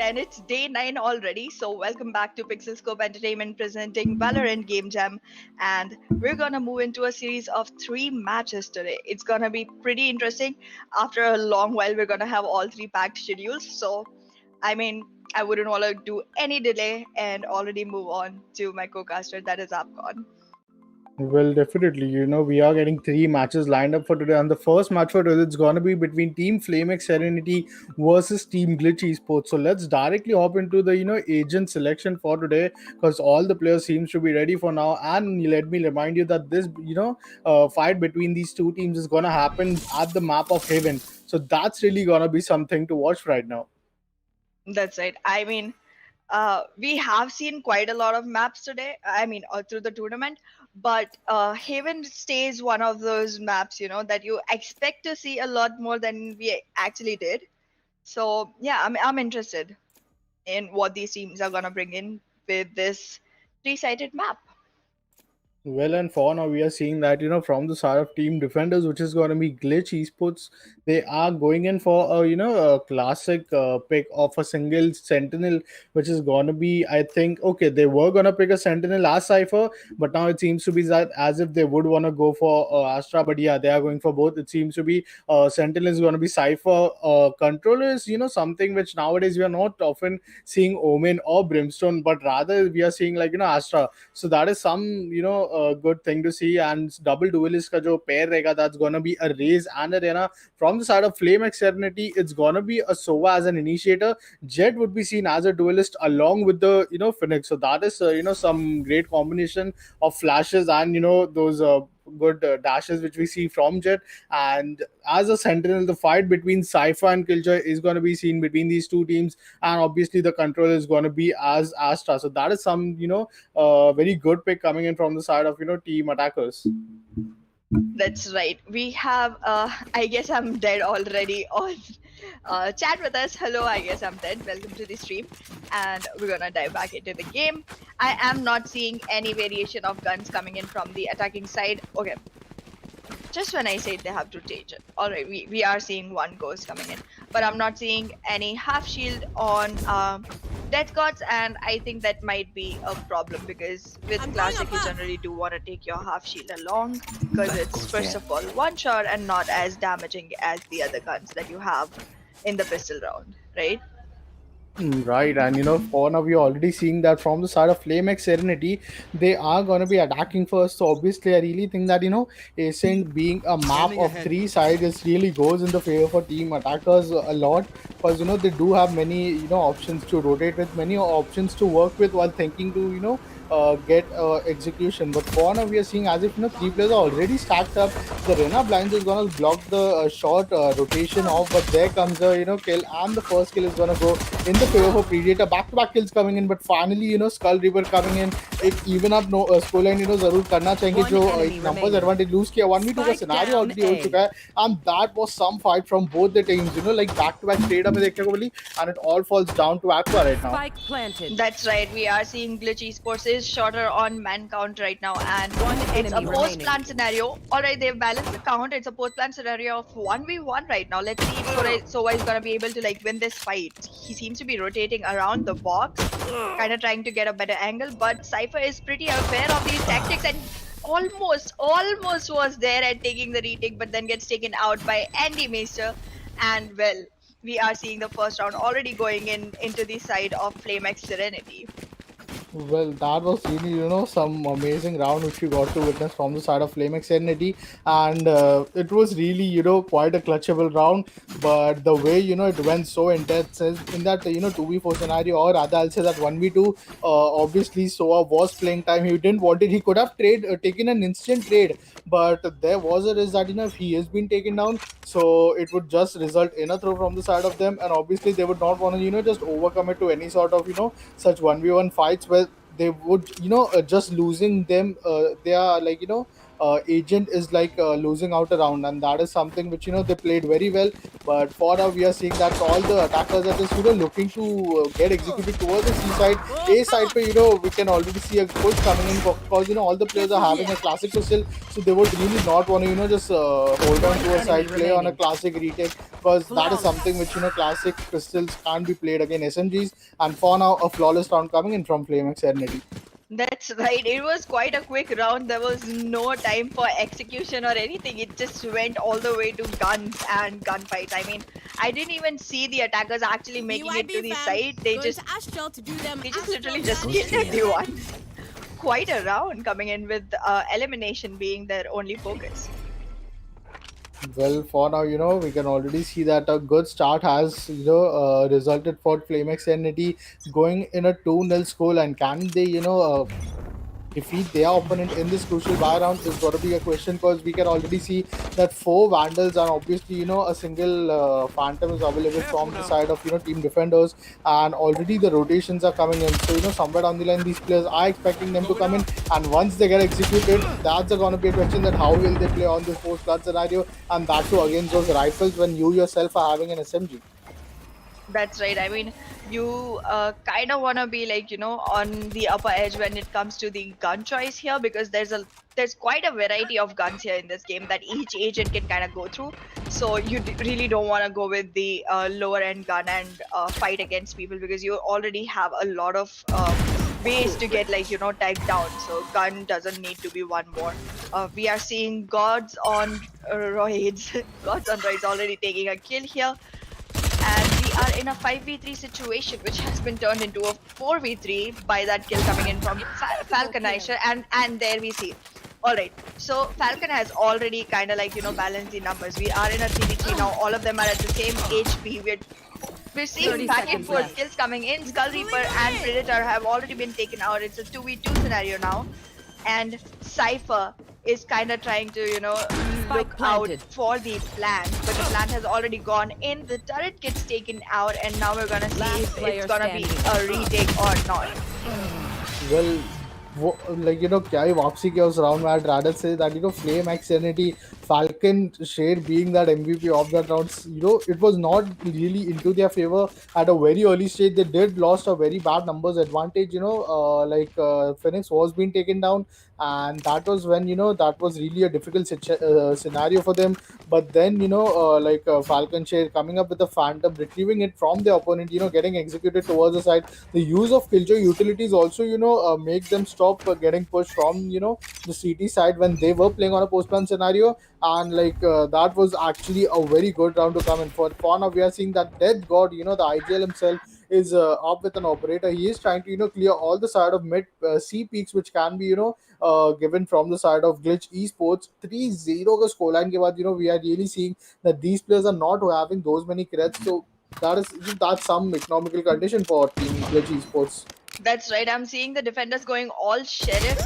And it's day 9 already. So welcome back to PixelScope Entertainment presenting Valorant Game Jam. And we're gonna move into a series of 3 matches today. It's gonna be pretty interesting. After a long while, we're gonna have all 3 packed schedules. So, I mean, I wouldn't want to do any delay and already move on to my co-caster, that is AapKon. Well, definitely. We are getting 3 matches lined up for today. And the first match for today is going to be between Team FlameXSerenity versus Team Glitch Esports. So let's directly hop into the, agent selection for today because all the players seems to be ready for now. And let me remind you that this, fight between these two teams is going to happen at the map of Haven. So that's really going to be something to watch right now. That's right. I mean, we have seen quite a lot of maps today. I mean, through the tournament. But Haven stays one of those maps, that you expect to see a lot more than we actually did. So yeah, I'm interested in what these teams are gonna bring in with this 3-sided map. Well, and for now, we are seeing that, from the side of Team Defenders, which is going to be Glitch Esports, they are going in for a classic pick of a single Sentinel, which is going to be, I think, okay, they were going to pick a Sentinel as Cypher, but now it seems to be that as if they would want to go for Astra, but yeah, they are going for both. It seems to be Sentinel is going to be Cypher. Controller is, something which nowadays we are not often seeing Omen or Brimstone, but rather we are seeing like, Astra. So that is some, a good thing to see. And double duelist ka jo pair rahega, that's gonna be a Raze and a Rena. From the side of FlameXSerenity, it's gonna be a Sova as an initiator. Jet would be seen as a duelist along with the Phoenix. So that is some great combination of flashes and those good dashes which we see from Jet. And as a Sentinel, the fight between Cypher and Killjoy is going to be seen between these two teams, and obviously the control is going to be as Astra. So that is some very good pick coming in from the side of team attackers. That's right. We have I guess I'm dead already on chat with us. Hello, I guess I'm dead. Welcome to the stream, and we're gonna dive back into the game. I am not seeing any variation of guns coming in from the attacking side. Okay, just when I said they have to change it. Alright, we are seeing one ghost coming in, but I'm not seeing any half shield on Demigods, and I think that might be a problem because with Classic you generally do want to take your half shield along because it's first of all one shot and not as damaging as the other guns that you have in the pistol round, right? Right, and for now we're already seeing that from the side of FlameXSerenity, they are gonna be attacking first. So obviously, I really think that Ascent being a map Scanning of ahead. three sides is really goes in the favor for team attackers a lot, because they do have many options to rotate with, many options to work with while thinking to get execution. But for now, we are seeing as if three players are already stacked up. The Rena blinds is gonna block the short rotation off, but there comes the kill, and the first kill is gonna go in the favor for Predator. Back-to-back kills coming in, but finally, Skull Reaper coming in. एक even up no scoreline जरूर करना चाहेंगे One जो enemy एक numbers remaining. advantage lose किया 1v2 का Spike scenario down already हो A. चुका है, and that was some fight from both the teams, like back-to-back trade हमें देखने को मिली, and it all falls down to Aqua right now. Spike planted. That's right. We are seeing Glitch Esports is shorter on man count right now, and One it's a enemy remaining. post-plan scenario. All right, they've balanced the count. It's a post-plan scenario of 1v1 right now. Let's see if Sova is gonna be able to like win this fight. He seems to be rotating around the box, kind of trying to get a better angle. But Cypher is pretty aware of these tactics and almost was there at taking the retake, but then gets taken out by Andy Meister. And well, we are seeing the first round already going into the side of FlameXSerenity. Well, that was really, some amazing round which we got to witness from the side of FlameXSerenity, and it was really, quite a clutchable round. But the way, it went so intense in that, 2v4 scenario, or rather, I'll say that 1v2. Obviously, Soa was playing time. He didn't want it. He could have taken an instant trade, but there was a risk that if he has been taken down, so it would just result in a throw from the side of them, and obviously they would not want to, just overcome it to any sort of, such 1v1 fights where they would just losing them, they are like agent is like losing out around, and that is something which they played very well. But for now we are seeing that all the attackers are just looking to get executed towards the C side. A side where we can already see a push coming in, because all the players are having a classic pistol, so they would really not want to just hold on to a side, play on a classic retake, because that is something which classic pistols can't be played against SMGs. And for now, a flawless round coming in from FlameXSerenity. That's right. It was quite a quick round. There was no time for execution or anything. It just went all the way to guns and gunfights. I mean, I didn't even see the attackers actually making it to the side. They just literally just killed everyone. Quite a round coming in with elimination being their only focus. Well, for now, we can already see that a good start has, resulted for FlameXSerenity going in a 2-0 score. And can they, defeat their opponent in this crucial buy round is going to be a question, because we can already see that 4 Vandals, and obviously a single Phantom is available from the side of team defenders, and already the rotations are coming in. So somewhere down the line these players are expecting them to come in, and once they get executed, that's going to be a question that how will they play on this post flood scenario, and that too against those rifles when you yourself are having an SMG. That's right. I mean, you kind of want to be like on the upper edge when it comes to the gun choice here, because there's quite a variety of guns here in this game that each agent can kind of go through. So you really don't want to go with the lower end gun and fight against people, because you already have a lot of ways to get like tagged down. So gun doesn't need to be one more. We are seeing Gods on Roids. Gods on Roids already taking a kill here. And we are in a 5v3 situation, which has been turned into a 4v3 by that kill coming in from Falconizer, and there we see. Alright, so Falcon has already kind of like balanced the numbers. We are in a 3v3 now. All of them are at the same HP. We're seeing back and forth kills coming in. Skull Reaper and Predator have already been taken out. It's a 2v2 scenario now. And Cypher is kind of trying to, look out for the plant, but the plant has already gone in. The turret gets taken out, and now we're gonna see if it's gonna be a retake or not. Well, like क्या ही वापसी किया उस round में. I'd rather say that FlameXSerenity, Falcon Shade being that MVP of that round, it was not really into their favor at a very early stage. They did lost a very bad numbers advantage. Phoenix was being taken down, and that was when that was really a difficult scenario for them. But then Falcon Shade coming up with the Phantom, retrieving it from the opponent, getting executed towards the side. The use of killjoy utilities also make them stop getting pushed from the CT side when they were playing on a post-plan scenario, and that was actually a very good round to come in. For now we are seeing that Death God, the IGL himself, is up with an operator. He is trying to clear all the side of mid C peaks, which can be given from the side of Glitch Esports. 3-0 का scoreline के बाद we are really seeing that these players are not having those many credits. So that's some economical condition for Team Glitch Esports. That's right. I'm seeing the defenders going all sheriff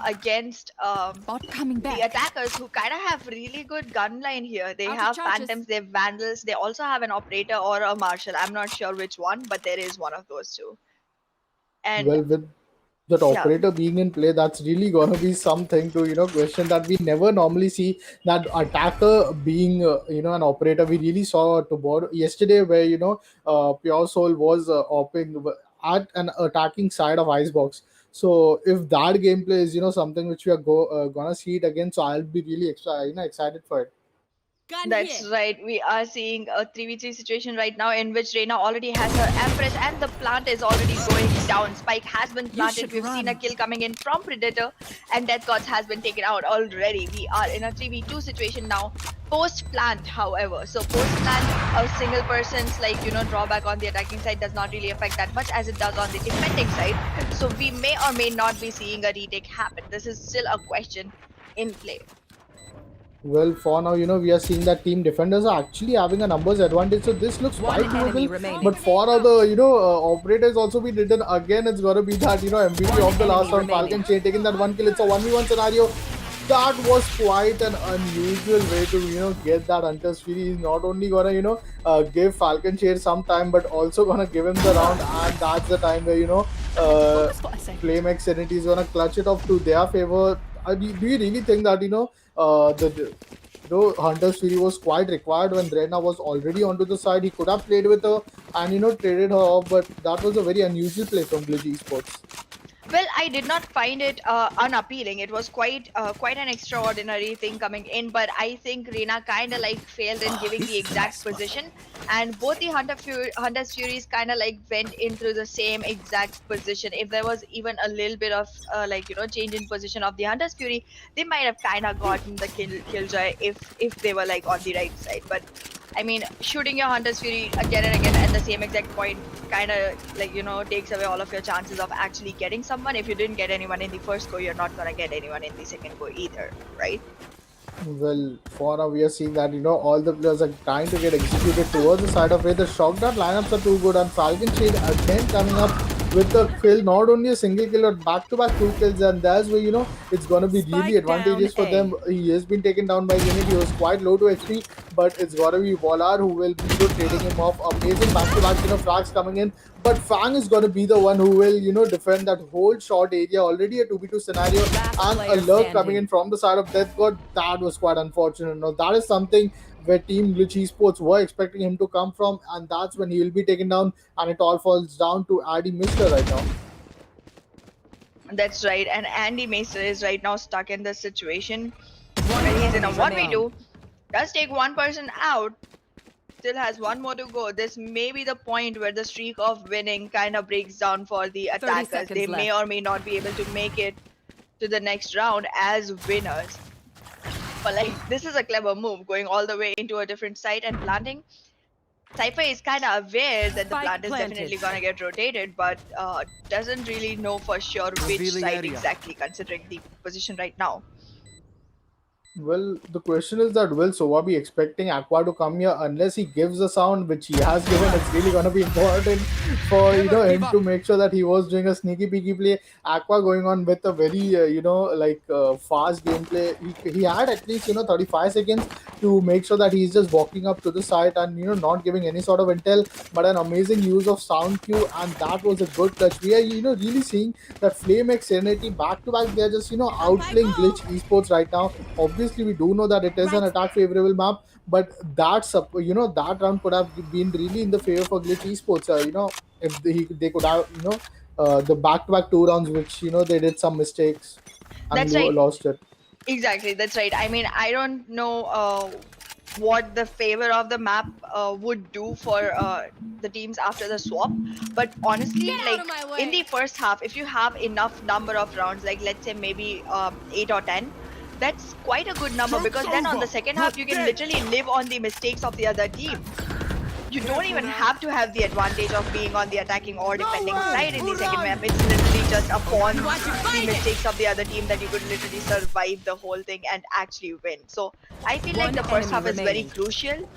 against the attackers, who kind of have really good gun line here. They have phantoms, they have vandals, they also have an operator or a marshal. I'm not sure which one, but there is one of those two. And Well, with that yeah, operator being in play, that's really gonna be something to question that we never normally see. That attacker being an operator. We really saw tomorrow yesterday where Pure Soul was opping at an attacking side of Icebox. So if that gameplay is something which we are gonna see it again, so I'll be really excited for it. that's right. We are seeing a 3v3 situation right now in which Reina already has her Empress and the plant is already going down. Spike has been planted. We've seen a kill coming in from Predator and Demigods has been taken out already. We are in a 3v2 situation now. Post plant, however. So post plant, a single person's drawback on the attacking side does not really affect that much as it does on the defending side. So we may or may not be seeing a retake happen. This is still a question in play. Well, for now, we are seeing that team defenders are actually having a numbers advantage. So this looks quite doable. But for other, operators also be written again. It's gonna be that MVP of the last round, Falcon Chain taking that one kill. It's a 1v1 scenario. That was quite an unusual way to get that Hunter's Fury. He's not only gonna give Falcon Chain some time, but also gonna give him the round, and that's the time where FlameXSerenity is gonna clutch it off to their favor. Do you really think that the Hunter's Fury was quite required when Drena was already onto the side? He could have played with her and traded her off, but that was a very unusual play from Glitch Esports. Well, I did not find it unappealing. It was quite an extraordinary thing coming in, but I think Reina kind of failed in giving the exact position, and both the Hunter's Furies kind of went into the same exact position. If there was even a little bit of change in position of the Hunter's Fury, they might have kind of gotten the killjoy if they were on the right side. But I mean, shooting your Hunter's Fury again and again at the same exact point kind of takes away all of your chances of actually getting someone. If you didn't get anyone in the first go, you're not gonna get anyone in the second go either, right? Well, for now we are seeing that all the players are trying to get executed towards the side of where the shock dart lineups are too good, and Falcon Shade again coming up with the kill, not only a single kill but back-to-back 2 kills, and that's where it's gonna be really advantageous for them. He has been taken down by Unit. He was quite low to HP, but it's gotta be Volar who will be trading him off. Amazing back-to-back frags coming in, but Fang is gonna be the one who will defend that whole short area. Already a 2v2 scenario, and a lurk coming in from the side of Death God. That was quite unfortunate. Now that is something where Team Glitch Esports were expecting him to come from, and that's when he will be taken down, and it all falls down to Addy Mister right now. That's right, and Andy Maester is right now stuck in this situation where he's in a 1v2, does take one person out, still has one more to go. This may be the point where the streak of winning kind of breaks down for the attackers. They may or may not be able to make it to the next round as winners. But this is a clever move, going all the way into a different site and planting. Cypher is kind of aware that the plant is definitely gonna get rotated, but doesn't really know for sure which side exactly, considering the position right now. Well, the question is that will Sova be expecting Aqua to come here unless he gives a sound, which he has given? It's really gonna be important for him to make sure that he was doing a sneaky peeky play. Aqua going on with a very fast gameplay. He had at least 35 seconds to make sure that he's just walking up to the site and not giving any sort of intel, but an amazing use of sound cue, and that was a good touch. We are really seeing that FlameXSerenity back to back. They are just outplaying Glitch Esports right now. Obviously, we do know that it is an attack favorable map, but that round could have been really in the favor for Glitch Esports. If they could have the back-to-back 2 rounds, which they did some mistakes and lost it. Exactly, that's right. I mean, I don't know what the favor of the map would do for the teams after the swap, but honestly, in the first half, if you have enough number of rounds, let's say maybe 8 or 10, that's quite a good number, because then on the second half you can literally live on the mistakes of the other team. you don't even have to have the advantage of being on the attacking or defending side in the second map. It's literally just upon the mistakes of the other team that you could literally survive the whole thing and actually win. So I feel like One the first enemy half is very remaining. crucial,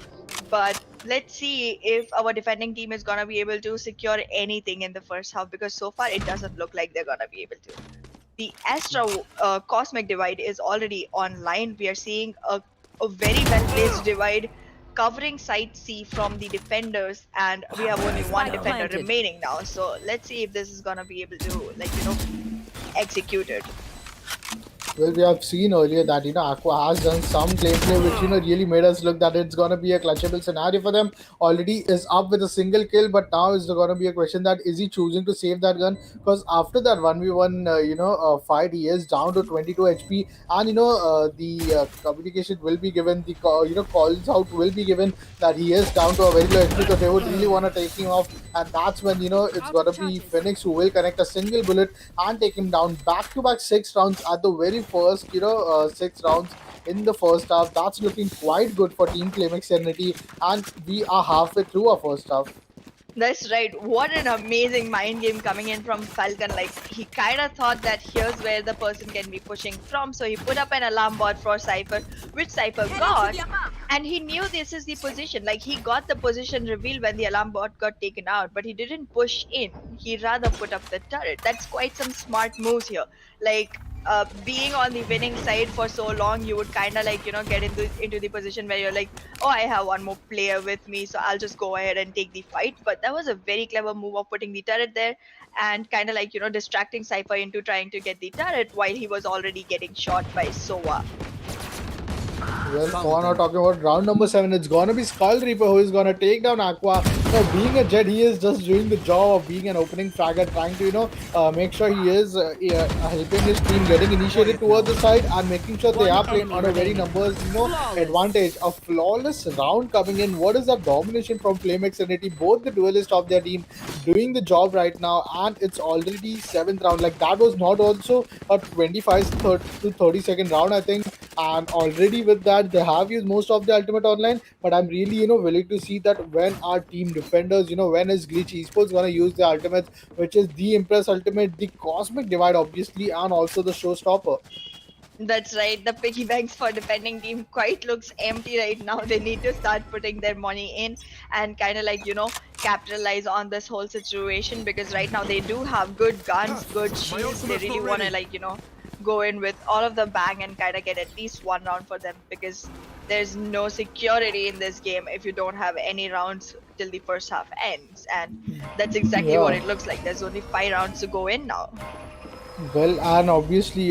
but let's see if our defending team is gonna be able to secure anything in the first half, because so far it doesn't look like they're gonna be able to. The Astra Cosmic Divide is already online. We are seeing a very well placed divide covering side C from the defenders, and we have only one Spike defender planted. remaining now. So let's see if this is gonna be able to, like, execute it. Well, we have seen earlier that Aqua has done some gameplay which really made us look that it's gonna be a clutchable scenario for them. Already is up with a single kill, but now is gonna be a question that is he choosing to save that gun? Because after that 1v1 fight, he is down to 22 HP, and the communication will be given, the calls out will be given that he is down to a very low HP, so they would really want to take him off, and that's when it's gonna be Phoenix who will connect a single bullet and take him down. Back to back 6 rounds at the very first, 6 rounds in the first half. That's looking quite good for Team FlameXSerenity, and we are halfway through our first half. That's right. What an amazing mind game coming in from Falcon. Like, he kind of thought that here's where the person can be pushing from. So he put up an alarm bot for Cypher, which Cypher got. And he knew this is the position. Like, he got the position revealed when the alarm bot got taken out, but he didn't push in. He rather put up the turret. That's quite some smart moves here. Like, being on the winning side for so long, you would kind of like get into the position where you're like, oh, I have one more player with me, so I'll just go ahead and take the fight. But that was a very clever move of putting the turret there and kind of like distracting Cypher into trying to get the turret while he was already getting shot by Sova. Well, for now, talking about round number 7, it's gonna be Skull Reaper who is gonna take down Aqua. Being a Jet, he is just doing the job of being an opening fragger, trying to make sure he is helping his team getting initiated towards the side and making sure they One are playing enemy on a very remaining. numbers Flawless. advantage. A flawless round coming in. What is that domination from FlameXSerenity? Both the duelists of their team doing the job right now, and it's already 7th round. Like, that was not also a 25 to 30 second round, I think, and already with that they have used most of the ultimate online. But I'm really willing to see that when our team defenders, when is Glitch Esports gonna use the ultimates, which is the Impress ultimate, the Cosmic Divide obviously, and also the Showstopper. That's right. The piggy banks for defending team quite looks empty right now. They need to start putting their money in and kind of like capitalize on this whole situation, because right now they do have good guns, good shields. They really want to like go in with all of the bang and kind of get at least one round for them, because there's no security in this game if you don't have any rounds till the first half ends, and that's exactly what Yeah. it looks like. There's only 5 rounds to go in now. Well, and obviously,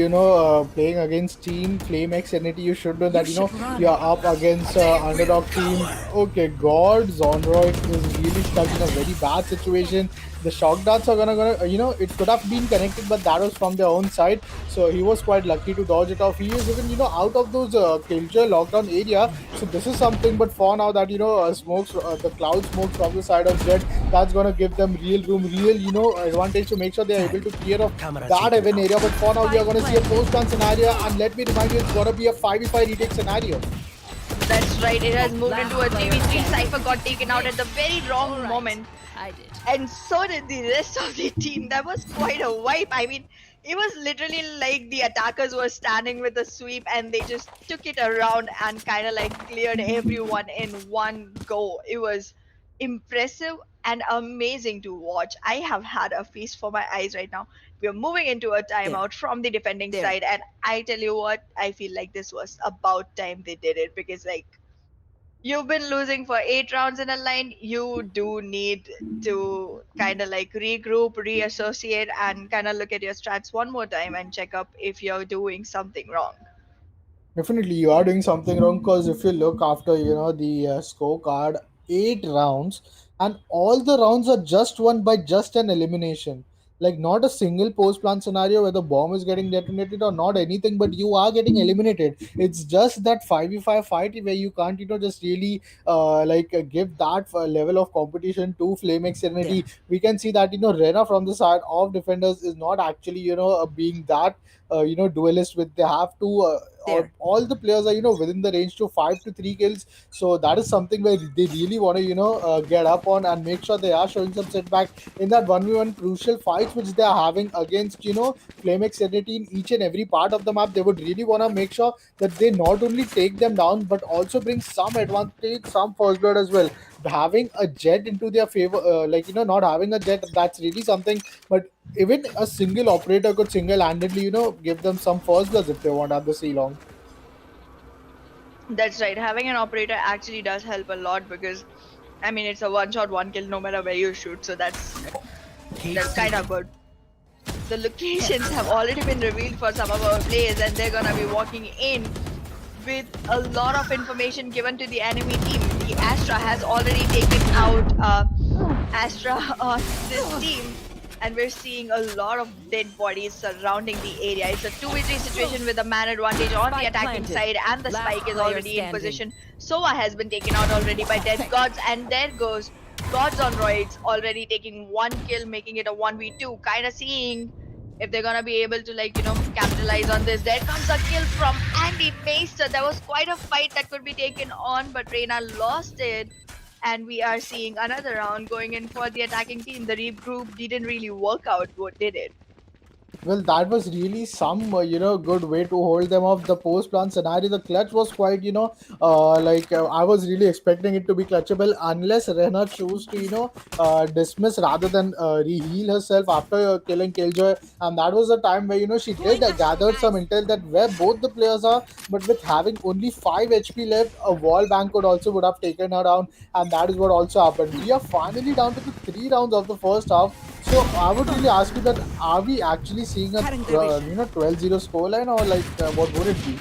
playing against Team FlameXSerenity, you should know that, should run. you're up against underdog team. Okay, God, Zonroid is really stuck in a very bad situation. The shock darts are it could have been connected, but that was from their own side. So he was quite lucky to dodge it off. He is even, out of those Killjoy lockdown area. So this is something, but for now that, smokes, the cloud smoke from the side of Jet, that's going to give them real room, real, advantage to make sure they're able to clear off that heaven area. But for now, we are going to see a post-run scenario, and let me remind you, it's going to be a 5v5 retake scenario. That's right, it has moved into a 3v3. Cypher got taken out at the very wrong moment, I did. and so did the rest of the team. That was quite a wipe. I mean, it was literally like the attackers were standing with a sweep and they just took it around and kind of like cleared everyone in one go. It was impressive and amazing to watch. I have had a feast for my eyes right now. We are moving into a timeout from the defending There. side, and I tell you what, I feel like this was about time they did it, because like, you've been losing for 8 rounds in a line. You do need to kind of like regroup, reassociate, and kind of look at your strats one more time and check up if you're doing something wrong. Definitely, you are doing something wrong, because if you look after the scorecard, 8 rounds, and all the rounds are just won by just an elimination. Like, not a single post plant scenario where the bomb is getting detonated or not anything, but you are getting eliminated. It's just that 5v5 fight where you can't just really give that level of competition to FlameX There. Serenity. We can see that Rena from the side of defenders is not actually being that duelist with. They have to all the players are within the range to 5 to 3 kills. So that is something where they really want to get up on and make sure they are showing some setback in that 1v1 crucial fights which they are having against FlameXSerenity in each and every part of the map. They would really want to make sure that they not only take them down but also bring some advantage, some first blood as well. Having a jet into their favor, not having a jet, that's really something. But even a single operator could single-handedly give them some first bloods if they want at the sea long. That's right. Having an operator actually does help a lot because, I mean, it's a one shot, one kill no matter where you shoot. So that's kind of good. The locations have already been revealed for some of our players, and they're gonna be walking in with a lot of information given to the enemy team. The Astra has already taken out Astra on this team, and we're seeing a lot of dead bodies surrounding the area. It's a 2v3 situation with a man advantage on the attacking side, and the spike is already in position. Sova has been taken out already by Demigods, and there goes Gods on Roids already taking one kill, making it a 1v2. Kind of seeing if they're gonna be able to capitalize on this. There comes a kill from Andy Meister. There was quite a fight that could be taken on, but Reina lost it. And we are seeing another round going in for the attacking team. The regroup didn't really work out, what did it? Well, that was really some, good way to hold them off. The post-plant scenario, the clutch was quite, I was really expecting it to be clutchable unless Rena chose to, dismiss rather than re-heal herself after killing Killjoy. And that was the time where, she did gathered some intel that where both the players are, but with having only 5 HP left, a wall bank would have taken her down. And that is what also happened. We are finally down to the 3 rounds of the first half. So I would really ask you that are we actually seeing a 12-0 scoreline or what would it be?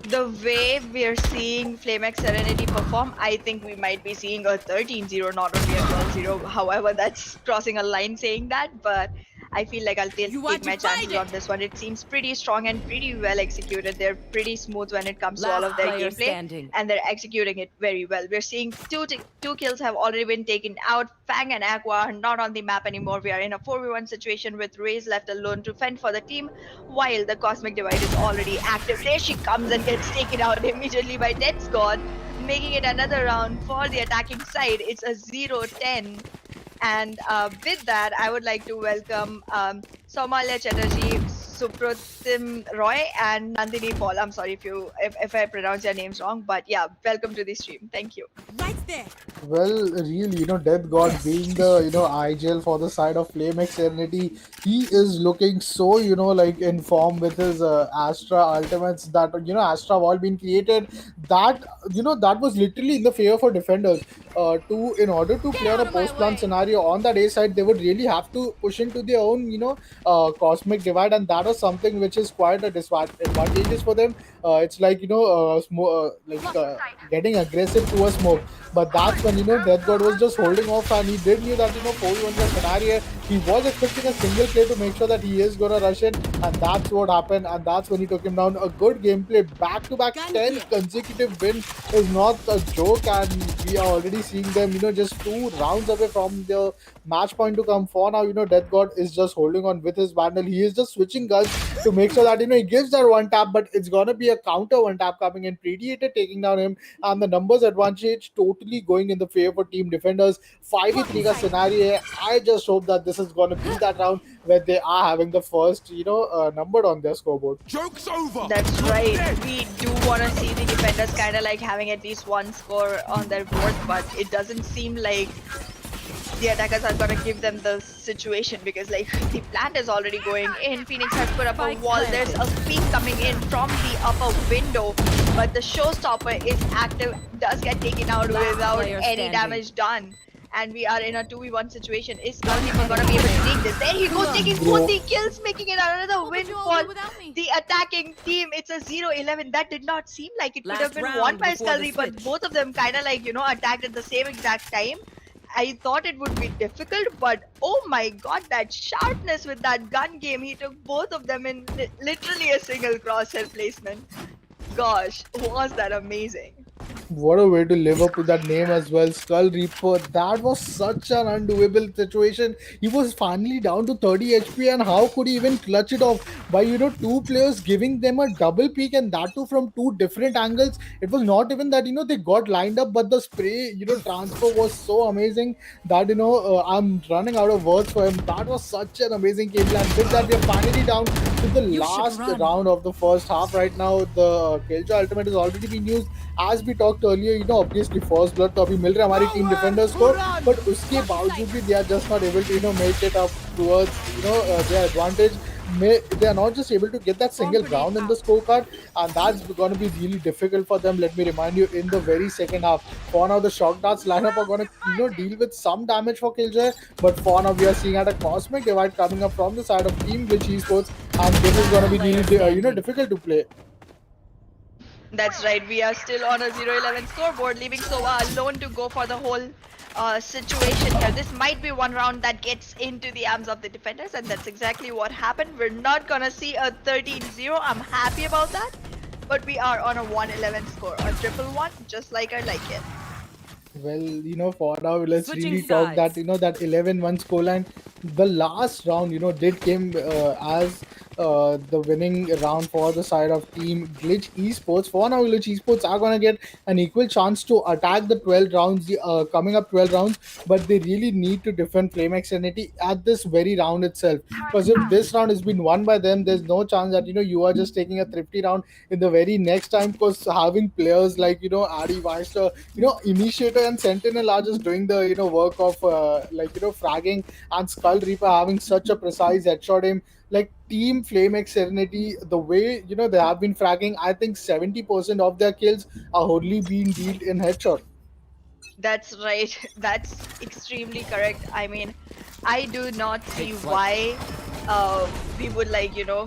The way we're seeing FlameXSerenity perform, I think we might be seeing a 13-0, not only a 12-0. However, that's crossing a line saying that, but I feel like I'll take my chances on this one. It seems pretty strong and pretty well executed. They're pretty smooth when it comes to all of their gameplay, and they're executing it very well. We're seeing two kills have already been taken out. Fang and Aqua are not on the map anymore. We are in a 4v1 situation with Raze left alone to fend for the team, while the Cosmic Divide is already active. There she comes and gets taken out immediately by Death's God, making it another round for the attacking side. It's a 0-10. And with that, I would like to welcome Somalia Chatterjee, Supratim Roy, and Nandini Paul. I'm sorry if I pronounce your names wrong, but yeah, welcome to the stream. Thank you. Right there. Well, really, Death God being the, IGL for the side of FlameXSerenity, he is looking so, in form with his Astra ultimates that, Astra wall being created. That, that was literally in the favor for defenders. In order to play on a post-plant scenario on that A side, they would really have to push into their own, Cosmic Divide, and that was something which is quite a disadvantageous for them. It's like, getting aggressive to a smoke. But that's when, Death God was just holding off, and he did knew that, 4v1 scenario. He was expecting a single play to make sure that he is going to rush in, and that's what happened, and that's when he took him down. A good gameplay, back-to-back 10 consecutive win is not a joke, and we are already seeing them, just 2 rounds away from the match point to come. For now, Death God is just holding on with his bundle. He is just switching guns to make sure that, he gives that one tap, but it's going to be a counter one tap coming in. Predator taking down him, and the numbers advantage totally going in the favor for team defenders. 5v3 ka scenario. I just hope that this is going to be that round where they are having the first, number on their scoreboard. Joke's over. That's right. We do want to see the defenders kind of like having at least one score on their board, but it doesn't seem like the attackers are gonna give them the situation because the plant is already going in. Phoenix has put up a wall. There's a peek coming in from the upper window, but the showstopper is active, does get taken out without any damage done. And we are in a 2v1 situation. Is Kaldeep gonna be able to take this? There he goes, taking 40 kills, making it another win for the attacking team. It's a 0-11. That did not seem like it could have been won by Kaldeep, but both of them kind of attacked at the same exact time. I thought it would be difficult, but oh my god, that sharpness with that gun game. He took both of them in literally a single crosshair placement. Gosh, was that amazing. What a way to live up to that name as well, Skull Reaper. That was such an undoable situation. He was finally down to 30 HP, and how could he even clutch it off by two players giving them a double peek, and that too from two different angles. It was not even that they got lined up, but the spray transfer was so amazing that I'm running out of words for him. That was such an amazing game plan. With that, we are finally down to the You should last run. round of the first half. Right now, the Killjoy ultimate has already been used. As we talked earlier, obviously first blood तो अभी मिल रहा है हमारी team defenders को, but उसके 40 बावजूद भी seconds. they are just not able to make it up towards their advantage. They are not just able to get that Bomb single grenade round in the out. scorecard, and that's going to be really difficult for them. Let me remind you, in the very second half, for now the shock darts lineup are going to deal with some damage for Killjoy, but for now we are seeing at a cosmic divide coming up from the side of Team Glitch Esports, and this is going to be Player really standing. difficult to play. That's right. We are still on a 0-11 scoreboard, leaving Sova alone to go for the whole situation here. This might be one round that gets into the arms of the defenders, and that's exactly what happened. We're not gonna see a 13-0. I'm happy about that, but we are on a 1-11 score, a triple one, just like I like it. Well, for now, let's Switching really talk that, sides. that 11-1 scoreline. The last round, did came as the winning round for the side of Team Glitch Esports. For now, Glitch Esports are going to get an equal chance to attack the 12 rounds, the coming up 12 rounds, but they really need to defend FlameXSerenity at this very round itself. Because if this round has been won by them, there's no chance that, you are just taking a thrifty round in the very next time, because having players like, Adi Weister, Initiator and Sentinel are just doing the work of fragging, and Skull Reaper having such a precise headshot aim. Like Team FlameXSerenity, the way they have been fragging, I think 70% of their kills are only being dealt in headshot. That's right. That's extremely correct. I mean, I do not see Take flight. why we would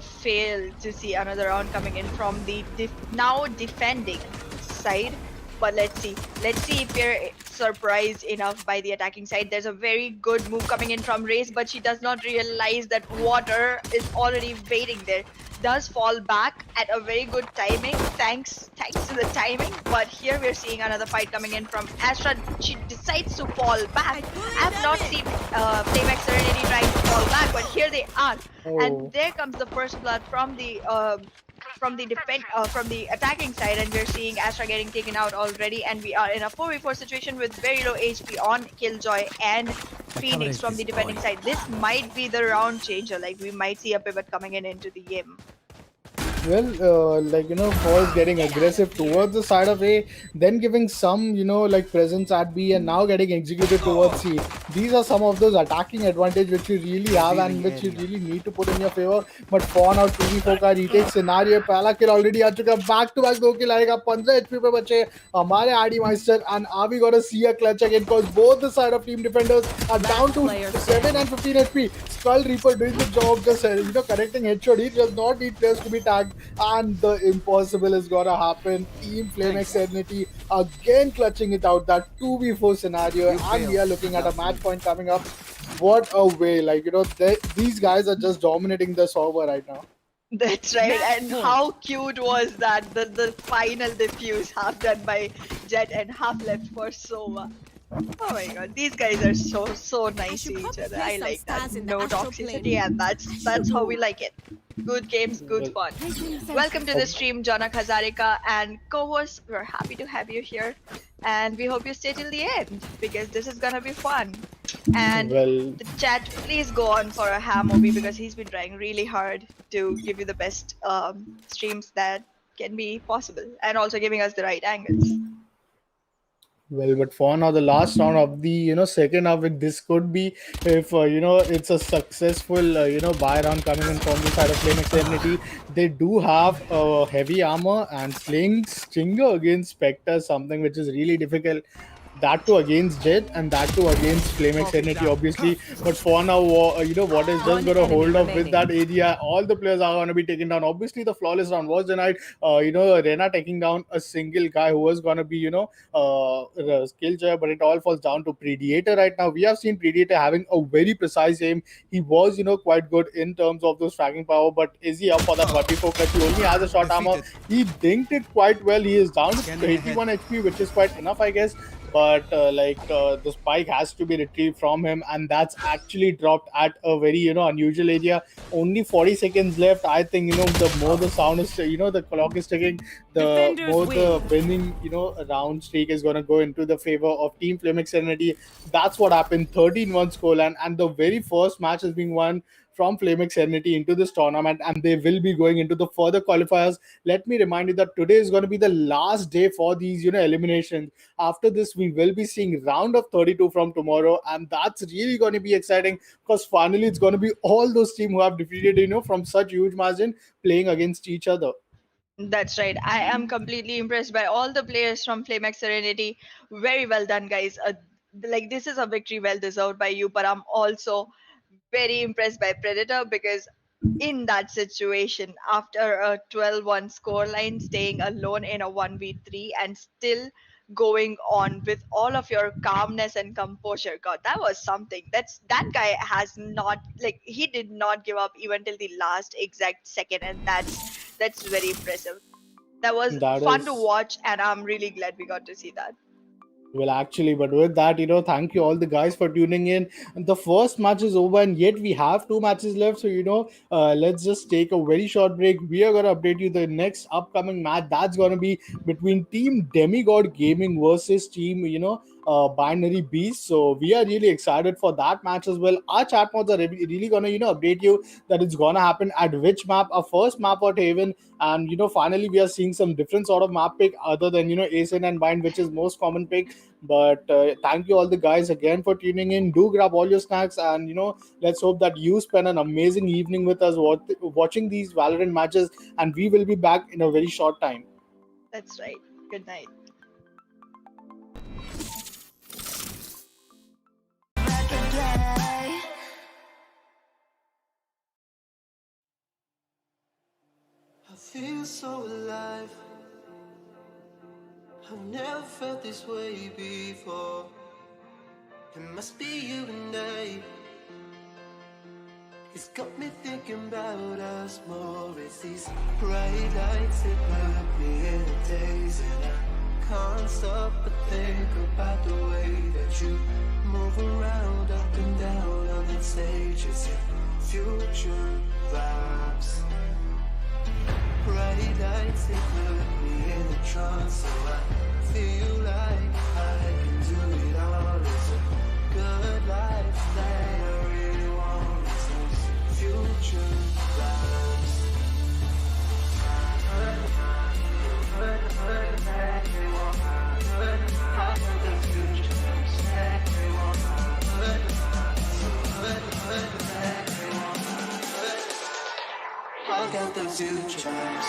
fail to see another round coming in from the now defending side. But let's see. Let's see if we're surprised enough by the attacking side. There's a very good move coming in from Race, but she does not realize that water is already waiting there. Does fall back at a very good timing, thanks to the timing. But here we're seeing another fight coming in from Astra. She decides to fall back. I have not seen FlameXSerenity trying to fall back, but here they are. And Oh. there comes the first blood from the attacking side, and we're seeing Astra getting taken out already, and we are in a 4v4 situation with very low HP on Killjoy and Phoenix from the defending side. This might be the round changer. Like, we might see a pivot coming in into the game. Well, first getting aggressive towards the side of A, then giving some, presence at B, and now getting executed towards C. These are some of those attacking advantage which you really have and which you really need to put in your favor. But for now, 2v4 का retake scenario, पहला kill already आ चुका, back to back 2 kill आएगा, 15 HP पे बचे हमारे आडी Meister, and are we gonna see a clutch again? Because both the side of team defenders are down to 7 and 15 HP. Skull Reaper doing the job, just connecting headshot. He does not need players to be tagged, and the impossible is gonna happen. Team FlameXSerenity again clutching it out, that 2v4 scenario, and we are looking at a match point coming up. What a way, these guys are just dominating the server right now. That's right. And how cute was that? The final defuse, half done by Jet and half left for Sova. Oh my god, these guys are so nice to each other. I like that. No toxicity, and that's how we like it. Good games, good fun. Welcome to the stream, Janak Hazarika and co-host. We're happy to have you here, and we hope you stay till the end because this is gonna be fun. And Well, the chat, please go on for a ham movie because he's been trying really hard to give you the best streams that can be possible, and also giving us the right angles. well, but for now, the last round of the second half, this could be if it's a successful buy round coming in from the side of FlameXSerenity. They do have heavy armor and slaying Stinger against Spectre, something which is really difficult. that too against Jet, and that too against FlameXSerenity, obviously. But for now, what is just One going to enemy hold up with remaining. that area? All the players are going to be taken down. Obviously, the flawless round was denied. Rena taking down a single guy who was going to be, Killjoy, but it all falls down to Predator right now. We have seen Predator having a very precise aim. He was, quite good in terms of those tracking power, but is he up for that 1v4 clutch? He only has a short armor. Defeated. He dinked it quite well. He is down to Scanning ahead. 81 HP, which is quite enough, I guess. But the spike has to be retrieved from him, and that's actually dropped at a very unusual area. Only 40 seconds left. I think the more the sound is the clock is ticking, the Defenders more the win. winning round streak is going to go into the favor of Team FlameXSerenity. That's what happened. 13-1 scoreline, and the very first match is being won from FlameXSerenity into this tournament, and they will be going into the further qualifiers. Let me remind you that today is going to be the last day for these eliminations. After this, we will be seeing round of 32 from tomorrow, and that's really going to be exciting because finally it's going to be all those teams who have defeated from such huge margin playing against each other. That's right. I am completely impressed by all the players from FlameX Serenity. Very well done, guys. Like this is a victory well deserved by you, but I'm also very impressed by Predator because in that situation, after a 12-1 scoreline, staying alone in a 1v3 and still going on with all of your calmness and composure. God, that was something. That guy has not, like, he did not give up even till the last exact second, and that's very impressive. That was That fun to is watch, and I'm really glad we got to see that. Well, actually, but with that, thank you all the guys for tuning in. And the first match is over, and yet we have two matches left. So, let's just take a very short break. We are going to update you the next upcoming match. That's going to be between Team Demigod Gaming versus Team, Binary Beast. So, we are really excited for that match as well. Our chat mods are really going to, update you that it's going to happen at which map. Our first map at Haven, and finally we are seeing some different sort of map pick other than Asen and Bind, which is most common pick. But thank you all the guys again for tuning in. Do grab all your snacks, and let's hope that you spend an amazing evening with us watching these Valorant matches, and we will be back in a very short time. That's right. Good night. I feel so alive. I've never felt this way before. It must be you and I. It's got me thinking about us more. It's these bright lights that put me in a daze, and I can't stop but think about the way that you move around up and down on that stage. It's your future vibes. Bright lights that put me in a trance, so I feel like I can do it all. It's a good life that I really want. It's those future vibes. I got those future vibes.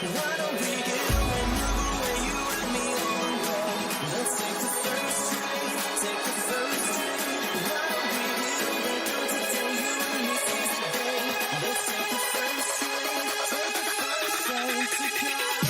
Why don't we get away, move away, you and me on call? Let's take the first train, take the first train. Why don't we get away, go today, you and me seize the day. Let's take the first train, take the first train to California.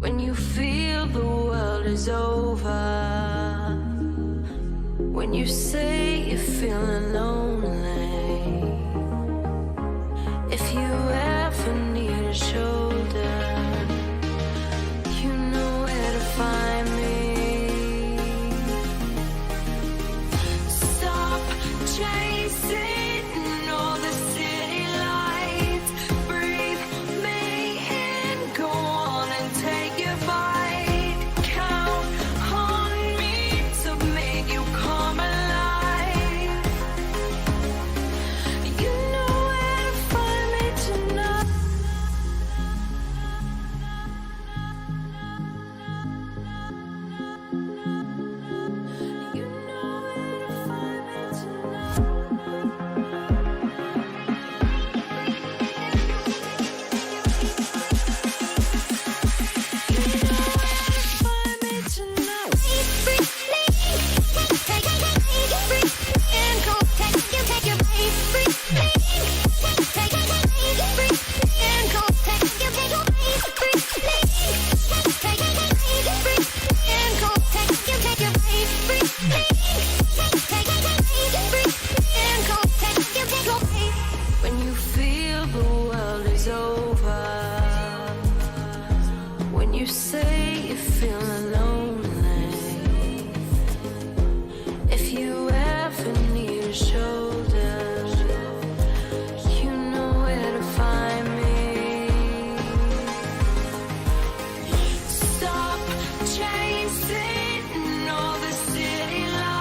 When you feel the world is over, when you say you're feeling lonely, if you ever need a shoulder, you know where to find me. Stop chasing all the city lights, breathe me in, go on and take your bite. Count on me to make you come alive. You know where to find me tonight. You know where to find me tonight. When you feel the world is over, when you say you're feeling lonely, if you ever need a shoulder, you know where to find me. Stop chasing all the city lights.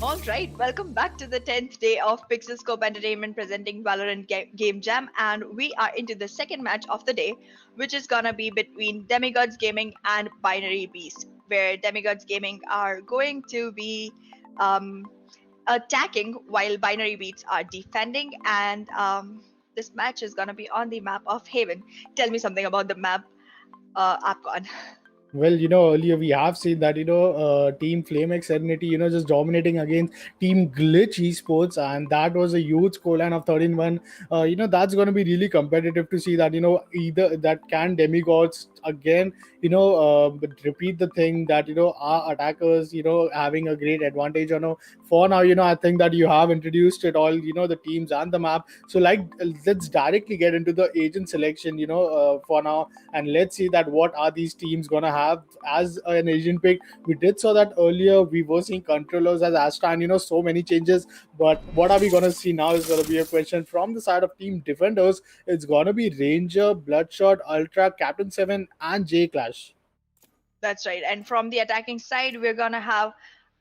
All right, welcome back to the 10th day of PixelScope Entertainment presenting Valorant Game Jam, and we are into the second match of the day, which is gonna be between Demigods Gaming and Binary Beast, where Demigods Gaming are going to be um, attacking while Binary Beats are defending, and this match is gonna be on the map of Haven. Tell me something about the map, AapKon. Well, earlier we have seen that, Team FlameXSerenity, just dominating against Team Glitch Esports, and that was a huge scoreline of 13-1. That's going to be really competitive to see that, either that can Demigods again, repeat the thing that, our attackers, having a great advantage. For now, I think that you have introduced it all, the teams and the map. So, let's directly get into the agent selection, for now, and let's see that what are these teams gonna have as an agent pick. We did saw that earlier. We were seeing controllers as Astra, and so many changes. But what are we gonna see now is gonna be a question from the side of team defenders. It's gonna be Ranger, Bloodshot, Ultra, Captain 7, and J Clash. That's right. And from the attacking side, we're gonna have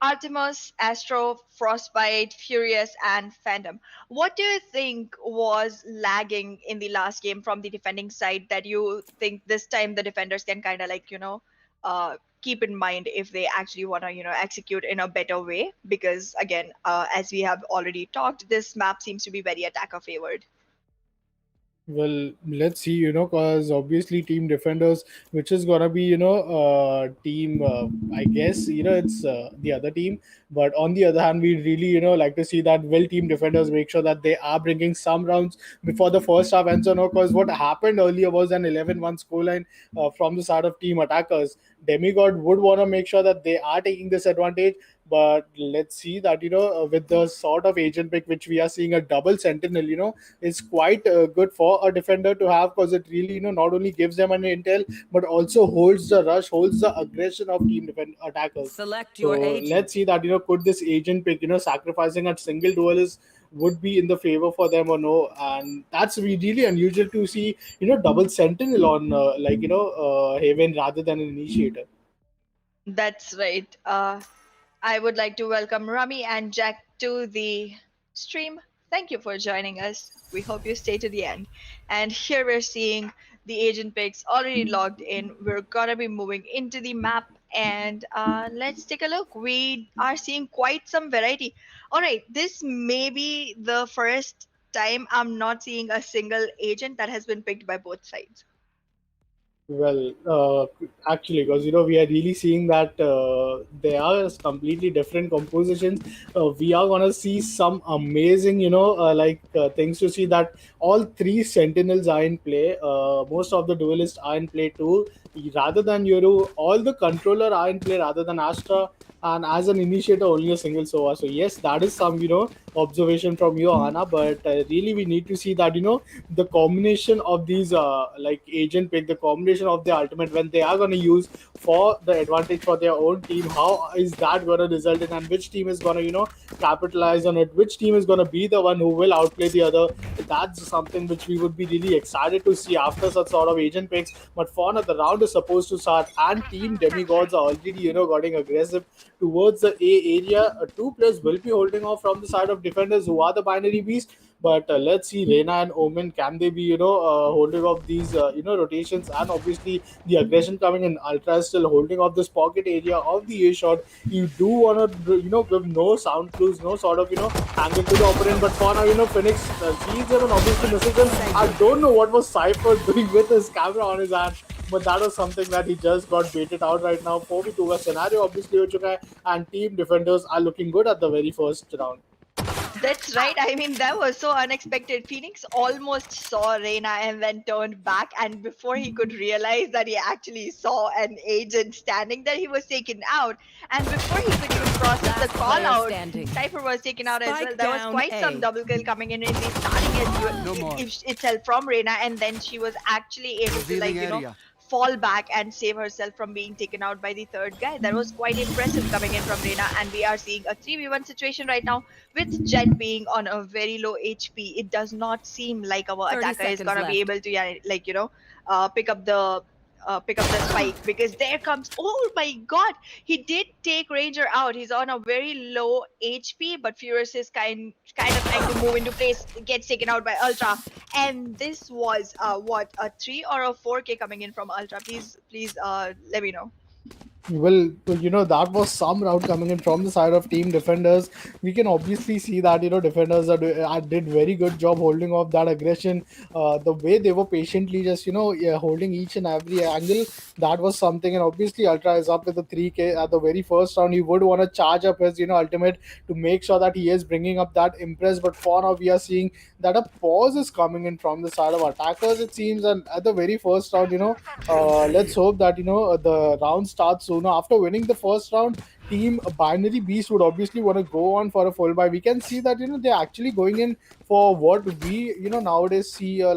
Artemis, Astro, Frostbite, Furious, and Phantom. What do you think was lagging in the last game from the defending side that you think this time the defenders can kind of keep in mind if they actually want to execute in a better way? Because again, as we have already talked, this map seems to be very attacker favored. Well, let's see, because obviously team defenders, which is gonna be, team. I guess it's the other team, but on the other hand, we really, like to see that well team defenders make sure that they are bringing some rounds before the first half ends. Because what happened earlier was an 11-1 scoreline from the side of team attackers. Demigod would want to make sure that they are taking this advantage, but let's see that with the sort of agent pick which we are seeing, a double sentinel, is quite good for a defender to have, because it really not only gives them an intel but also holds the rush, holds the aggression of team attackers. Select So your agent. let's see that could this agent pick, sacrificing a single duelist would be in the favor for them or no. And that's really unusual to see double sentinel on Haven rather than an initiator. That's right. I would like to welcome Rami and Jack to the stream. Thank you for joining us. We hope you stay to the end. And here we're seeing the agent picks already logged in. We're gonna be moving into the map, and let's take a look. We are seeing quite some variety. All right, this may be the first time I'm not seeing a single agent that has been picked by both sides. Well, actually, because we are really seeing that they are completely different compositions. We are gonna see some amazing, things to see that all three sentinels are in play. Most of the duelists are in play too. Rather than Yoru, all the controller are in play rather than Astra. And as an initiator, only a single Sova. So yes, that is some observation from you, Aahna. But really, we need to see that the combination of these agent pick, the combination of the ultimate when they are going to use for the advantage for their own team, how is that going to result in, and which team is going to capitalize on it, which team is going to be the one who will outplay the other. That's something which we would be really excited to see after such sort of agent picks. But for now, the round is supposed to start, and team Demigods are already getting aggressive towards the A area. Two players will be holding off from the side of defenders who are the binary beast. But let's see, Reina and Omen, can they be holding off these rotations, and obviously the aggression coming in. Ultra is still holding off this pocket area of the A shot. You do want to give no sound clues, no sort of angle to the opponent. But for now, Phoenix sees them and obviously misses them. I don't know what was Cypher doing with his camera on his hand, but that was something that he just got baited out right now. 4v2 का scenario obviously हो चुका है, and team defenders are looking good at the very first round. That's right. I mean, that was so unexpected. Phoenix almost saw Reyna and then turned back. And before he could realize that he actually saw an agent standing there, he was taken out. And before he could even process the call out, Cypher was taken out as well. Spike There was down quite A. some double kill coming in the starting No more. itself from Reyna. And then she was actually able to, fall back and save herself from being taken out by the third guy. That was quite impressive coming in from Reyna, and we are seeing a 3v1 situation right now with Jet being on a very low HP. It does not seem like our 30 attacker is seconds gonna be left. able to pick up the pick up the spike, because there comes, oh my god, he did take Ranger out. He's on a very low HP, but Furious is kind of trying to move into place, gets taken out by Ultra. And this was what, a 3 or a 4K coming in from Ultra. Please let me know. Well, that was some route coming in from the side of team defenders. We can obviously see that defenders did very good job holding off that aggression. The way they were patiently just yeah, holding each and every angle, that was something. And obviously, Ultra is up with the 3K at the very first round. He would want to charge up his ultimate to make sure that he is bringing up that impress. But for now, we are seeing that a pause is coming in from the side of attackers. It seems, and at the very first round, let's hope that the round starts sooner. After winning the first round, team Binary Beast would obviously want to go on for a full buy. We can see that they're actually going in for what we nowadays see a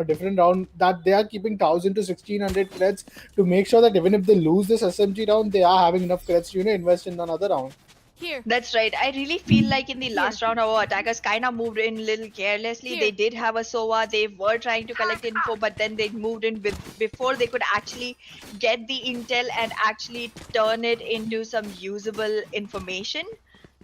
different round, that they are keeping 1000 to 1600 credits to make sure that even if they lose this SMG round, they are having enough credits to invest in another round. Here. That's right. I really feel like in the last round, our attackers kind of moved in a little carelessly. Here. They did have a SOA. They were trying to collect info, but then they moved in before they could actually get the intel and actually turn it into some usable information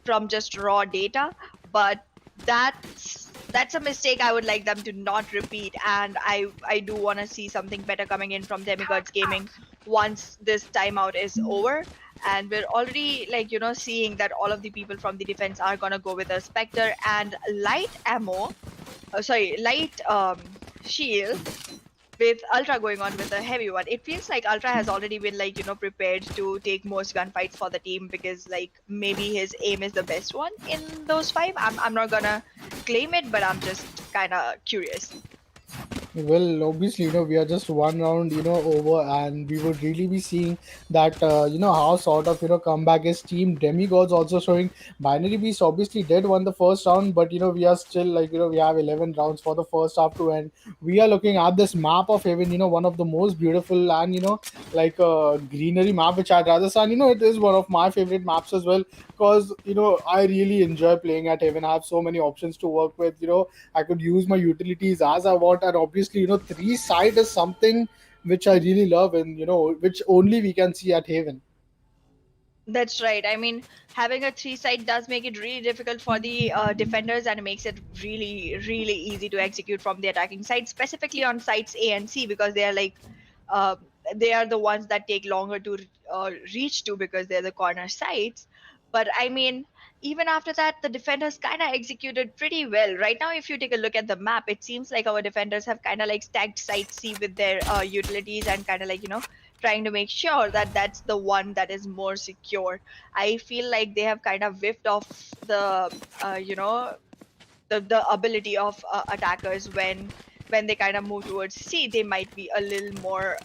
from just raw data. But that's a mistake I would like them to not repeat. And I do want to see something better coming in from Demigods Gaming once this timeout is over. And we're already seeing that all of the people from the defense are gonna go with a Spectre and light ammo, light shield, with Ultra going on with a heavy one. It feels like Ultra has already been prepared to take most gunfights for the team, because maybe his aim is the best one in those 5. I'm not gonna claim it, but I'm just kind of curious. Well, obviously, we are just one round, over, and we would really be seeing that, how sort of, comeback is team Demigods also showing. Binary Beast obviously did won the first round, but, we are still we have 11 rounds for the first half to end. We are looking at this map of Heaven, one of the most beautiful and, greenery map, which I'd rather say, it is one of my favorite maps as well, because, I really enjoy playing at Heaven. I have so many options to work with, I could use my utilities as I want, and obviously, 3 side is something which I really love, and which only we can see at Haven. That's right. I mean, having a 3 side does make it really difficult for the defenders, and it makes it really, really easy to execute from the attacking side, specifically on sides A and C, because they are they are the ones that take longer to reach to, because they're the corner sides. But I mean, even after that, the defenders kind of executed pretty well. Right now, if you take a look at the map, it seems like our defenders have kind of stacked side C with their utilities, and kind of trying to make sure that that's the one that is more secure. I feel like they have kind of whiffed off the the ability of attackers when they kind of move towards C. They might be a little more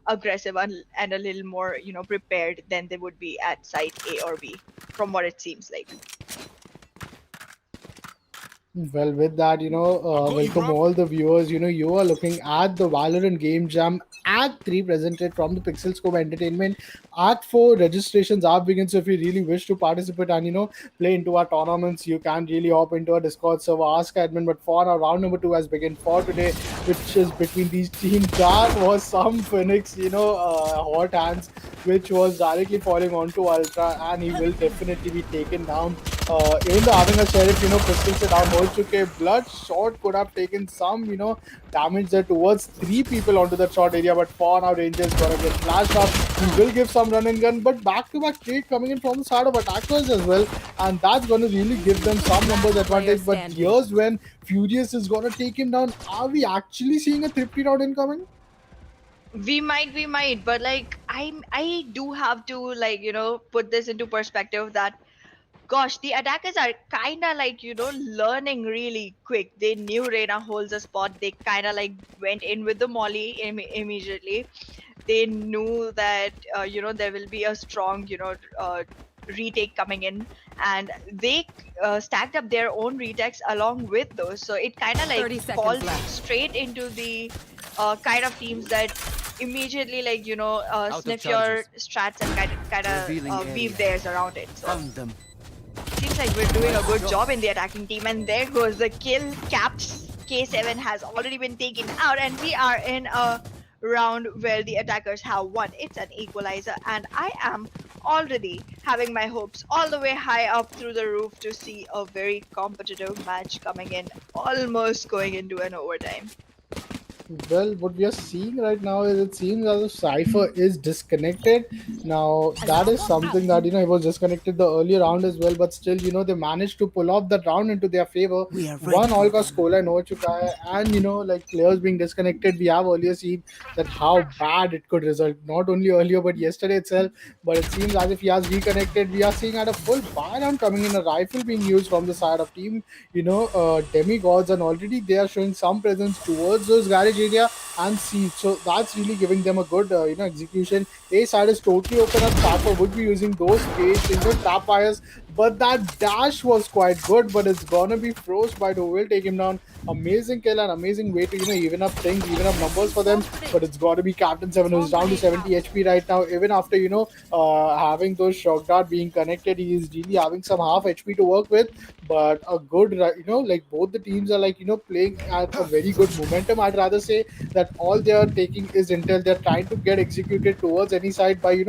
aggressive and a little more prepared than they would be at site A or B, from what it seems like. Well, with that, welcome all the viewers. You are looking at the Valorant Game Jam Act 3 presented from the PixelScope Entertainment. Act 4 registrations are beginning, so if you really wish to participate and play into our tournaments, you can really hop into our Discord server, ask admin. But for now, round number 2 has begun for today, which is between these teams. That was some Phoenix, hot hands, which was directly falling onto Ultra, and he will definitely be taken down. Even though having a sheriff, pistol se down ho chuke, Bloodshot could have taken some, damage there towards 3 people onto that short area. But for now, Ranger is gonna get flashed up. He will give some run and gun, but back-to-back trade coming in from the side of attackers as well, and that's gonna really give them some numbers advantage. But here's when Furious is gonna take him down. Are we actually seeing a 3 round incoming? We might, but I do have to put this into perspective that, gosh, the attackers are kind of learning really quick. They knew Reina holds a spot. They kind of went in with the molly immediately. They knew that there will be a strong retake coming in, and they stacked up their own retakes along with those. So it kind of falls straight into the kind of teams that immediately sniff your strats and kind of weave theirs around it. So seems like we're doing a good job in the attacking team, and there goes the kill. Caps K7 has already been taken out, and we are in a round where the attackers have won. It's an equalizer, and I am already having my hopes all the way high up through the roof to see a very competitive match coming in, almost going into an overtime. Well, what we are seeing right now is it seems as if Cypher is disconnected. Now, that is something that, he was disconnected the earlier round as well, but still, they managed to pull off that round into their favor. One all का scoreline हो चुका है, and, like players being disconnected, we have earlier seen that how bad it could result, not only earlier, but yesterday itself. But it seems as if he has reconnected. We are seeing at a full buy round coming in, a rifle being used from the side of team Demigods, and already they are showing some presence towards those garage area and siege. So that's really giving them a good execution. A side is totally open up. Sapper would be using those cage trap fires, but that dash was quite good, but it's gonna be froze by the will take him down. Amazing kill and amazing way to even up things, even up numbers for them. But it's got to be Captain 7 who's down to 70 HP right now. Even after having those shock dart being connected, he is really having some half HP to work with. But a good, like both the teams are playing at a very good momentum. I'd rather say that all they are taking is intel. They're trying to get executed towards any side by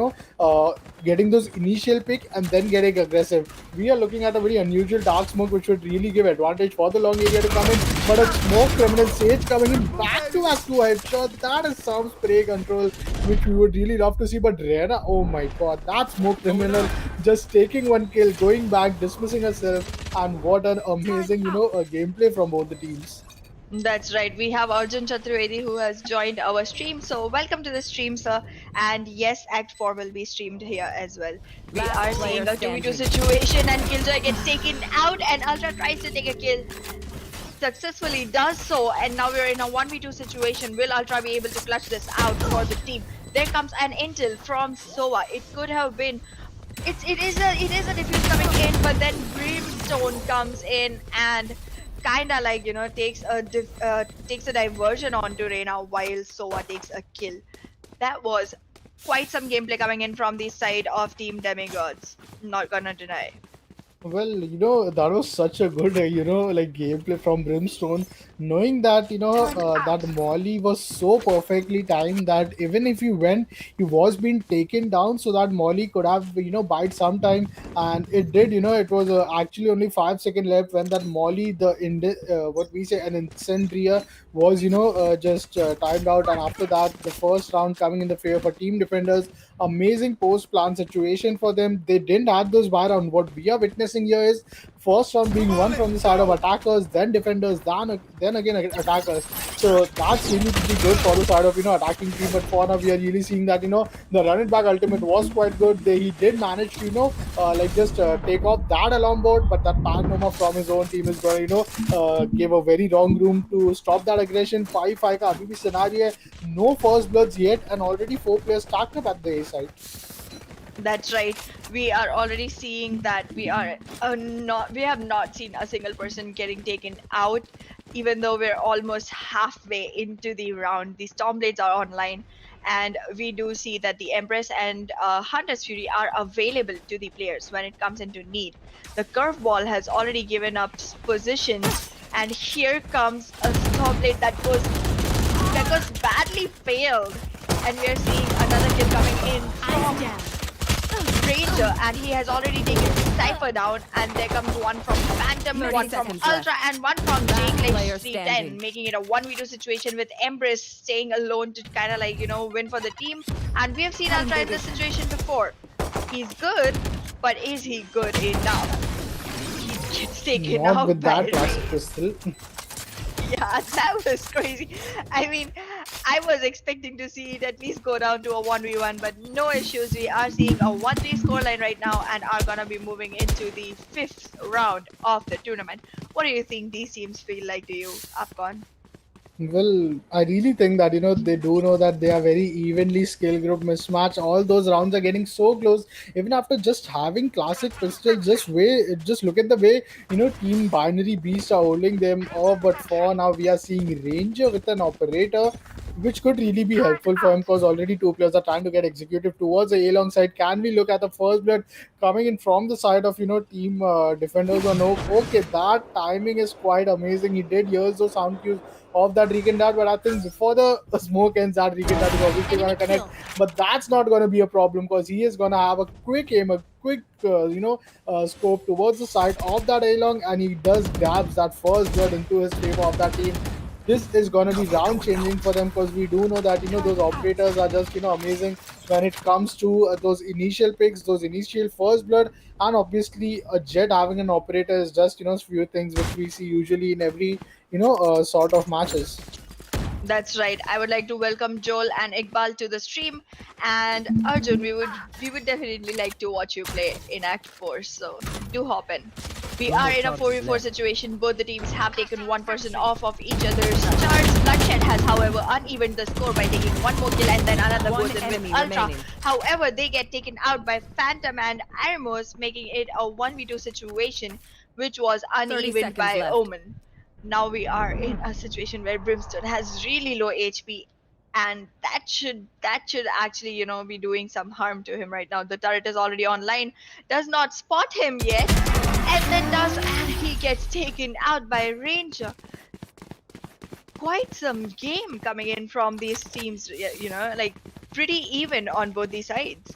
getting those initial pick and then getting aggressive. We are looking at a very unusual dark smoke which would really give advantage for the long area to come in. But a smoke criminal Sage coming in back to headshot. That is some spray control which we would really love to see. But Rena, oh my god, that smoke criminal just taking one kill, going back, dismissing herself, and what an amazing, gameplay from both the teams. That's right. We have Arjun Chaturvedi who has joined our stream. So welcome to the stream, sir. And yes, Act 4 will be streamed here as well. We are seeing a 2v2 situation and Killjoy gets taken out and Ultra tries to take a kill. Successfully does so, and now we're in a 1v2 situation. Will Ultra be able to clutch this out for the team? There comes an intel from Sova. It could have been it is a defuse coming in, but then Brimstone comes in and kinda takes a diversion onto Reina while Sova takes a kill. That was quite some gameplay coming in from the side of Team Demigods. Not gonna deny. Well, that was such a good, gameplay from Brimstone. Knowing that, that Molly was so perfectly timed that even if he went, he was being taken down so that Molly could have, bide some time. And it did, it was actually only 5 seconds left when that Molly, what we say, an incendiary was, just timed out. And after that, the first round coming in the favor for Team Defenders. Amazing post-plan situation for them. They didn't have those buy round. What we are witnessing here is first round being won from the side of attackers, then defenders, then again attackers. So that's really pretty good for the side of attacking team. But for now, we are really seeing that the run it back ultimate was quite good. He did manage to just take off that alarm board, but that Pagnoma from his own team is going to give a very wrong room to stop that aggression. 5-5 का अभी भी scenario है. No first bloods yet, and already 4 players stacked up at the A side. That's right. We are already seeing that we have not seen a single person getting taken out, even though we're almost halfway into the round. The Stormblades are online, and we do see that the Empress and Hunter's Fury are available to the players when it comes into need. The curveball has already given up positions, and here comes a Stormblade that was badly failed, and we are seeing another kill coming in from Ranger, and he has already taken Cypher down, and there comes one from Phantom, one from Ultra, and one from Jake 310, making it a 1v2 situation with Empress staying alone to kind of win for the team. And we have seen Ultra in this situation before. He's good, but is he good enough? He gets taken Not out with by that classic pistol. Yeah, that was crazy. I mean, I was expecting to see it at least go down to a 1v1, but no issues. We are seeing a 1-3 scoreline right now and are gonna be moving into the 5th round of the tournament. What do you think these teams feel like to you, AapKon? Well, I really think that they do know that they are very evenly skill group mismatch. All those rounds are getting so close. Even after just having classic pistol, just look at the way Team Binary Beast are holding them off. But for now, we are seeing Ranger with an operator. which could really be helpful for him because already two players are trying to get executive towards the A long side. Can we look at the first blood coming in from the side of team defenders or no? Okay, that timing is quite amazing. He did hear those sound cues of that Regan Dart, but I think before the smoke ends, that Regan Dart is obviously going to connect. But that's not going to be a problem because he is going to have a quick aim, a quick scope towards the side of that A long, and he does grabs that first blood into his favor of that team. This is going to be round changing for them because we do know that those operators are just amazing when it comes to those initial picks, those initial first blood, and obviously a Jet having an operator is just few things which we see usually in every sort of matches. That's right. I would like to welcome Joel and Iqbal to the stream, and Arjun, we would definitely like to watch you play in Act 4. So do hop in. We are in a 4v4 situation. Both the teams have taken one person off of each other's charts. Bloodshed has, however, unevened the score by taking one more kill and then another goes in with Ultra. However, they get taken out by Phantom and Armos, making it a 1v2 situation, which was uneven by left. Omen. Now we are in a situation where Brimstone has really low HP, and that should actually be doing some harm to him right now. The turret is already online, does not spot him yet, and then does, and he gets taken out by Ranger. Quite some game coming in from these teams, like pretty even on both these sides.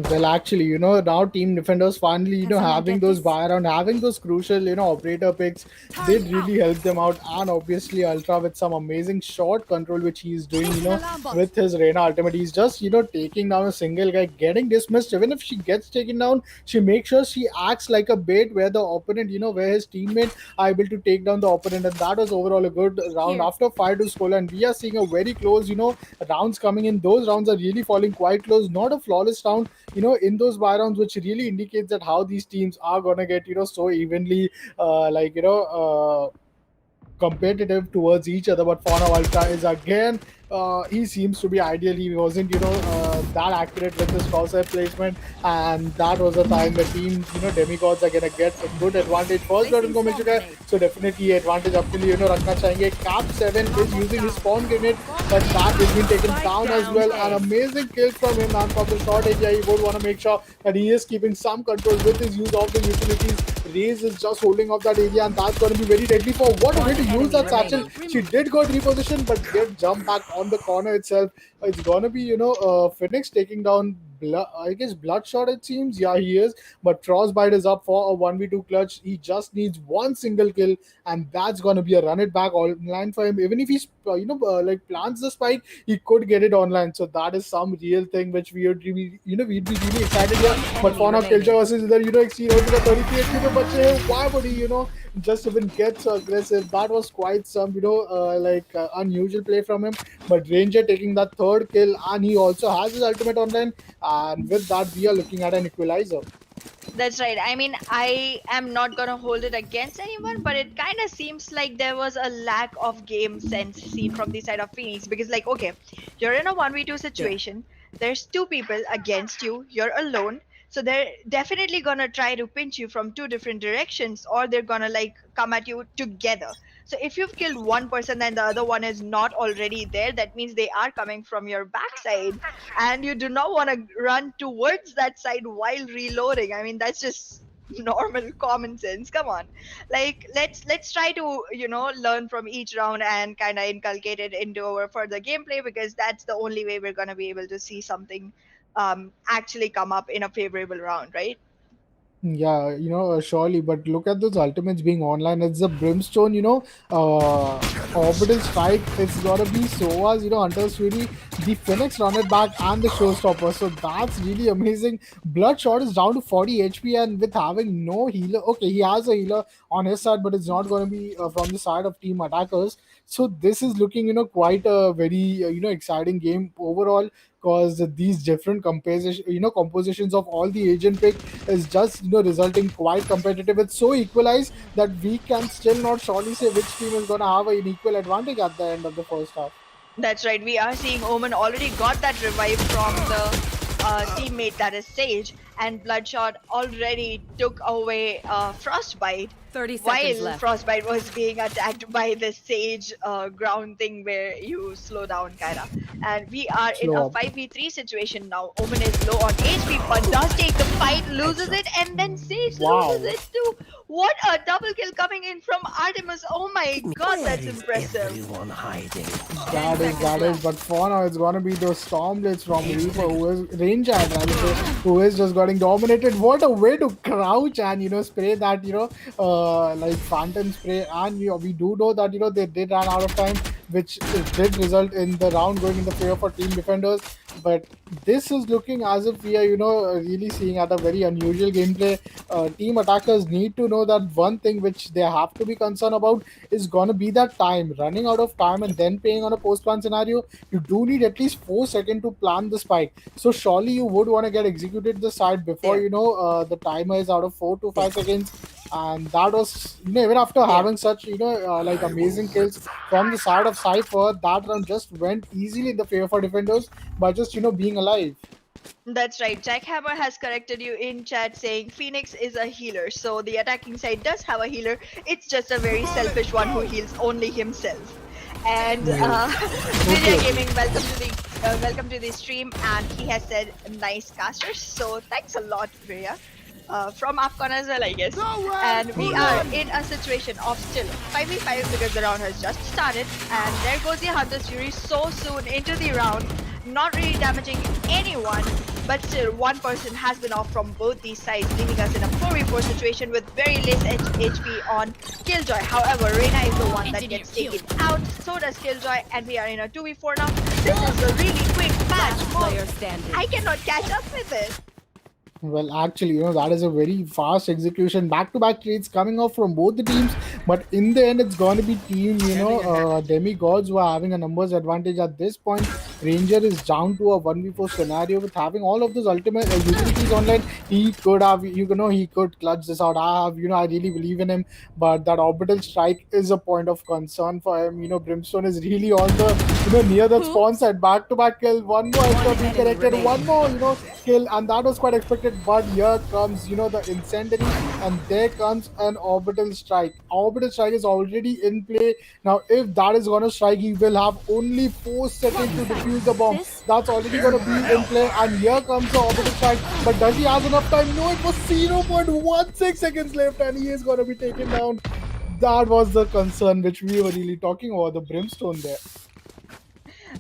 Well, actually, now team defenders finally, having those buy around, having those crucial, operator picks did really help them out. And obviously, Ultra with some amazing shot control, which he's doing, with his Reyna ultimate. He's just, taking down a single guy, getting dismissed. Even if she gets taken down, she makes sure she acts like a bait where the opponent, where his teammate are able to take down the opponent. And that was overall a good round after 5-2 score. And we are seeing a very close, rounds coming in. Those rounds are really falling quite close. Not a flawless round. In those buy rounds, which really indicates that how these teams are gonna get so evenly competitive towards each other. But Fauna Ultra is again, he seems to be ideal. He wasn't that accurate with his crosshair placement, and that was the time the team Demigods are gonna get a good advantage. First blood इनको मिल चुका है, so definitely advantage अपने लिए रखना चाहेंगे. Cap 7 is using his spawn grenade, but that has been taken down as well. An amazing kill from him, and from the short area, he would want to make sure that he is keeping some control with his use of the utilities. Raze is just holding up that area, and that's going to be very deadly for what a way to use that satchel. She did go reposition, but did jump back on the corner itself. It's going to be, Phoenix taking down, I guess, Bloodshot, it seems. Yeah, he is. But Frostbite is up for a 1v2 clutch. He just needs one single kill, and that's going to be a run it back online for him. Even if he, plants the spike, he could get it online. So that is some real thing which we would be, we'd be really excited here. But for now, Killjoy versus Exceed over the 33 HP, but why would he, just even get so aggressive? That was quite some, unusual play from him. But Ranger taking that third kill, and he also has his ultimate online. And with that, we are looking at an equalizer. That's right. I mean, I am not gonna hold it against anyone, but it kind of seems like there was a lack of game sense seen from the side of Phoenix, because okay, you're in a 1v2 situation, there's two people against you, you're alone, so they're definitely gonna try to pinch you from two different directions, or they're gonna come at you together. So if you've killed one person and the other one is not already there, that means they are coming from your backside, and you do not want to run towards that side while reloading. I mean, that's just normal common sense. Come on, let's try to learn from each round and kind of inculcate it into our further gameplay, because that's the only way we're gonna be able to see something actually come up in a favorable round, right? Yeah, surely, but look at those ultimates being online. It's the Brimstone, Orbital Strike. It's gotta be Soa's, Hunter Sweetie, the Phoenix Run It Back, and the Showstopper. So that's really amazing. Bloodshot is down to 40 HP, and with having no healer. Okay, he has a healer on his side, but it's not gonna be from the side of team attackers. So this is looking, quite a very, exciting game overall, because these different compositions of all the agent pick is just resulting quite competitive. It's so equalized that we can still not surely say which team is going to have an equal advantage at the end of the first half. That's right. We are seeing Omen already got that revive from the teammate, that is Sage, and Bloodshot already took away Frostbite. 30 seconds while left. Frostbite was being attacked by the Sage ground thing where you slow down kinda. And we are in Slow a up. 5v3 situation now. Omen is low on HP but does take the fight, loses it, and then Sage Wow. loses it too. What a double kill coming in from Artemis. Oh my god, that's impressive. Everyone hiding. That is, but for now it's gonna be those Stormblades from Reaper who is Ranger, who is just getting dominated. What a way to crouch and spray that like Phantom spray, and we do know that they did run out of time, which did result in the round going in the favor for Team Defenders. But this is looking as if we are really seeing at a very unusual gameplay. Team attackers need to know that one thing which they have to be concerned about is going to be that time, running out of time and then playing on a post-plan scenario. You do need at least 4 seconds to plan the spike, so surely you would want to get executed the side before the timer is out of 4 to 5 seconds. And that was even after having such like amazing kills from the side of Cypher, that round just went easily in the favor for defenders by just being alive. That's right. Jackhammer has corrected you in chat saying Phoenix is a healer. So the attacking side does have a healer. It's just a very selfish one who heals only himself. And Vidya Gaming, welcome to the stream, and he has said nice casters. So thanks a lot, Vidya. From AapKon as well, I guess. And we are in a situation of still 5v5 because the round has just started. And there goes the Hunter's Fury so soon into the round. Not really damaging anyone, but still one person has been off from both these sides, leaving us in a 4v4 situation with very less HP on Killjoy. However, Reyna is the one that gets taken out, so does Killjoy, and we are in a 2v4 now. This is a really quick match. Player standing. I cannot catch up with it. Well, actually, that is a very fast execution. Back-to-back trades coming off from both the teams, but in the end, it's going to be team, Demigods who are having a numbers advantage at this point. Ranger is down to a 1v4 scenario with having all of those ultimate utilities online. He could have, he could clutch this out. I really believe in him, but that orbital strike is a point of concern for him. Brimstone is really on the, near the spawn side. Back-to-back kill, one more extra being connected, one more, kill, and that was quite expected. But here comes the incendiary, and there comes an orbital strike. Orbital strike is already in play now. If that is gonna strike, he will have only 4 seconds to defuse the bomb. That's already gonna be in play, and here comes the orbital strike. But does he have enough time? No, it was 0.16 seconds left, and he is gonna be taken down. That was the concern which we were really talking about, the Brimstone there.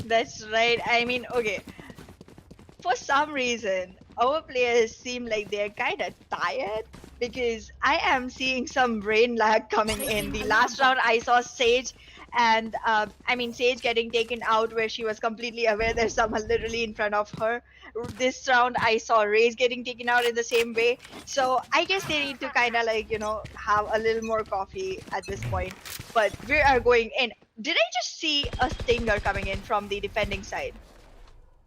That's right. I mean, okay. For some reason, our players seem like they're kind of tired because I am seeing some brain lag coming in. The last round I saw Sage and Sage getting taken out where she was completely aware there's someone literally in front of her. This round I saw Raze getting taken out in the same way. So I guess they need to kind of have a little more coffee at this point. But we are going in. Did I just see a stinger coming in from the defending side?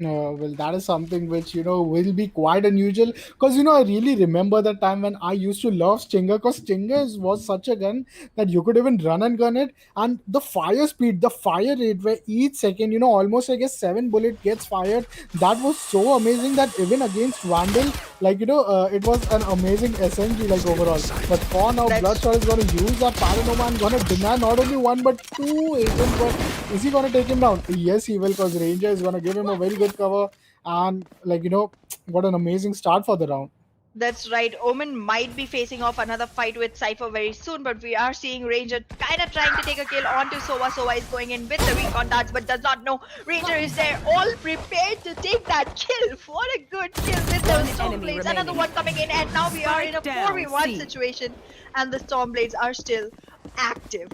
No, well, that is something which will be quite unusual, because I really remember the time when I used to love Stinger, because Stinger was such a gun that you could even run and gun it, and the fire speed, the fire rate, where each second almost I guess 7 bullet gets fired, that was so amazing that even against Vandal, it was an amazing SMG overall. But for now, Bloodshot is going to use that Paranoma and going to deny not only 1 but 2 agents. But is he going to take him down? Yes, he will, because Ranger is going to give him a very good cover, and what an amazing start for the round. That's right. Omen might be facing off another fight with Cypher very soon, but we are seeing Ranger kind of trying to take a kill onto Sova. Sova is going in with the recon darts, but does not know Ranger is there, all prepared to take that kill. What a good kill with those Stormblades. Another one coming in, and now we are in a 4v1 situation, and the Stormblades are still active.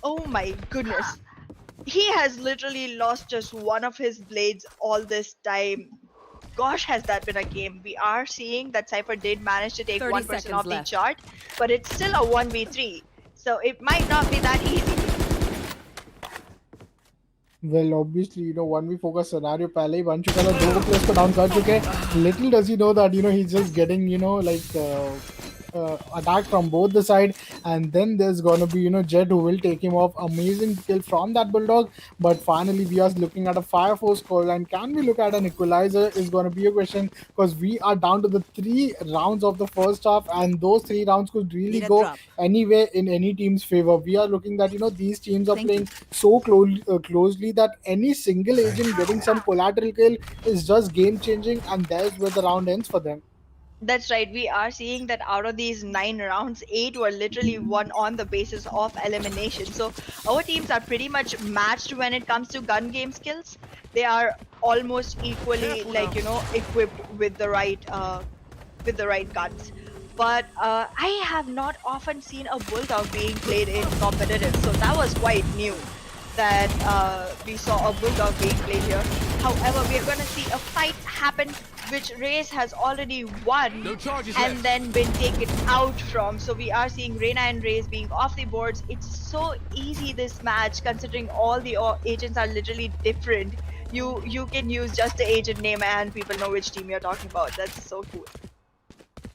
Oh my goodness. He has literally lost just one of his blades all this time. Gosh, has that been a game. We are seeing that Cypher did manage to take 1 person off the chart, but it's still a 1v3, so it might not be that easy. Well, obviously, 1v4 scenario पहले ही बन चुका था, 2 players को down कर चुके हैं. Little does he know that he's just getting attack from both the side, and then there's gonna be Jet who will take him off. Amazing kill from that Bulldog, but finally we are looking at a Fire Force scoreline. Can we look at an equalizer? Is gonna be a question, because we are down to the 3 rounds of the first half, and those 3 rounds could really Need a go drop. anywhere in any team's favor. We are looking that these teams are Thank playing so closely that any single agent getting some collateral kill is just game changing, and there's where the round ends for them. That's right. We are seeing that out of these 9 rounds, 8 were literally won on the basis of elimination. So our teams are pretty much matched when it comes to gun game skills. They are almost equally, like equipped with the right guns. But I have not often seen a bulldog being played in competitive, so that was quite new that we saw a bulldog being played here. However, we are going to see a fight happen, which Race has already won and then been taken out from. So we are seeing Reina and Race being off the boards. It's so easy this match, considering all the agents are literally different. You can use just the agent name and people know which team you're talking about. That's so cool.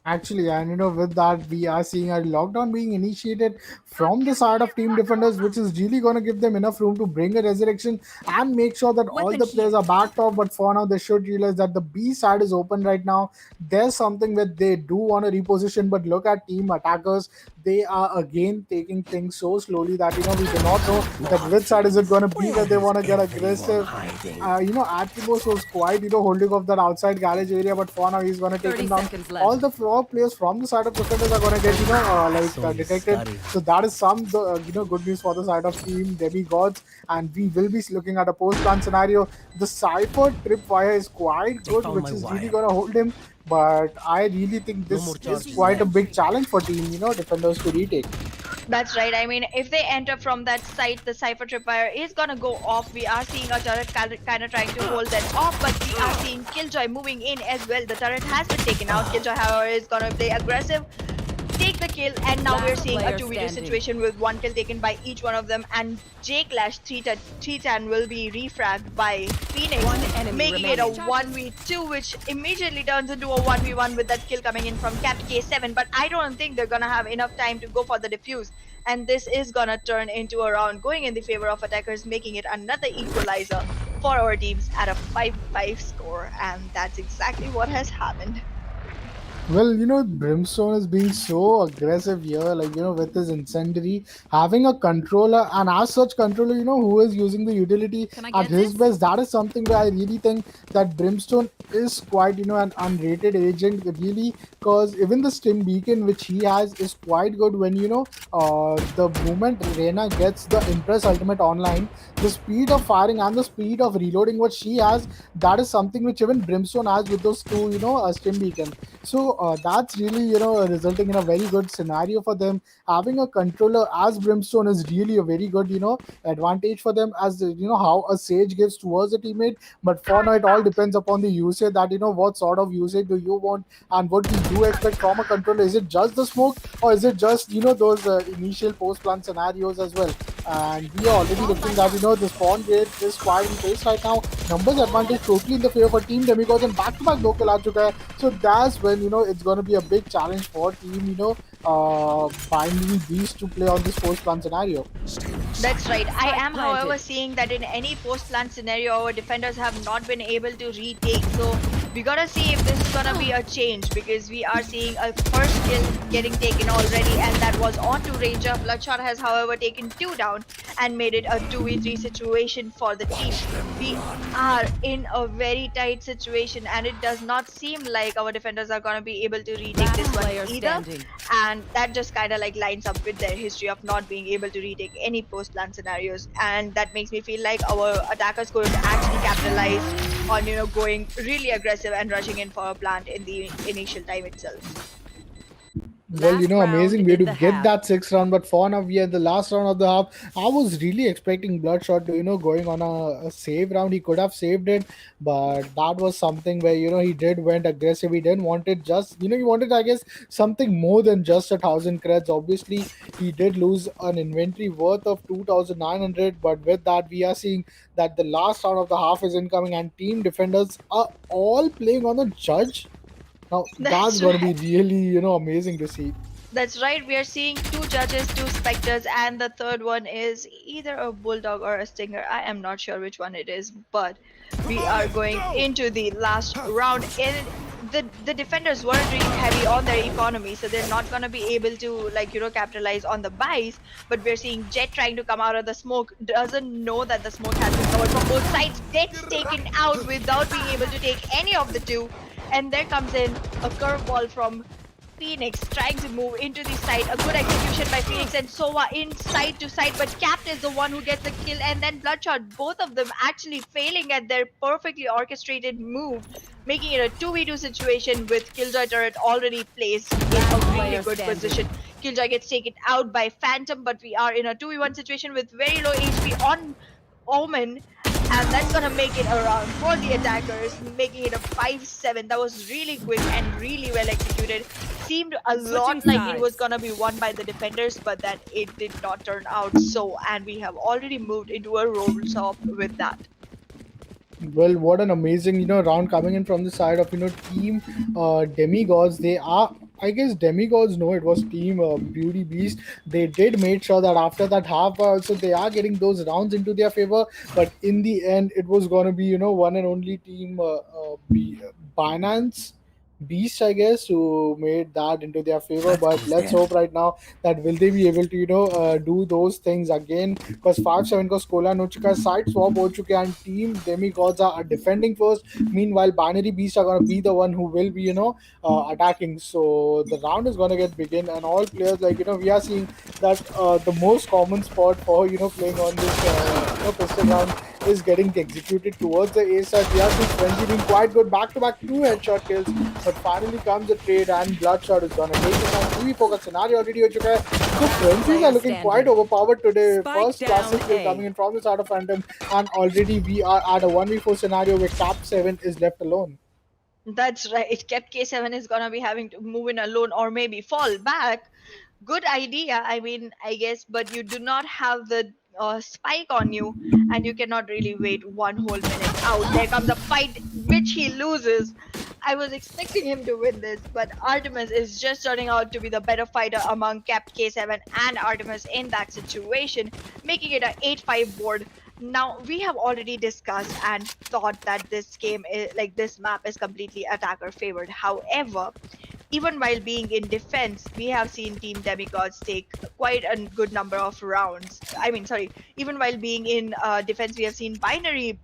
Actually, and with that, we are seeing a lockdown being initiated from the side of team defenders, which is really going to give them enough room to bring a resurrection and make sure that all Weapon the players here. are backed off. But for now, they should realize that the B side is open right now. There's something that they do want to reposition, but look at team attackers. They are again taking things so slowly that we do not know that which side is it going to be where they want to get aggressive. Atmos was quite holding off that outside garage area, but for now he's going to take 30 him down. seconds left. All the four players from the side of defenders are going to get detected. So that is some good news for the side of team Demigods, and we will be looking at a post plan scenario. The Cypher tripwire is quite good, which is really going to hold him. But I really think this is quite a big challenge for team defenders to retake. That's right. I mean, if they enter from that site, the Cypher Tripwire is gonna go off. We are seeing a turret kind of trying to hold that off, but we are seeing Killjoy moving in as well. The turret has been taken out. Killjoy, however, is gonna play aggressive, take the kill, and now we're Last seeing a player 2v2 standing. situation with 1 kill taken by each one of them, and J-Clash 310 will be refragged by Phoenix, One enemy making it a remaining. 1v2, which immediately turns into a 1v1 with that kill coming in from Cap K7. But I don't think they're gonna have enough time to go for the defuse, and this is gonna turn into a round going in the favor of attackers, making it another equalizer for our teams at a 5-5 score, and that's exactly what has happened. Well, Brimstone is being so aggressive here, like, with his incendiary, having a controller, and as such controller, who is using the utility Can I at get his this? best. That is something where I really think that Brimstone is quite, an unrated agent, really, because even the Stim Beacon, which he has, is quite good when, the moment Reyna gets the Impress Ultimate online, the speed of firing and the speed of reloading what she has, that is something which even Brimstone has with those two, Stim Beacon. So that's really resulting in a very good scenario for them. Having a controller as Brimstone is really a very good advantage for them, as how a Sage gives towards a teammate. But for now, it all depends upon the usage, that what sort of usage do you want and what do you expect from a controller. Is it just the smoke, or is it just those initial post plan scenarios as well? And we are already looking that the spawn rate is quite in place right now. Numbers advantage totally in the favor for team Demigods, and back to back no kill aa chuka hai. So that's when it's going to be a big challenge for team finally these to play on this post plan scenario. That's right. I am, planted. however, seeing that in any post-plant scenario, our defenders have not been able to retake. So we gotta see if this is gonna be a change, because we are seeing a first kill getting taken already, and that was onto Ranger. Bloodshot has, however, taken 2 down and made it a 2v3 situation for the team. We are in a very tight situation, and it does not seem like our defenders are gonna be able to retake Last this one player either. standing. And that just kind of like lines up with their history of not being able to retake any post-plan scenarios, and that makes me feel like our attackers could actually capitalize on going really aggressive and rushing in for a plant in the initial time itself. Well, Last amazing round way in to the get half. that 6th round, but for now we are in the last round of the half. I was really expecting Bloodshot to, going on a save round. He could have saved it, but that was something where, he did went aggressive. He didn't want it just, he wanted, I guess, something more than just 1,000 creds. Obviously, he did lose an inventory worth of 2,900, but with that, we are seeing that the last round of the half is incoming, and team defenders are all playing on a judge. Now that's That's going to be right. really amazing to see. That's right. We are seeing two judges, two specters, and the third one is either a bulldog or a stinger. I am not sure which one it is, but we are going into the last round. In the defenders weren't really heavy on their economy, so they're not gonna be able to capitalize on the buys. But we're seeing Jet trying to come out of the smoke, doesn't know that the smoke has been covered from both sides, gets taken out without being able to take any of the two, and there comes in a curveball from Phoenix trying to move into the side. A good execution by Phoenix and Sova in side to side, but Capt is the one who gets the kill, and then Bloodshot, both of them actually failing at their perfectly orchestrated move, making it a 2v2 situation with Killjoy turret already placed in a really player good standing. position. Killjoy gets taken out by Phantom, but we are in a 2v1 situation with very low HP on Omen, and that's gonna make it around for the attackers, making it a 5-7. That was really quick and really well executed. Seemed a lot Switching like it was sides. gonna be won by the defenders, but that it did not turn out so, and we have already moved into a roll top with that. Well, what an amazing round coming in from the side of team Demigods. They are, I guess, Demigods. No, it was team Beauty Beast. They did make sure that after that half also they are getting those rounds into their favor. But in the end, it was gonna be one and only team Binance Beast, I guess, who made that into their favor. But let's hope right now that will they be able to do those things again, because 5-7 का score हो चुका है, side swap हो चुके हैं, and team Demigods are defending first. Meanwhile, Binary Beasts are going to be the one who will be attacking. So the round is going to get begin, and all players, like we are seeing that the most common spot for playing on this pistol round is getting executed towards the A side. We are seeing Frenzy doing quite good, back-to-back 2 headshot kills, but finally comes the trade and Bloodshot is gonna take it. And 3v4 का scenario already हो चुका है. So Frenzies are looking quite overpowered today. Spike First down classic kill A. coming in from the side of Phantom, and already we are at a 1v4 scenario where Cap 7 is left alone. That's right. Kept K7 is gonna be having to move in alone or maybe fall back. Good idea, I mean, I guess, but you do not have the spike on you, and you cannot really wait one whole minute out. There comes a fight which he loses. I was expecting him to win this, but Artemis is just turning out to be the better fighter among Capt K7 and Artemis in that situation, making it an 8-5 board. Now, we have already discussed and thought that this game is like this map is completely attacker favored. However, even while being in defense, we have seen Team Demigods take quite a good number of rounds. I mean, sorry, even while being in defense, we have seen Binary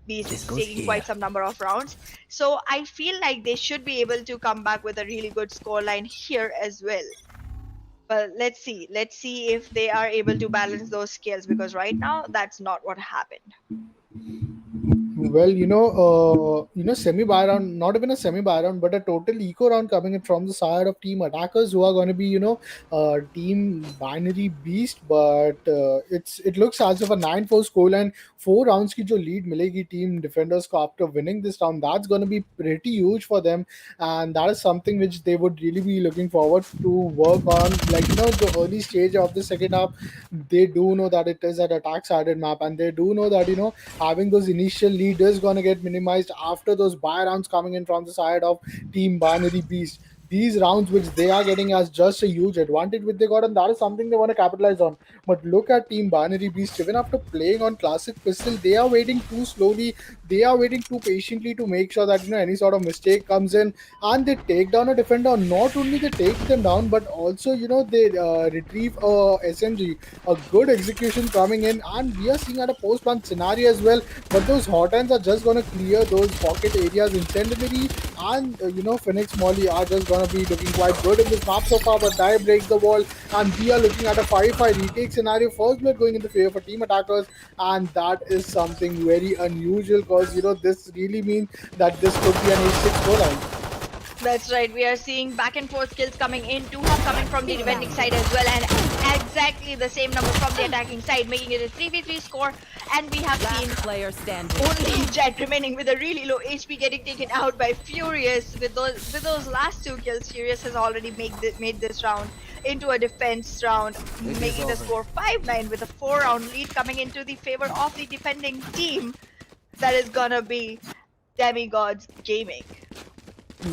Beasts taking quite some number of rounds. So I feel like they should be able to come back with a really good scoreline here as well. But let's see. Let's see if they are able to balance those skills, because right now that's not what happened. Well, semi-buy round, not even a semi-buy round, but a total eco round coming in from the side of team attackers, who are going to be, team Binary Beast. But it looks as if a 9-4 scoreline, 4 rounds ki jo lead milegi team defenders ko after winning this round. That's going to be pretty huge for them, and that is something which they would really be looking forward to work on. Like, the early stage of the second half, they do know that it is an attack-sided map, and they do know that, having those initial lead is going to get minimized after those buy rounds coming in from the side of team Binary Beast. These rounds which they are getting as just a huge advantage which they got, and that is something they want to capitalize on. But look at team Binary Beast. Even after playing on classic pistol, they are waiting too slowly, they are waiting too patiently to make sure that any sort of mistake comes in and they take down a defender. Not only they take them down, but also they retrieve a SMG. A good execution coming in, and we are seeing at a post plant scenario as well. But those hot hands are just going to clear those pocket areas instantly, and Phoenix Molly are just going to be looking quite good in this map so far. But Die breaks the wall, and we are looking at a 5-5 retake scenario. First blood going in the favor for team attackers, and that is something very unusual, because this really means that this could be an 8-6 scoreline. That's right. We are seeing back and forth kills coming in. 2 have coming from the defending side as well, and exactly the same number from the attacking side, making it a 3v3 score. And we have seen Player standing. only Jet remaining with a really low HP getting taken out by Furious. With those last 2 kills, Furious has already made this round into a defense round, making the score 5-9 with a 4-round lead coming into the favor of the defending team. That is gonna be Demigods Gaming.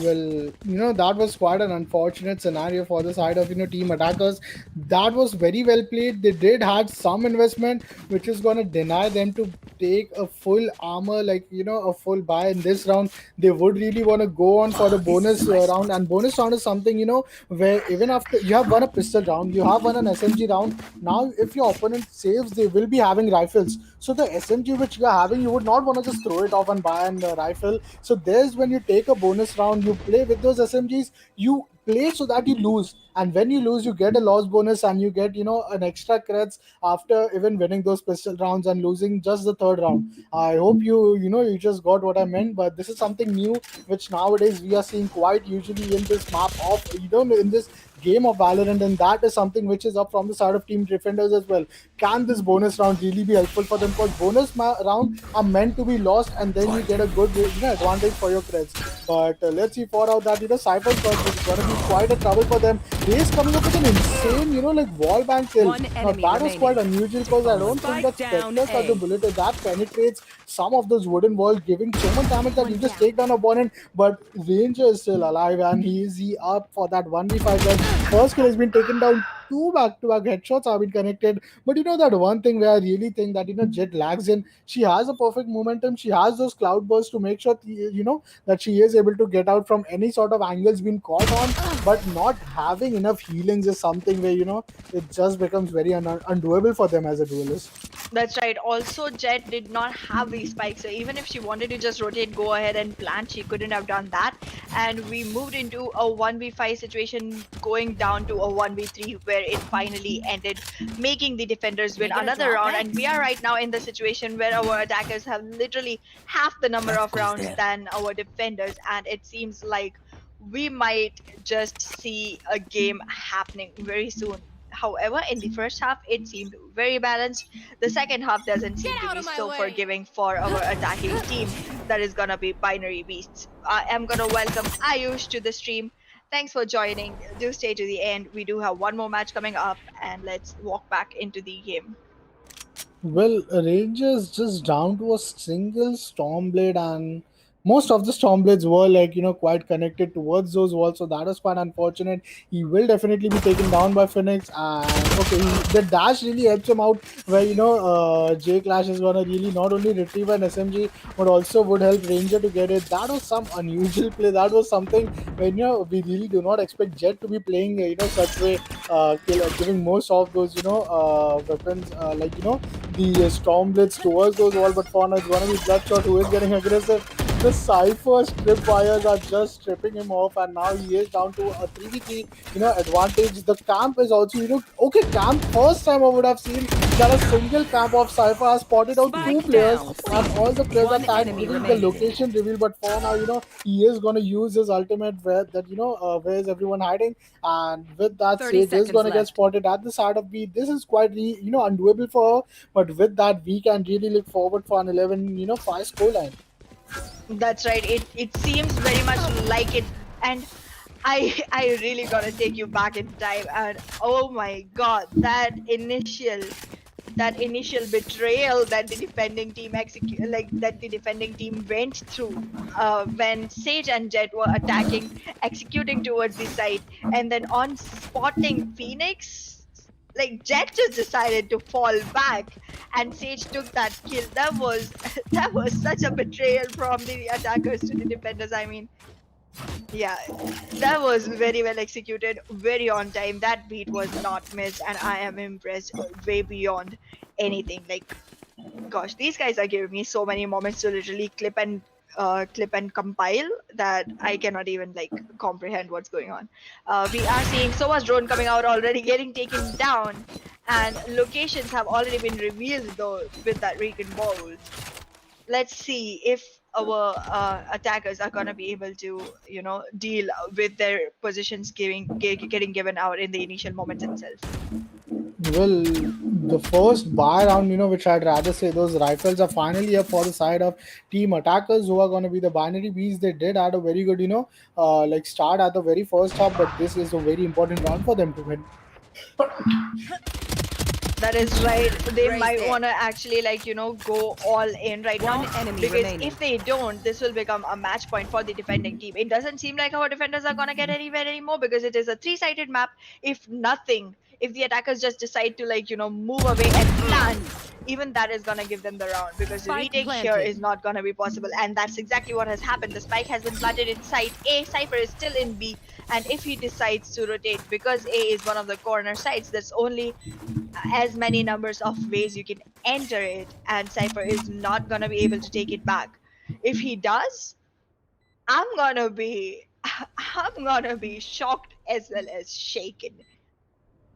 Well, that was quite an unfortunate scenario for the side of team attackers. That was very well played. They did had some investment, which is gonna deny them to take a full armor, like a full buy in this round. They would really want to go on for the bonus round, and bonus round is something where even after you have won a pistol round, you have won an SMG round. Now, if your opponent saves, they will be having rifles. So the SMG which you are having, you would not want to just throw it off and buy an rifle. So there's when you take a bonus round, you play with those SMGs, you play so that you lose, and when you lose, you get a loss bonus, and you get an extra credits after even winning those pistol rounds and losing just the third round. I hope you just got what I meant, but this is something new which nowadays we are seeing quite usually in this map of in this game of Valorant, and that is something which is up from the side of team defenders as well. Can this bonus round really be helpful for them? Because bonus round are meant to be lost, and then you get a good advantage for your creds. But let's see for out that Cypher's first is going to be quite a trouble for them. Race coming up with an insane like wall bang kill. One Now enemy that was remaining. quite unusual because I don't think that Spike down Spectres or the A. bullet that penetrates some of those wooden walls, giving so much damage that you just take down opponent. But Ranger is still alive, and he up for that 1v5 run. First kill has been taken down. Two back-to-back headshots have been connected. But that one thing where I really think that Jet lags in. She has a perfect momentum. She has those cloud bursts to make sure that she is able to get out from any sort of angles being caught on. But not having enough healings is something where it just becomes very undoable for them as a duelist. That's right. Also, Jet did not have these spikes, so even if she wanted to just rotate, go ahead and plant, she couldn't have done that. And we moved into a 1v5 situation, going down to a 1v3, where it finally ended, making the defenders win another round. And we are right now in the situation where our attackers have literally half the number of rounds than our defenders, and it seems like we might just see a game happening very soon. However, in the first half, it seemed very balanced. The second half doesn't seem to be so forgiving for our attacking team. That is gonna be binary beasts. I am gonna welcome Ayush to the stream. Thanks for joining. Do stay to the end. We do have one more match coming up, and let's walk back into the game. Well, Rangers just down to a single Stormblade, and most of the Stormblades were quite connected towards those walls, so that was quite unfortunate. He will definitely be taken down by Phoenix, and okay, the dash really helps him out. Where J Clash is gonna really not only retrieve an SMG but also would help Ranger to get it. That was some unusual play. That was something when we really do not expect Jet to be playing such way, giving most of those weapons the Stormblades towards those walls, but for now it's gonna be Bloodshot who is getting aggressive. The Cypher strip wires are just stripping him off, and now he is down to a 3v3 advantage. The camp is also okay, camp first time I would have seen that a single camp of Cypher has spotted out two Spike players, down. and all the players One are tagged enemy giving the remaining. location reveal. But for now he is gonna use his ultimate where that where is everyone hiding, and with that 30 Sage is seconds gonna get left. spotted at the side of B. This is quite undoable for her, but with that we can really look forward for an 11-5 scoreline. That's right. It seems very much like it, and I really gotta take you back in time. And oh my God, that initial betrayal that the defending team that the defending team went through when Sage and Jet were attacking, executing towards the site, and then on spotting Phoenix. Like Jet just decided to fall back, and Sage took that kill. That was that was such a betrayal from the attackers to the defenders. I mean, yeah, that was very well executed, very on time. That beat was not missed, and I am impressed way beyond anything. Like, gosh, these guys are giving me so many moments to literally clip and compile that I cannot even comprehend what's going on. We are seeing so much drone coming out already, getting taken down, and locations have already been revealed though with that Recon Ball. Let's see if our attackers are gonna be able to deal with their positions getting given out in the initial moments itself. Well, the first buy round, which I'd rather say those rifles are finally up for the side of team attackers who are going to be the binary beasts. They did had a very good, start at the very first half, but this is a very important round for them to win. That is right. They Raise might it. want to actually, like, go all in right One now. enemy Because remaining. if they don't, this will become a match point for the defending team. It doesn't seem like our defenders are going to get anywhere anymore because it is a three-sided map. If nothing, if the attackers just decide to, like, move away and plant, even that is going to give them the round because the Spike retake here planted. is not going to be possible. And that's exactly what has happened. The spike has been planted in side A. Cypher is still in B. And if he decides to rotate, because A is one of the corner sides, there's only as many numbers of ways you can enter it, and Cypher is not gonna be able to take it back. If he does, I'm gonna be I'm gonna be shocked as well as shaken.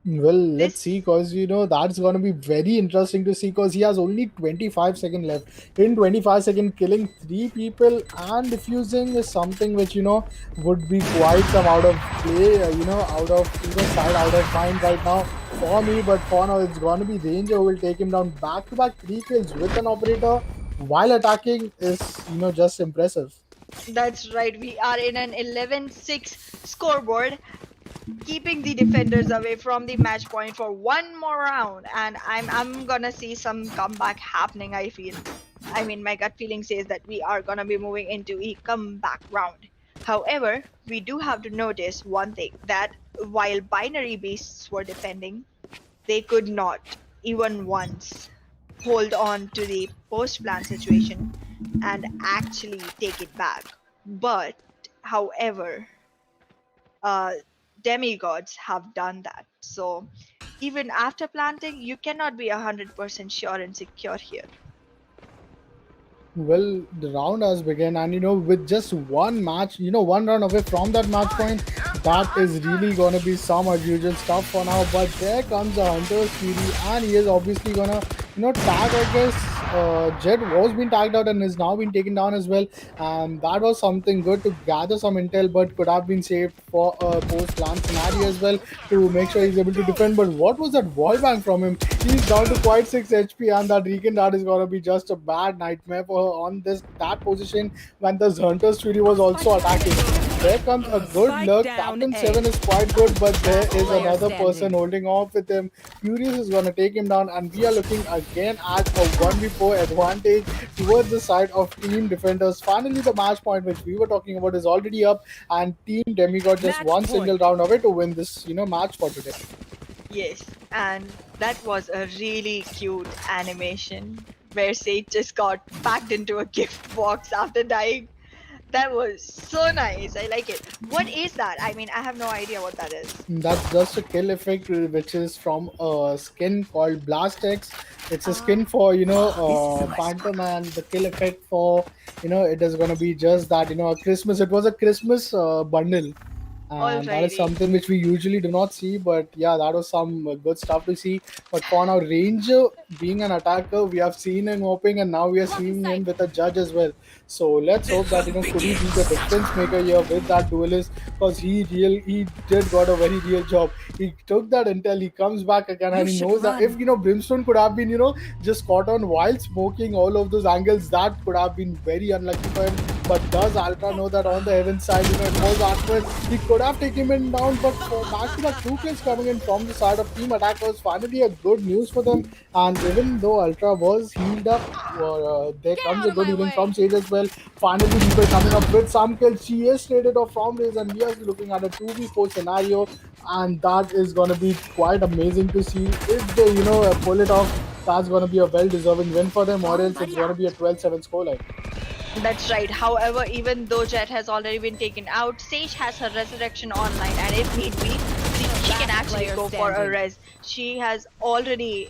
Well, let's see, This because that's gonna be very interesting to see, because he has only 25 seconds left. In 25 seconds, killing three people and defusing is something which would be quite some out of play, out of side, out of mind right now for me. But for now, it's gonna be Ranger who will take him down. Back to back three kills with an operator while attacking is just impressive. that's right. We are in an 11-6 scoreboard, keeping the defenders away from the match point for one more round, and I'm gonna see some comeback happening, I feel. I mean, my gut feeling says that we are gonna be moving into a comeback round. However, we do have to notice one thing, that while binary beasts were defending, they could not even once hold on to the post plan situation and actually take it back. But however, uh, demigods have done that. So even after planting, you cannot be 100% sure and secure here. Well, the round has begun, and with just one match, one run away from that match point, that is really gonna be some unusual stuff for now. But there comes a Hunter's Fury, and he is obviously gonna, tag. I guess Jet was being tagged out and is now being taken down as well. And that was something good to gather some intel, but could have been saved for a post-land scenario as well to make sure he's able to defend. But what was that wall bang from him? He's down to quite 6 HP, and that Recon Dart is gonna be just a bad nightmare for her on that position when the Hunter's Fury was also attacking. There comes a good Spike look. down Captain A. 7 is quite good, but there is Player another person standing. holding off with him. Furious is gonna take him down, and we are looking again at a 1v4 advantage towards the side of Team Defenders. Finally, the match point which we were talking about is already up, and Team Demigod just Match one point. single round away to win this match for today. Yes, and that was a really cute animation where Sage just got packed into a gift box after dying. That was so nice. I like it. What is that? I mean, I have no idea what that is. That's just a kill effect, which is from a skin called Blastex. It's a skin for Phantom, and the kill effect for it is gonna be just that a Christmas. It was a Christmas bundle, and that is Alrighty. something which we usually do not see. But yeah, that was some good stuff to see. But for now, Ranger being an attacker, we have seen him hoping, and now we are seeing him with a judge as well. So let's hope that could he be the difference maker here with that duelist, because he did got a very real job. He took that intel, he comes back again, You and he should knows that run. if Brimstone could have been just caught on while smoking all of those angles, that could have been very unlucky for him. But does Ultra know that on the heaven side, it was Ahmed? He could have taken him down, but for back to back two kills coming in from the side of Team Attackers, finally a good news for them. And even though Ultra was healed up, there comes a good healing from Sage as well. Finally, people coming up with some kills. She is traded off from Raze, and we are looking at a 2v4 scenario, and that is going to be quite amazing to see. If they, pull it off, that's going to be a well-deserving win for them, or else it's going to be a 12-7 scoreline. That's right. However, even though Jet has already been taken out, Sage has her resurrection online, and if need be, she can actually player go for a standing. res. She has already,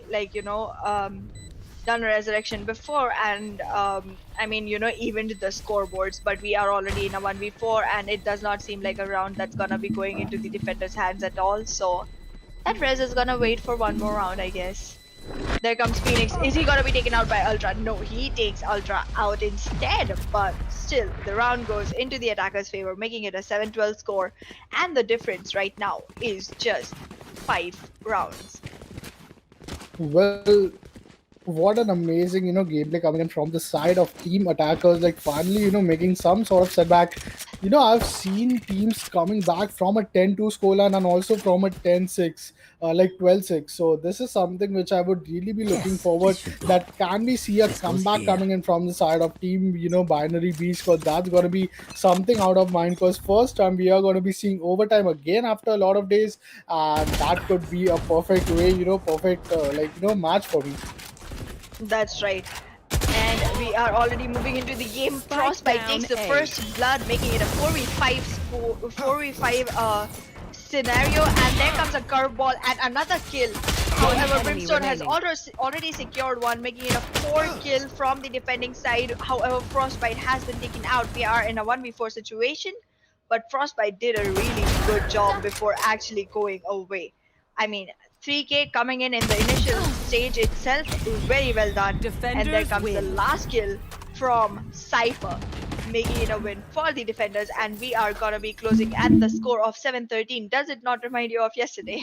done a resurrection before, and I mean, evened the scoreboards. But we are already in a 1v4, and it does not seem like a round that's gonna be going into the defender's hands at all. So that res is gonna wait for one more round, I guess. There comes Phoenix. Is he gonna be taken out by Ultra? No, he takes Ultra out instead. But still, the round goes into the attacker's favor, making it a 7-12 score. And the difference right now is just 5 rounds. Well, what an amazing gameplay coming in from the side of Team Attackers, like finally making some sort of setback. I've seen teams coming back from a 10-2 scoreline and also from a 10-6, like 12-6. So this is something which I would really be looking Yes, forward. this should That block. can we see a This goes comeback here. coming in from the side of team, Binary Beast, because that's going to be something out of mind. Because first time we are going to be seeing overtime again after a lot of days, and that could be a perfect way, perfect match for me. That's right. And we are already moving into the game. Spike Frostbite down takes the A. first blood, making it a 4v5 score, 4v5 scenario. And there comes a curveball and another kill. However, enemy Brimstone has remaining. already secured one, making it a 4 kill from the defending side. However, Frostbite has been taken out. We are in a 1v4 situation, but Frostbite did a really good job before actually going away. I mean, 3K coming in the initial stage itself, very well done. And there Defenders comes the win. last kill from Cypher, making it a win for the defenders. And we are gonna be closing at the score of 7-13. Does it not remind you of yesterday?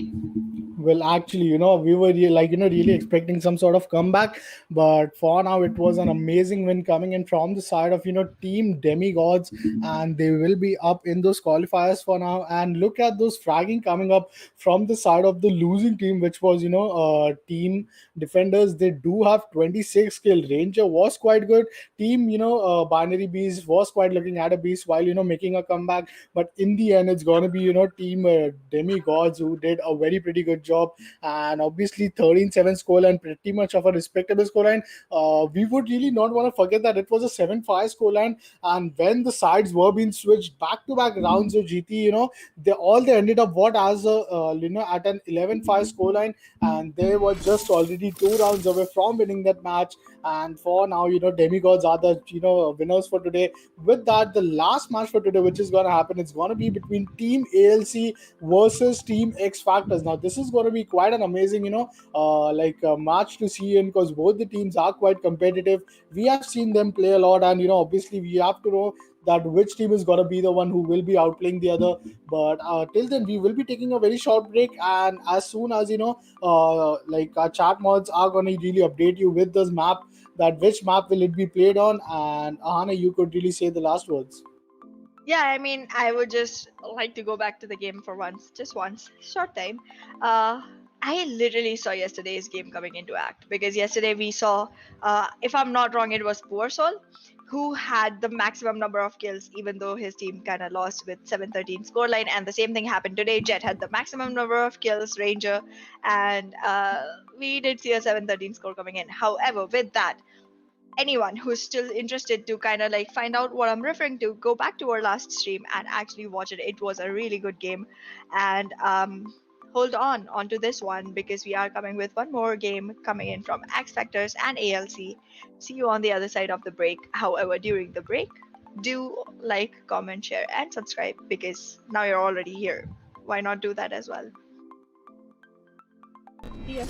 Well, actually, we were really expecting some sort of comeback, but for now, it was an amazing win coming in from the side of Team Demigods, and they will be up in those qualifiers for now. And look at those fragging coming up from the side of the losing team, which was Team Defenders. They do have 26 kill. Ranger was quite good. Team Binary Beast was quite looking at a beast while making a comeback, but in the end, it's gonna be Team Demigods who did a very pretty good job. And obviously 13-7 scoreline, pretty much of a respectable scoreline. We would really not want to forget that it was a 7-5 scoreline, and when the sides were being switched back to back rounds of GT, they ended up what as a at an 11-5 scoreline, and they were just already 2 rounds away from winning that match. And for now, Demigods are the winners for today. With that, the last match for today, which is going to happen, it's going to be between Team ALC versus Team XFactors. Now, this is going to be quite an amazing, match to see in, because both the teams are quite competitive. We have seen them play a lot, and obviously we have to know that which team is going to be the one who will be outplaying the other. But till then, we will be taking a very short break, and as soon as our chat mods are going to really update you with this map, that which map will it be played on. And Aahna, you could really say the last words. Yeah, I mean, I would just like to go back to the game for once, just once, short time. I literally saw yesterday's game coming into act, because yesterday we saw, if I'm not wrong, it was Poor Soul who had the maximum number of kills, even though his team kind of lost with 7-13 scoreline. And the same thing happened today. Jet had the maximum number of kills, Ranger, and we did see a 7-13 score coming in. However, with that, anyone who's still interested to kind of like find out what I'm referring to, go back to our last stream and actually watch it. It was a really good game. And hold on onto this one, because we are coming with one more game coming in from XFactors and ALC. See you on the other side of the break. However, during the break, do like, comment, share, and subscribe, because now you're already here. Why not do that as well? Yeah.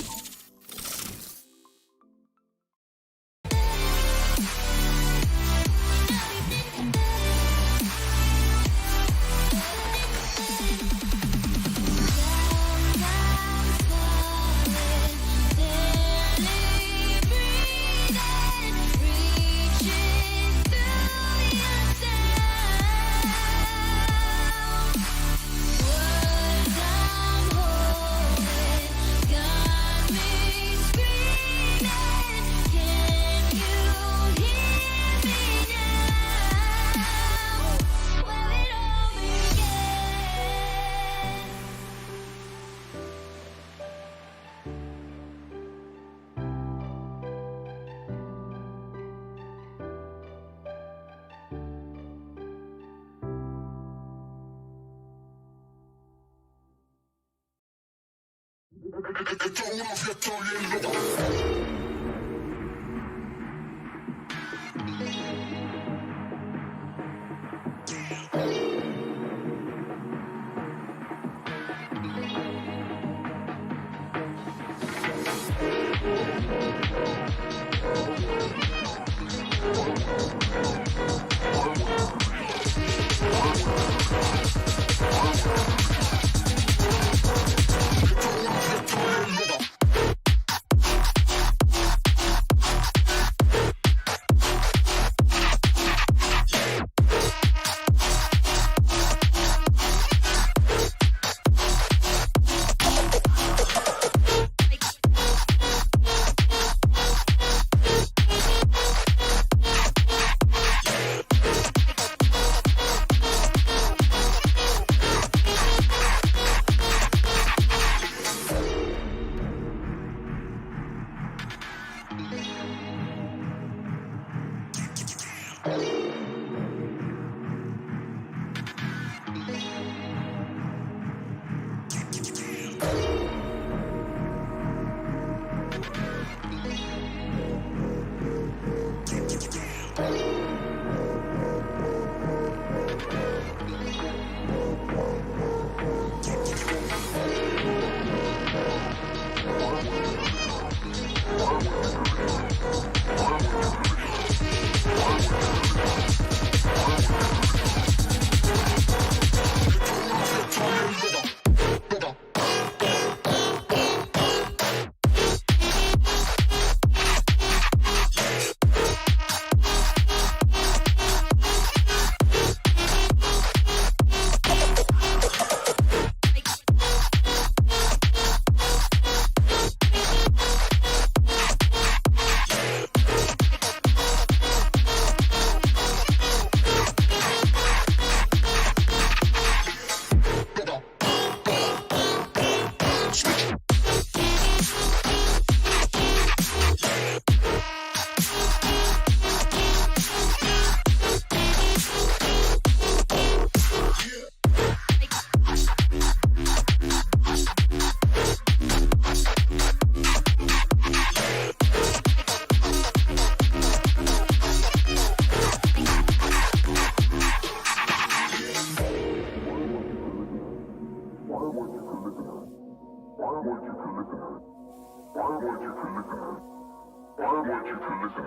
want you to listen.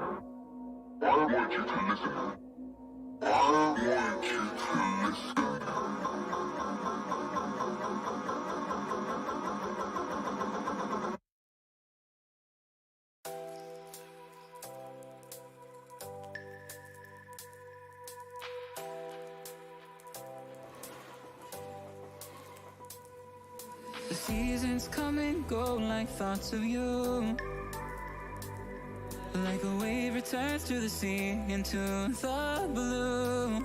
I want you to listen. I want you to listen. The seasons come and go like thoughts of you. Like a wave returns to the sea into the blue.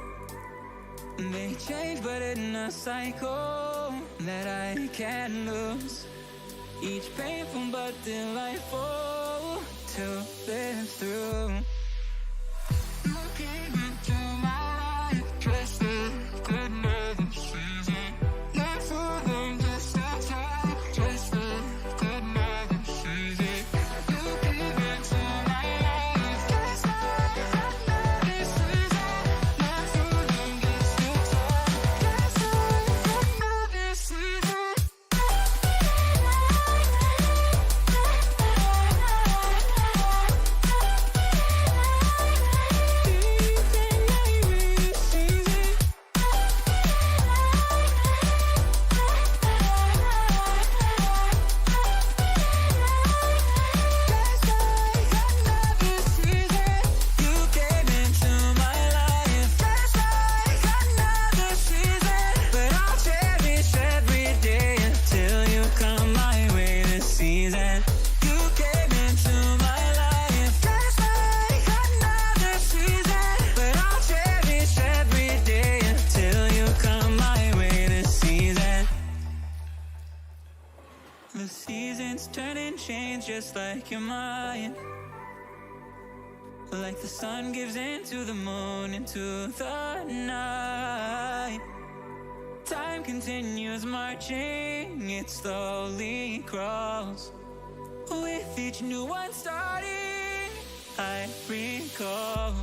They change but in a cycle that I can't lose. Each painful but delightful to live through. You came into my life just like another season. Not for long, just a time, just like another season. You came into my life just like another season. Not for long, just a time, just like another season. The seasons turn and change just like your mind. Like the sun gives into the moon, into the night. Time continues marching, it slowly crawls. With each new one starting, I recall.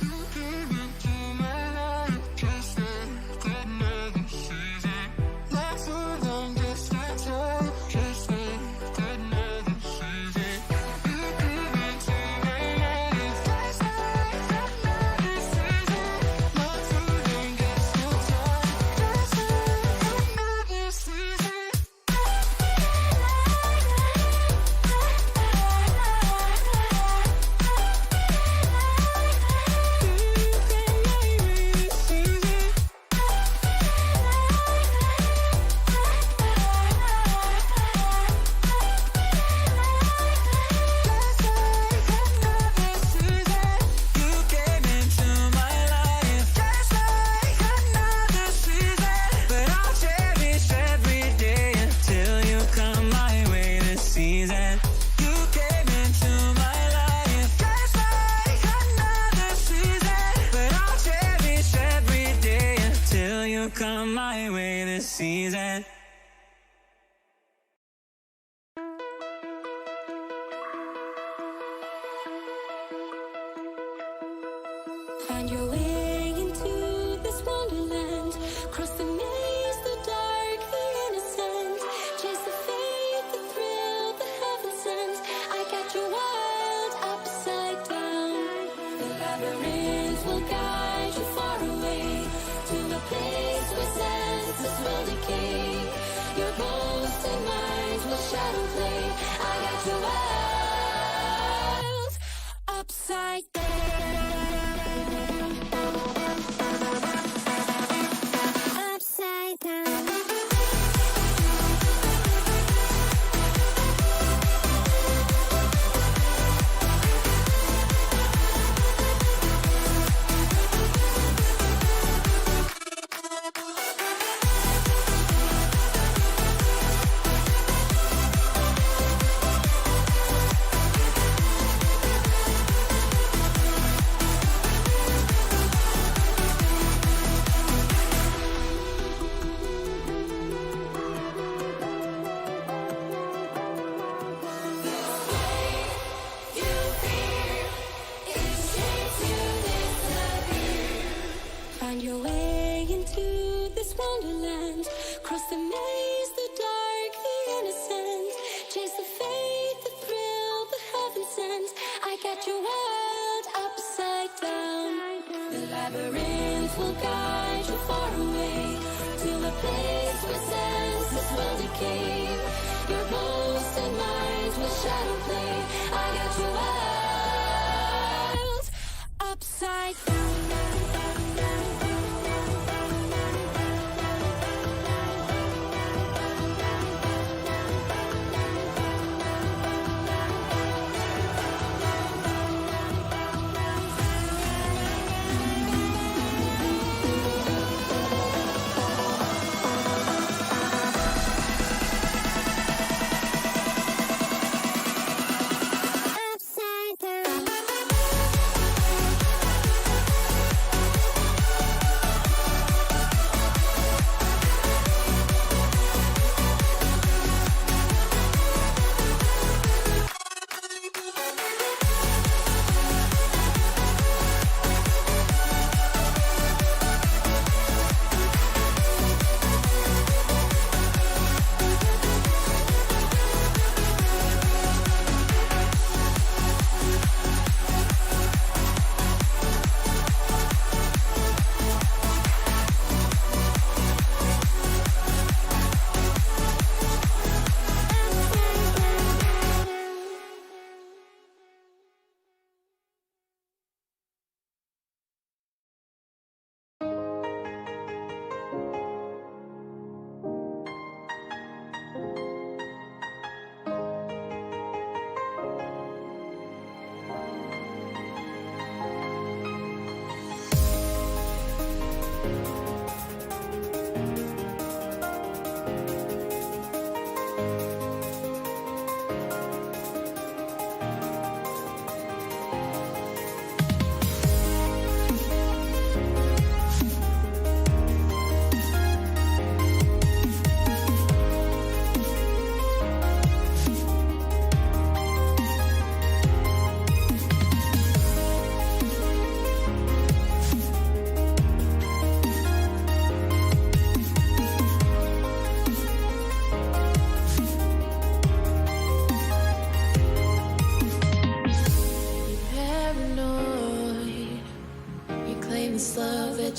You came into my life just like another season. Not for long, just a time, just like another season. You came into my life just like another season. Not for long, just a time, just like another season. Come my way this season. Find your way into this wonderland. Cross the maze, the dark, the innocent. Chase the fate, the thrill, the heaven sent. I got you wild upside down. The labyrinth will guide you far away to a place where senses will decay. Your bones and minds will shadow play. I got you wild upside down. Upside down. labyrinth will guide you far away to a place where senses will decay. Your ghosts and minds will shadow play. I got you wild upside down.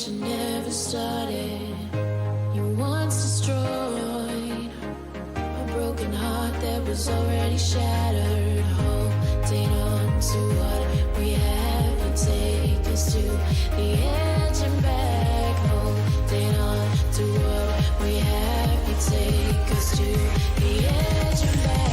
You never started. You once destroyed a broken heart that was already shattered. Holding on to what we have, you take us to the edge and back. Holding on to what we have, you take us to the edge and back.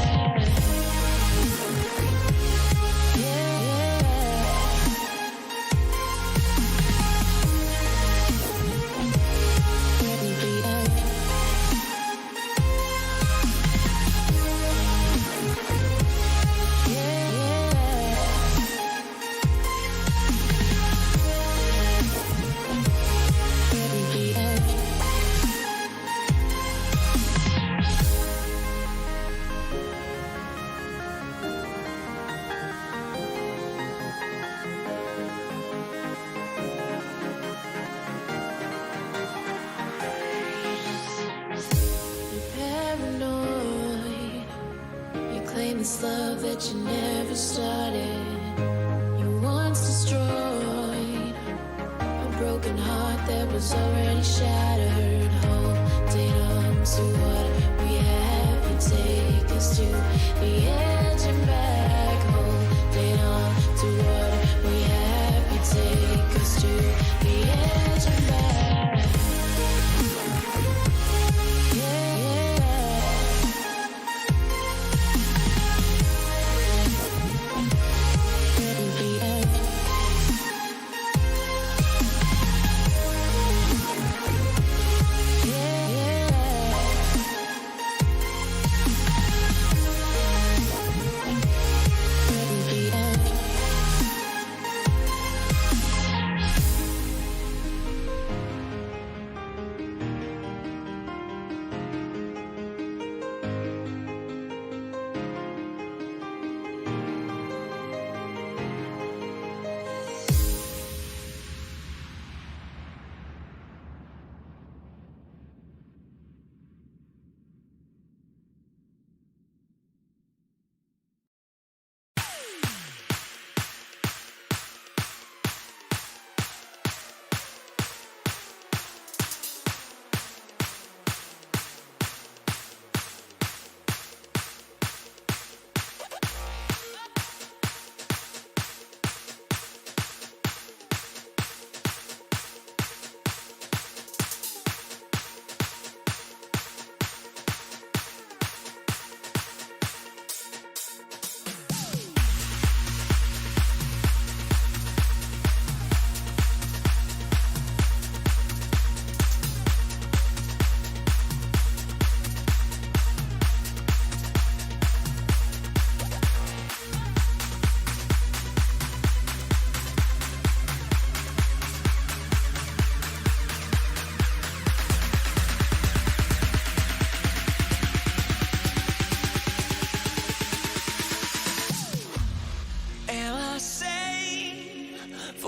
This love that you never started. You once destroyed a broken heart that was already shattered. Holding on to what we have, you take us to the edge and back. Holding on to what we have, you take us to the edge and back.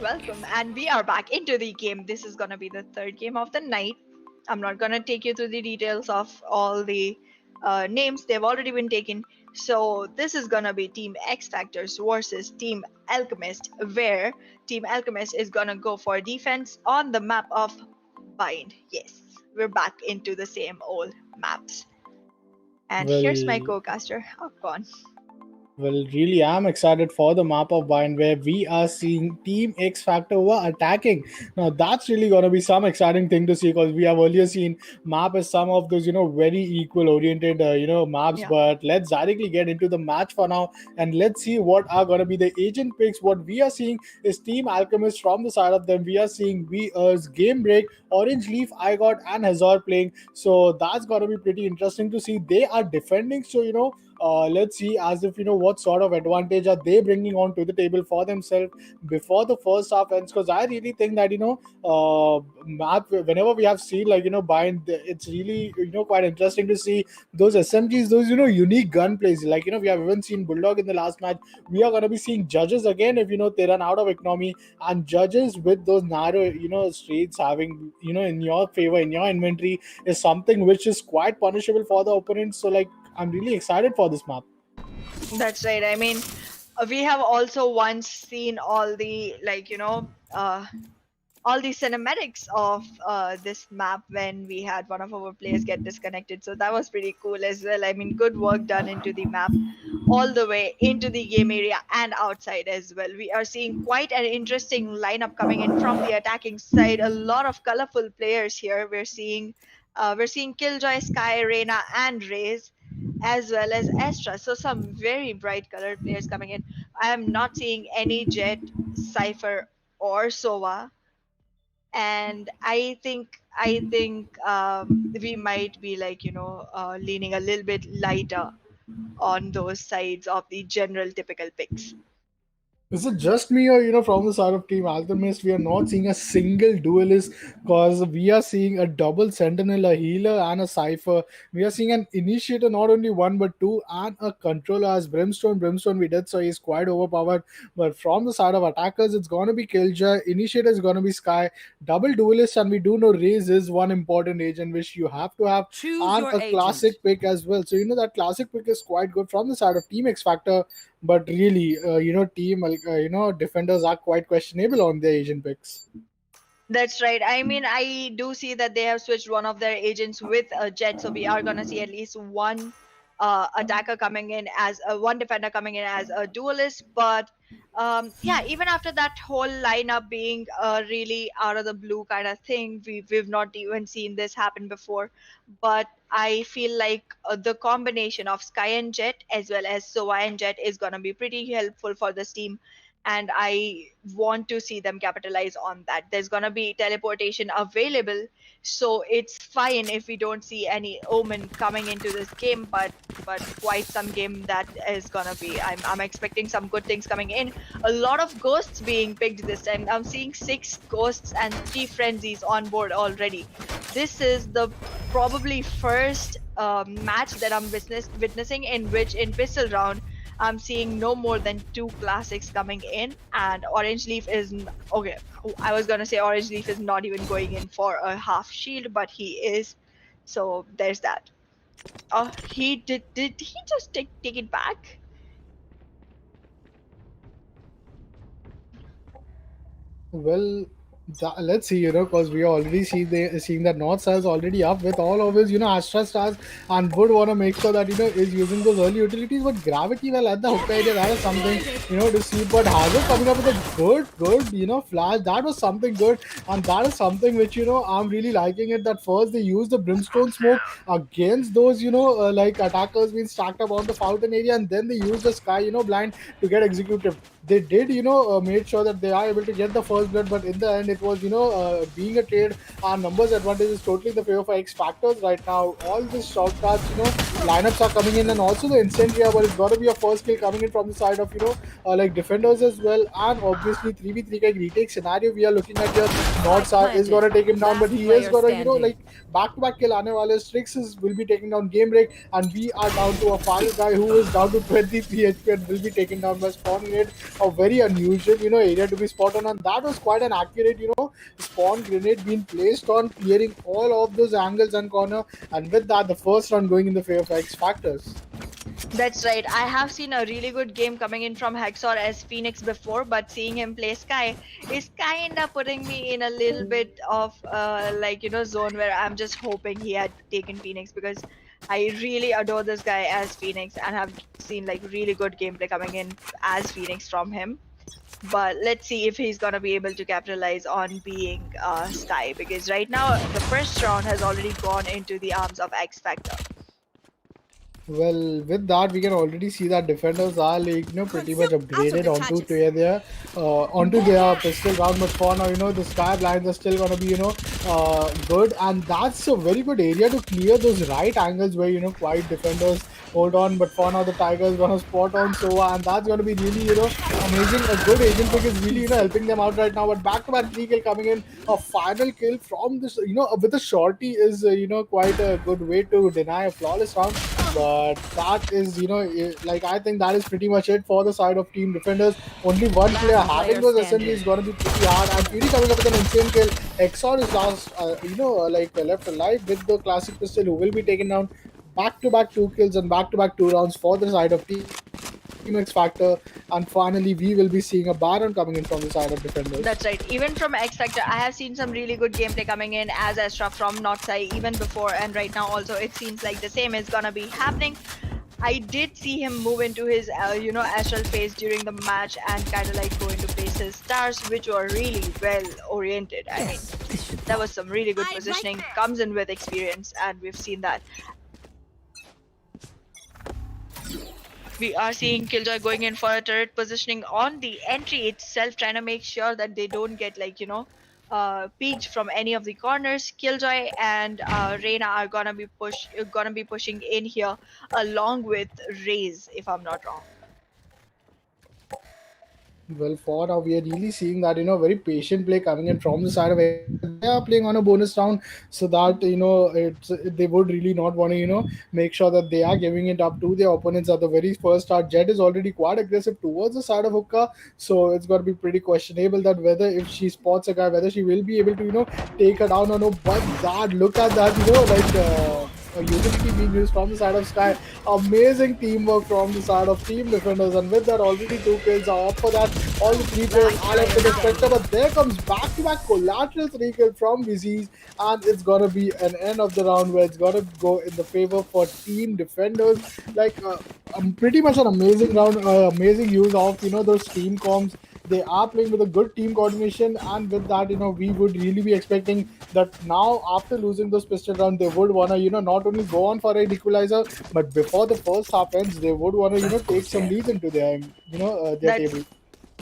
welcome. And we are back into the game. This is gonna be the third game of the night. I'm not gonna take you through the details of all the names, they've already been taken. So, this is gonna be Team XFactors versus Team Alchemist, where Team Alchemist is gonna go for defense on the map of Bind. Yes, we're back into the same old maps. And here's my Well, co-caster, AapKon. Well, really, I'm excited for the map of Bind where we are seeing Team X Factor were attacking. Now, that's really going to be some exciting thing to see because we have earlier seen map as some of those, very equal oriented, maps. Yeah. But let's directly get into the match for now and let's see what are going to be the agent picks. What we are seeing is Team Alchemist from the side of them. We are seeing VR's Game Break, Orange Leaf, I got, and Hazard playing. So that's going to be pretty interesting to see. They are defending. So, let's see as if what sort of advantage are they bringing on to the table for themselves before the first half ends, because I really think that map whenever we have seen Bind, it's really quite interesting to see those SMGs, those unique gun plays, we have even seen Bulldog in the last match. We are going to be seeing Judges again if they run out of economy, and Judges with those narrow streets having in your favor in your inventory is something which is quite punishable for the opponent. So I'm really excited for this map. That's right. I mean, we have also once seen all the all the cinematics of this map when we had one of our players get disconnected. So that was pretty cool as well. I mean, good work done into the map, all the way into the game area and outside as well. We are seeing quite an interesting lineup coming in from the attacking side. A lot of colorful players here. We're seeing Killjoy, Sky, Reina, and Raze, as well as Astra. So some very bright colored players coming in. I am not seeing any Jet, Cypher, or Sova, and I think we might be leaning a little bit lighter on those sides of the general typical picks. Is it just me, or from the side of Team Alchemist, we are not seeing a single duelist, because we are seeing a double sentinel, a healer, and a cipher. We are seeing an initiator, not only one but two, and a controller as Brimstone. Brimstone, we did, so he's quite overpowered. But from the side of attackers, it's going to be Killjoy. Initiator is going to be Sky. Double duelist, and we do know Raze is one important agent which you have to have, Choose and your a classic agent. pick as well. So that classic pick is quite good from the side of Team X Factor. But really, team defenders are quite questionable on their agent picks. That's right. I mean, I do see that they have switched one of their agents with a Jet, so we are gonna see at least one attacker coming in as one defender coming in as a duelist. But yeah, even after that whole lineup being really out of the blue kind of thing, we've not even seen this happen before. But I feel like the combination of Sky and Jet as well as Sova and Jet is gonna be pretty helpful for this team, and I want to see them capitalize on that. There's gonna be teleportation available, so it's fine if we don't see any Omen coming into this game, but quite some game that is gonna be. I'm expecting some good things coming in. A lot of ghosts being picked this time. I'm seeing 6 ghosts and 3 frenzies on board already. This is the probably first match that I'm witnessing in which in pistol round I'm seeing no more than 2 classics coming in, and Orange Leaf is okay. I was gonna say Orange Leaf is not even going in for a half shield, but he is. So there's that. He did. Did he just take it back? Well, let's see, because we already seeing that North Star is already up with all of his, Astra stars, and would want to make sure that, is using those early utilities. But Gravity, well, at the hook area, that is something, to see. But Hazard coming up with a good, flash. That was something good, and that is something which, I'm really liking it. That first they used the Brimstone smoke against those, attackers being stacked up on the fountain area, and then they used the Sky, blind to get executed. They did, made sure that they are able to get the first blood, but in the end, it was, being a trade. Our numbers advantage is totally in the favor for XFactors right now. All these shortcuts, lineups are coming in, and also the incendiary, but it's got to be a first kill coming in from the side of, defenders as well. And obviously, 3v3 retake scenario we are looking at here. Northstar is going to take him down, but he is going to, back-to-back kill aane wale. Strix will be taking down Game Break, and we are down to a final guy who is down to 23 HP and will be taken down by Spawn Grenade. a very unusual, area to be spot on, and that was quite an accurate, spawn grenade being placed on, clearing all of those angles and corner, and with that, the first round going in the favor of XFactors. That's right. I have seen a really good game coming in from Hexor as Phoenix before, but seeing him play Sky is kind of putting me in a little bit of zone where I'm just hoping he had taken Phoenix, because I really adore this guy as Phoenix and have seen like really good gameplay coming in as Phoenix from him. But let's see if he's gonna be able to capitalize on being Sky, because right now the first round has already gone into the arms of X Factor. Well, with that, we can already see that defenders are like, pretty much upgraded onto their pistol round. But for now, the sky blinds are still gonna be, good, and that's a very good area to clear those right angles where quite defenders hold on. But for now, the tiger is gonna spot on Sova, and that's gonna be really, amazing. A good agent pick is really, helping them out right now. But back-to-back 3 kill coming in, a final kill from this, with a shorty is, quite a good way to deny a flawless round. But that is, I think that is pretty much it for the side of team defenders. Only one player having those assemblies is going to be pretty hard. And Fury coming up with an insane kill. Exor is left alive with the classic pistol, who will be taken down. Back-to-back 2 kills and back-to-back 2 rounds for the side of team X Factor, and finally we will be seeing a Baron coming in from the side of defenders. That's right. Even from X Factor, I have seen some really good gameplay coming in as Astra from Northside even before, and right now also it seems like the same is gonna be happening. I did see him move into his astral phase during the match and kind of like go into places stars, which were really well oriented. I mean, that was some really good positioning, comes in with experience, and we've seen that. We are seeing Killjoy going in for a turret positioning on the entry itself, trying to make sure that they don't get peeked from any of the corners. Killjoy and Reyna are gonna be pushing in here along with Raze, if I'm not wrong. Well, for now, we are really seeing that, very patient play coming in from the side of it. They are playing on a bonus round, so that, they would really not want to, make sure that they are giving it up to their opponents at the very first start. Jet is already quite aggressive towards the side of Hookah, so it's got to be pretty questionable that whether if she spots a guy, whether she will be able to, take her down or no. But that, look at that, a utility being used from the side of Sky. Amazing teamwork from the side of team defenders, and with that already 2 kills are up for that. All the 3 players are left with the Spectre, but there comes back-to-back collateral 3 kill from VCs, and it's gonna be an end of the round where it's gonna go in the favor for team defenders. Pretty much an amazing round, amazing use of those team comms. They are playing with a good team coordination, and with that, we would really be expecting that now after losing those pistol round, they would wanna not only go on for an equalizer, but before the first half ends, they would wanna take some leads into their their table.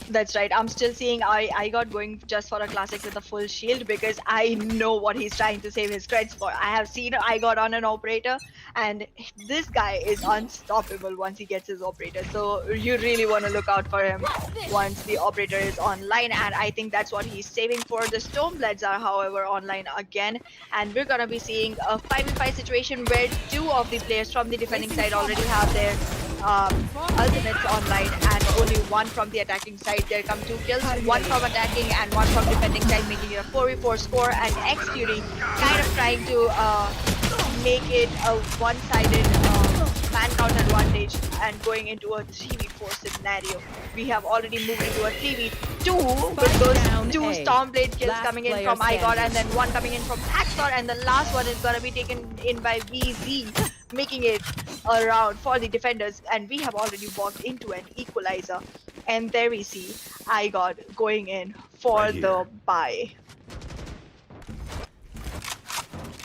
That's right. I'm still seeing I got going just for a classic with a full shield, because I know what he's trying to save his creds for. I have seen I got on an operator, and this guy is unstoppable once he gets his operator. So you really want to look out for him once the operator is online, and I think that's what he's saving for. The Stormbloods are, however, online again, and we're gonna be seeing a 5v5 situation where 2 of the players from the defending side already have their ultimates online, and only 1 from the attacking side. There come 2 kills, 1 from attacking and 1 from defending side, making it a 4v4 score, and X Fury kind of trying to make it a one-sided man count advantage and going into a 3v4 scenario. We have already moved into a 3v2 with those 2 Stormblade kills coming in from iGod, and then 1 coming in from Axor, and the last one is gonna be taken in by VZ, making it a round for the defenders. And we have already walked into an equalizer, and there we see iGod going in for the bye.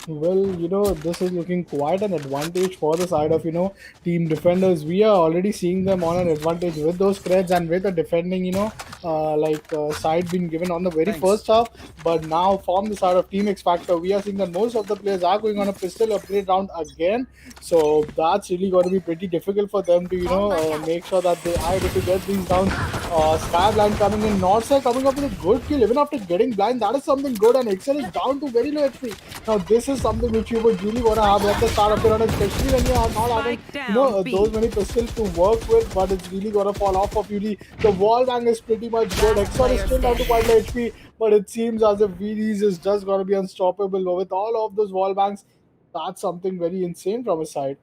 Well, this is looking quite an advantage for the side of, team defenders. We are already seeing them on an advantage with those creds and with the defending, side being given on the very first half. But now from the side of Team X Factor, we are seeing that most of the players are going on a pistol upgrade round again. So that's really going to be pretty difficult for them to make sure that they are able to get these rounds. Sky blind coming in, Northside coming up with a good kill even after getting blind. That is something good, and Excel is down to very low HP. Now this is something which you would really want to have at the start of the round, especially when you are not having those many pistols to work with. But it's really gonna fall off of Yuli. The wall bang is pretty much good. Exxon is still down to quite low HP, but it seems as if VDs is just gonna be unstoppable with all of those wall bangs. That's something very insane from his side.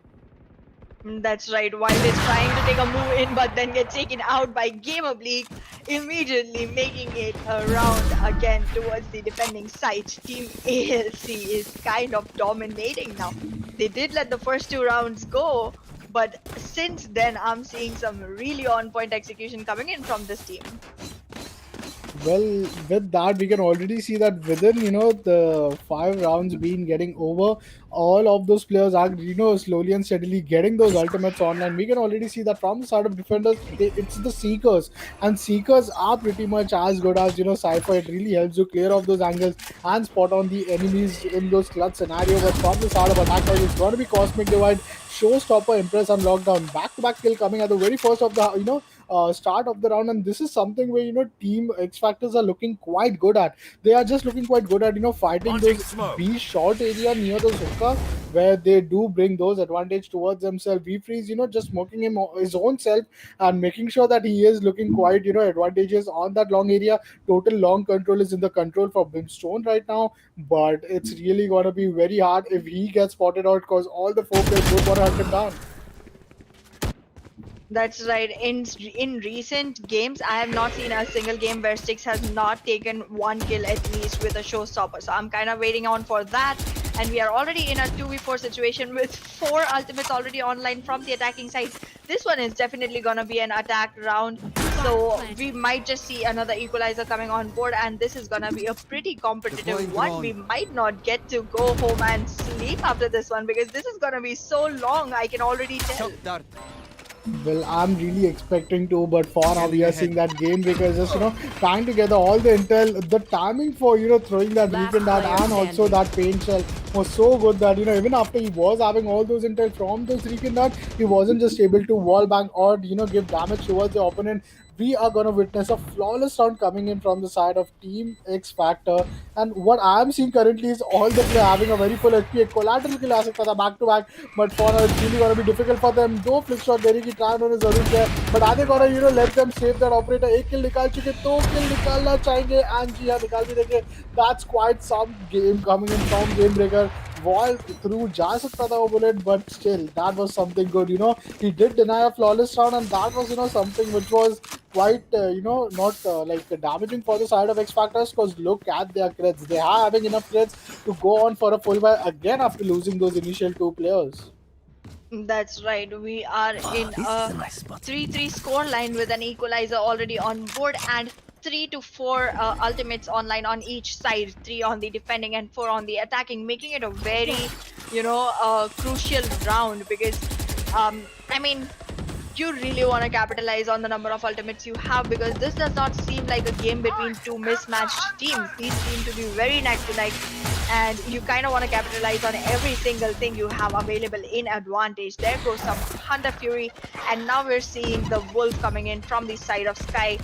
That's right. Wild is trying to take a move in, but then gets taken out by Game Oblique, immediately making it around again towards the defending side. Team ALC is kind of dominating now. They did let the first 2 rounds go, but since then I'm seeing some really on-point execution coming in from this team. Well, with that, we can already see that within the 5 rounds being getting over, all of those players are slowly and steadily getting those ultimates online. We can already see that from the side of defenders, it's the seekers, and seekers are pretty much as good as Cypher. It really helps you clear off those angles and spot on the enemies in those clutch scenario. But from the side of attackers, it's going to be Cosmic Divide, Showstopper, Impress, and Lockdown. Back-to-back kill coming at the very first of the start of the round, and this is something where Team XFactors are looking quite good at. They are just looking quite good at fighting those B short area near those hookahs, where they do bring those advantage towards themselves. V Freeze just smoking him his own self and making sure that he is looking quite advantageous on that long area. Total long control is in the control for Brimstone right now, but it's really gonna be very hard if he gets spotted out, because all the 4 players would want to hunt him down. That's right. In recent games, I have not seen a single game where Styx has not taken 1 kill at least with a showstopper. So I'm kind of waiting on for that. And we are already in a 2v4 situation with 4 ultimates already online from the attacking side. This one is definitely gonna be an attack round. So we might just see another equalizer coming on board, and this is gonna be a pretty competitive one. We might not get to go home and sleep after this one, because this is gonna be so long, I can already tell. Well, I'm really expecting to, but for now we are seeing that Game Breaker is just tying together all the intel. The timing for throwing that weekend that and also that paint shell was so good that even after he was having all those intel from those weekend that, he wasn't just able to wall bang or give damage towards the opponent. We are going to witness a flawless round coming in from the side of Team X Factor. And what I am seeing currently is all the players having a very full HP. A collateral kill as a back to back, but for now it's really going to be difficult for them. Though flick shot देने की try उन्होंने जरूर किया, but are they going to let them save that operator? 1 kill निकाल चुके, 2 kill निकालना चाहेंगे, and जी हाँ निकाल भी देंगे. That's quite some game coming in from Game Breaker. Wall through जा सकता था वो bullet, but still that was something good. He did deny a flawless round, and that was something which was quite not damaging for the side of X Factors, because look at their crits. They are having enough crits to go on for a full buy again after losing those initial 2 players. That's right. We are in a 3-3 score line with an equalizer already on board, and 3 to 4 ultimates online on each side. 3 on the defending and 4 on the attacking, making it a very crucial round, because I mean, you really want to capitalize on the number of ultimates you have, because this does not seem like a game between 2 mismatched teams. These seem to be very neck to neck, and you kind of want to capitalize on every single thing you have available in advantage. There goes some Hunter Fury, and now we're seeing the Wolf coming in from the side of Sky,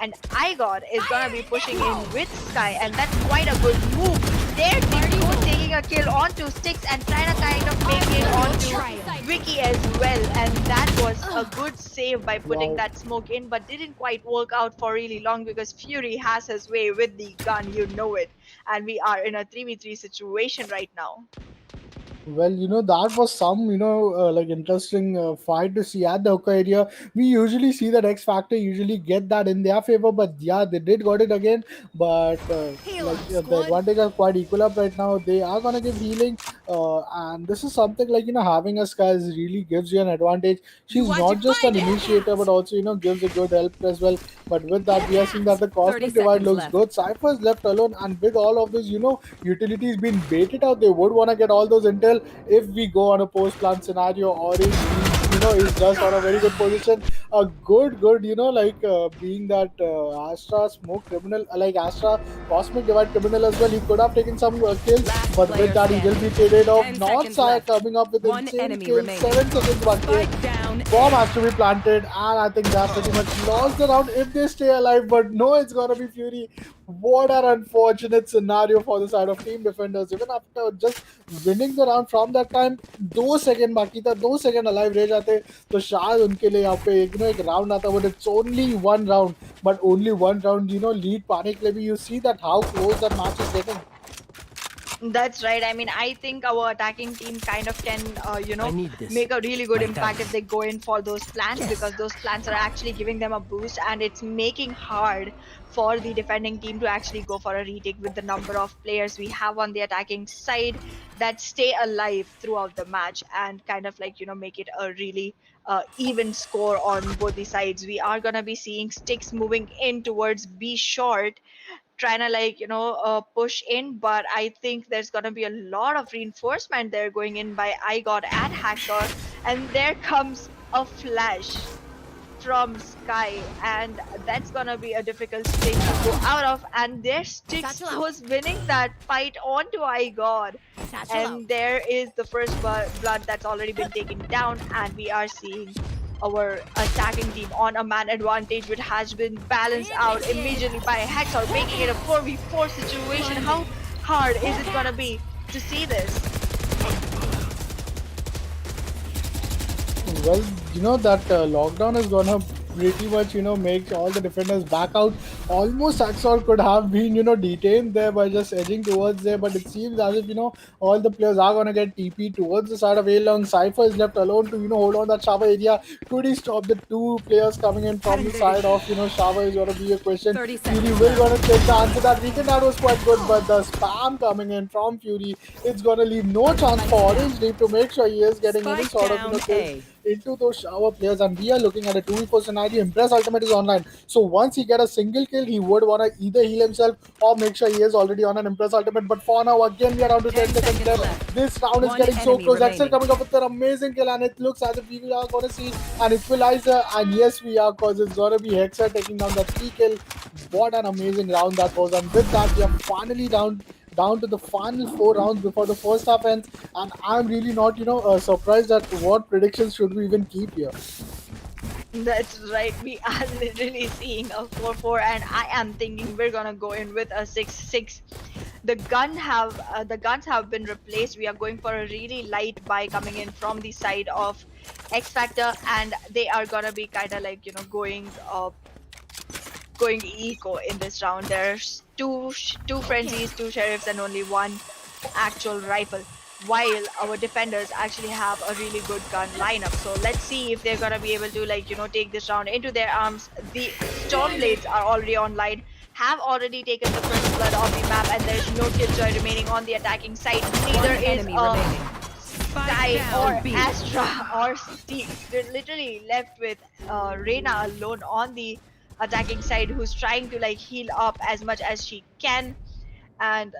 and Igor is gonna be pushing in with Sky, and that's quite a good move. There, Demigods taking a kill onto Styx and trying to kind of make it onto Vicky as well, and that was a good save by putting that smoke in, but didn't quite work out for really long, because Fury has his way with the gun, it, and we are in a 3v3 situation right now. Well, that was some, interesting fight to see at the Hookah area. We usually see that X Factor usually get that in their favor, but yeah, they did got it again. But the advantage are quite equal up right now. They are gonna give healing, and this is something having a Sky really gives you an advantage. She's not just an initiator, but also gives a good help as well. But with that, we are seeing that the Cosmic Divide looks good. Cypher is left alone, and with all of this, utilities being baited out, they would want to get all those intel if we go on a post-plant scenario, or if we he's just on a very good position. A good, being that Astra smoke criminal, like Astra cosmic divide criminal as well. He could have taken some kills, Last but with player that he will be standing. traded off. 10 North seconds side left. coming up with One insane enemy kills, remaining. 7 seconds, 1K. Spike down Bomb A. has to be planted, and I think they're pretty much lost the round if they stay alive. But no, it's gonna be Fury. What an unfortunate scenario for the side of Team Defenders. Even after just winning the round from that time, 2 second बाकी था, 2 second alive रह जाते तो शायद उनके लिए यहाँ पे एक राउंड आता. But it's only one round, but only one round lead पाने के लिए भी you see that how close that match is getting. That's right. I mean, I think our attacking team kind of can, make a really good impact if they go in for those plans, because those plans are actually giving them a boost, and it's making hard for the defending team to actually go for a retake with the number of players we have on the attacking side that stay alive throughout the match and kind of make it a really even score on both the sides. We are gonna be seeing sticks moving in towards B short, trying to push in, but I think there's gonna be a lot of reinforcement there going in by iGod and Hacker, and there comes a flash from Sky, and that's gonna be a difficult stage to go out of, and there Sticks was winning that fight onto iGod, and there is the first blood that's already been taken down, and we are seeing our attacking team on a man advantage, which has been balanced out immediately by Hexor, making it a 4v4 situation. How hard is it gonna be to see this? Well, that lockdown is gonna pretty much make all the defenders back out. Almost Axor could have been detained there by just edging towards there, but it seems as if all the players are gonna get TP towards the side of A long. Cypher is left alone to hold on that shower area. Could he stop the two players coming in from the side of shower is gonna be a question. 30 Fury seconds will left. gonna take the answer. That weekend that was quite good, but the spam coming in from Fury, it's gonna leave no chance for Orange Leaf to make sure he is getting any Spike sort of down kills A. into those shower players, and we are looking at a 2v4 scenario. Impress ultimate is online, so once he get a single kill, he would want to either heal himself or make sure he is already on an Impress ultimate. But for now, again, we are down to 10 seconds seconds left. left. This round is One getting so enemy close. Axel remaining. coming up with an amazing kill, and it looks as if we are going to see an equalizer, and yes, we are, because it's going to be Hexer taking down that 3 kill. What an amazing round that was, and with that, we are finally down to the final 4 rounds before the first half ends, and I'm really not surprised at what predictions should we even keep here. That's right, we are literally seeing a 4-4, and I am thinking we're gonna go in with a 6-6. The guns have been replaced. We are going for a really light buy coming in from the side of XFactor, and they are gonna be kind of going eco in this round. There's two frenzies, 2 sheriffs, and only 1 actual rifle, while our defenders actually have a really good gun lineup. So let's see if they're gonna be able to take this round into their arms. The Stormblades are already online, have already taken the first blood of the map, and there's no Killjoy remaining on the attacking side. Neither One is enemy remaining. Sky Spike or down B. Astra or Steve. They're literally left with Reyna alone on the attacking side, who's trying to heal up as much as she can and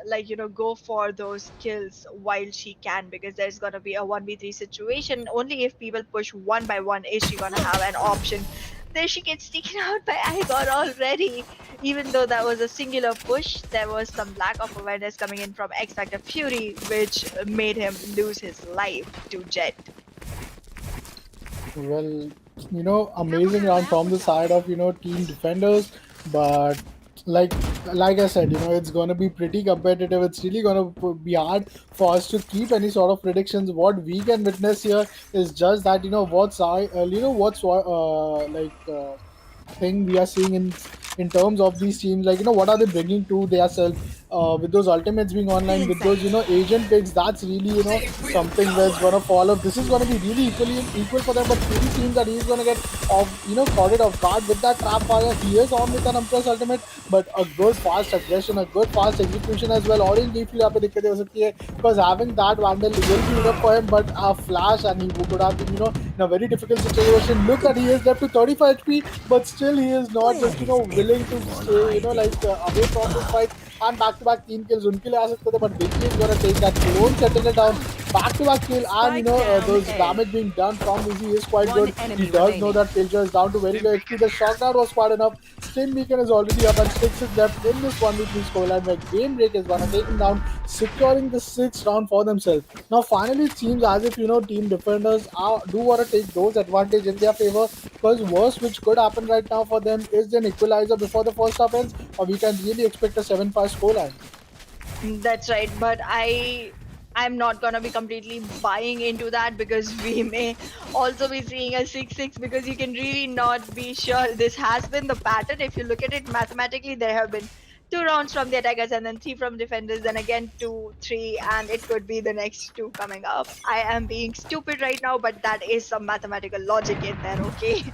go for those kills while she can, because there's gonna be a 1v3 situation. Only if people push one by one is she gonna have an option. There she gets taken out by iGod already. Even though that was a singular push, there was some lack of awareness coming in from XFactor Fury, which made him lose his life to Jet. Well, amazing round from the side of Team Defenders, but like I said, it's gonna be pretty competitive. It's really gonna be hard for us to keep any sort of predictions. What we can witness here is just that thing we are seeing in terms of these teams, what are they bringing to their self with those ultimates being online, with those agent picks. That's really something that's gonna follow. This is gonna be really equal for them, but Fury seems that he's gonna get caught it off guard with that trap fire. He is on with an Empress ultimate, but a good fast aggression, a good fast execution as well. Orange Leaf यहाँ पे दिक्कतें हो सकती है, because having that Vandal will be enough for him, but a flash and he could have been in a very difficult situation. Look at, he is left to 35 HP, but still he is not just willing to stay away from this fight. And back-to-back 3 kills उनके लिए आ सकते थे, but Vicky is gonna take that clone, settle it down. back-to-back kill, and those damage being done from Easy is quite good. He does know that Killjoy is down to very low HP. The shockdown was quite enough. Stim Beacon is already up and Sticks is left in this 1v3 scoreline where Game Break is gonna take him down, securing the 6th round for themselves. Now finally it seems as if team defenders do want to take those advantage in their favor, because worst which could happen right now for them is an equalizer before the first half ends, or we can really expect a 7-5 scoreline. That's right, but I'm not gonna be completely buying into that, because we may also be seeing a 6-6, because you can really not be sure. This has been the pattern. If you look at it mathematically, there have been 2 rounds from the attackers and then 3 from defenders, then again 2, 3, and it could be the next 2 coming up. I am being stupid right now, but that is some mathematical logic in there, okay?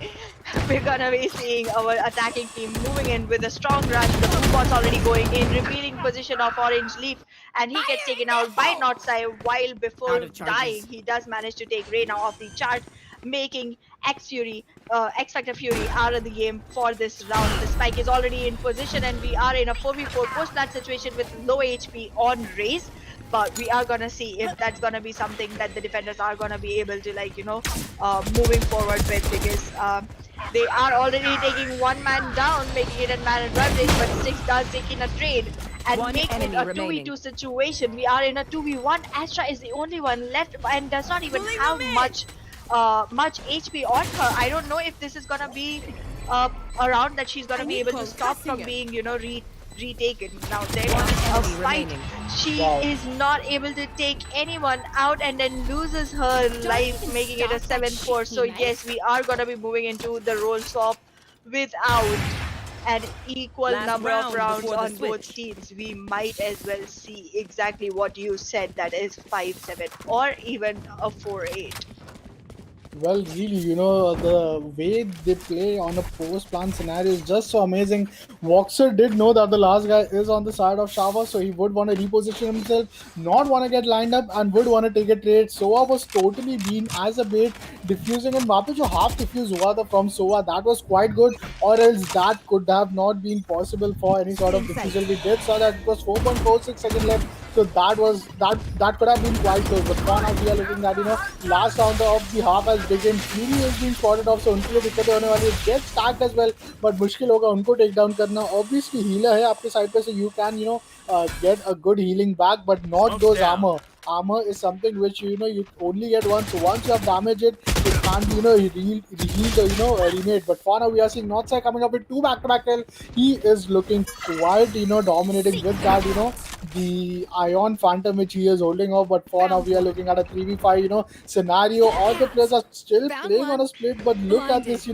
We're gonna be seeing our attacking team moving in with a strong rush. The bot's already going in, revealing position of Orange Leaf, and he gets taken out by Notsai, while before dying, he does manage to take Reyna off the chart, making X-Factor Fury out of the game for this round. The spike is already in position, and we are in a 4v4 post-plant situation with low HP on Raze. But we are gonna see if that's gonna be something that the defenders are gonna be able to, like, moving forward with, because they are already taking one man down, making it a man and run race, but Six does take in a trade and make it a 2v2 situation. We are in a 2v1. Astra is the only one left and does not even have much HP on her. I don't know if this is gonna be a round that she's gonna be able to stop from being, retaken. Now there is a fight. She is not able to take anyone out and then loses her life, making it a 7-4. So yes, we are gonna be moving into the role swap without an equal number of rounds on both teams. We might as well see exactly what you said, that is 5-7 or even a 4-8. Well, really, the way they play on a post-plan scenario is just so amazing. Voxer did know that the last guy is on the side of Shava, so he would want to reposition himself, not want to get lined up, and would want to take a trade. Soa was totally being as a bait, diffusing, and वहाँ पे जो half diffuse हुआ था from Soa, that was quite good, or else that could have not been possible for any sort of diffusal. We did saw that it was 4.46 seconds left, so that could have been quite close. But for now, we are looking at last round of the half has begin. Fury is being spotted off, so उनके लिए दिक्कतें होने वाली है. Get stacked as well, but मुश्किल होगा उनको take down करना. Obviously healer है आपके side पे, so you can get a good healing back, but not those armor. Armor is something which you only get once. So once you have damaged it, it can't be healed or remade. But for now we are seeing Notsai coming up with 2 back-to-back kill. He is looking quite dominating with that the Ion Phantom which he is holding off. But for now we are looking at a 3v5 scenario. All the players are still playing on a split, but look at this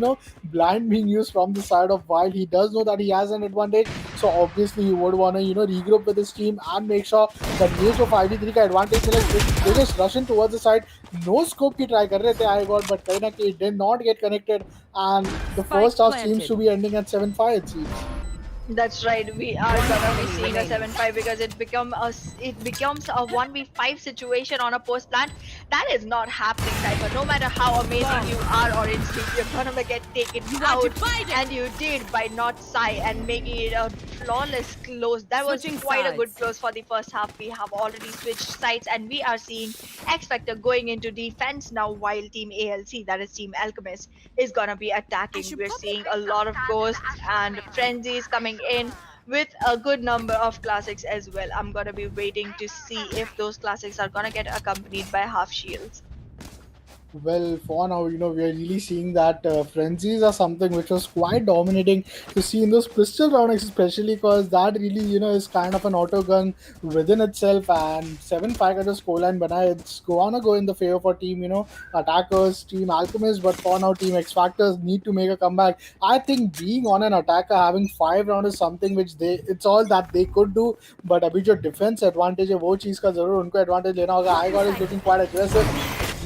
blind being used from the side of Wild. He does know that he has an advantage, so obviously he would want to regroup with his team and make sure that ये जो 5v3 का advantage है, they just rushing towards the side. No scope की try कर रहे थे I got, but कहीं ना कहीं it did not get connected, and the first half seems to be ending at 7-5 it seems. That's right. We are gonna be seeing a 7-5, because it becomes a 1v5 situation on a post plant. That is not happening, Cypher. No matter how amazing you are, Orange Leaf, you're gonna get taken out, and you did by not Sai and making it a flawless close. That was quite a good close for the first half. We have already switched sides, and we are seeing X-Factor going into defense now, while Team ALC, that is Team Alchemist, is gonna be attacking. We're seeing a lot of ghosts and frenzies coming in with a good number of classics as well. I'm gonna be waiting to see if those classics are gonna get accompanied by half shields. Well, for now, we are really seeing that frenzies are something which was quite dominating to see in those pistol rounds, especially because that really, is kind of an auto gun within itself. And 7-5 at the scoreline, but it's gonna go in the favor for team, attackers, team Alchemist. But for now, team XFactors need to make a comeback. I think being on an attacker, having 5 rounds is something which it's all that they could do. But अभी जो defense advantage है, वो चीज़ का जरूर उनको advantage लेना होगा. I got is looking quite aggressive.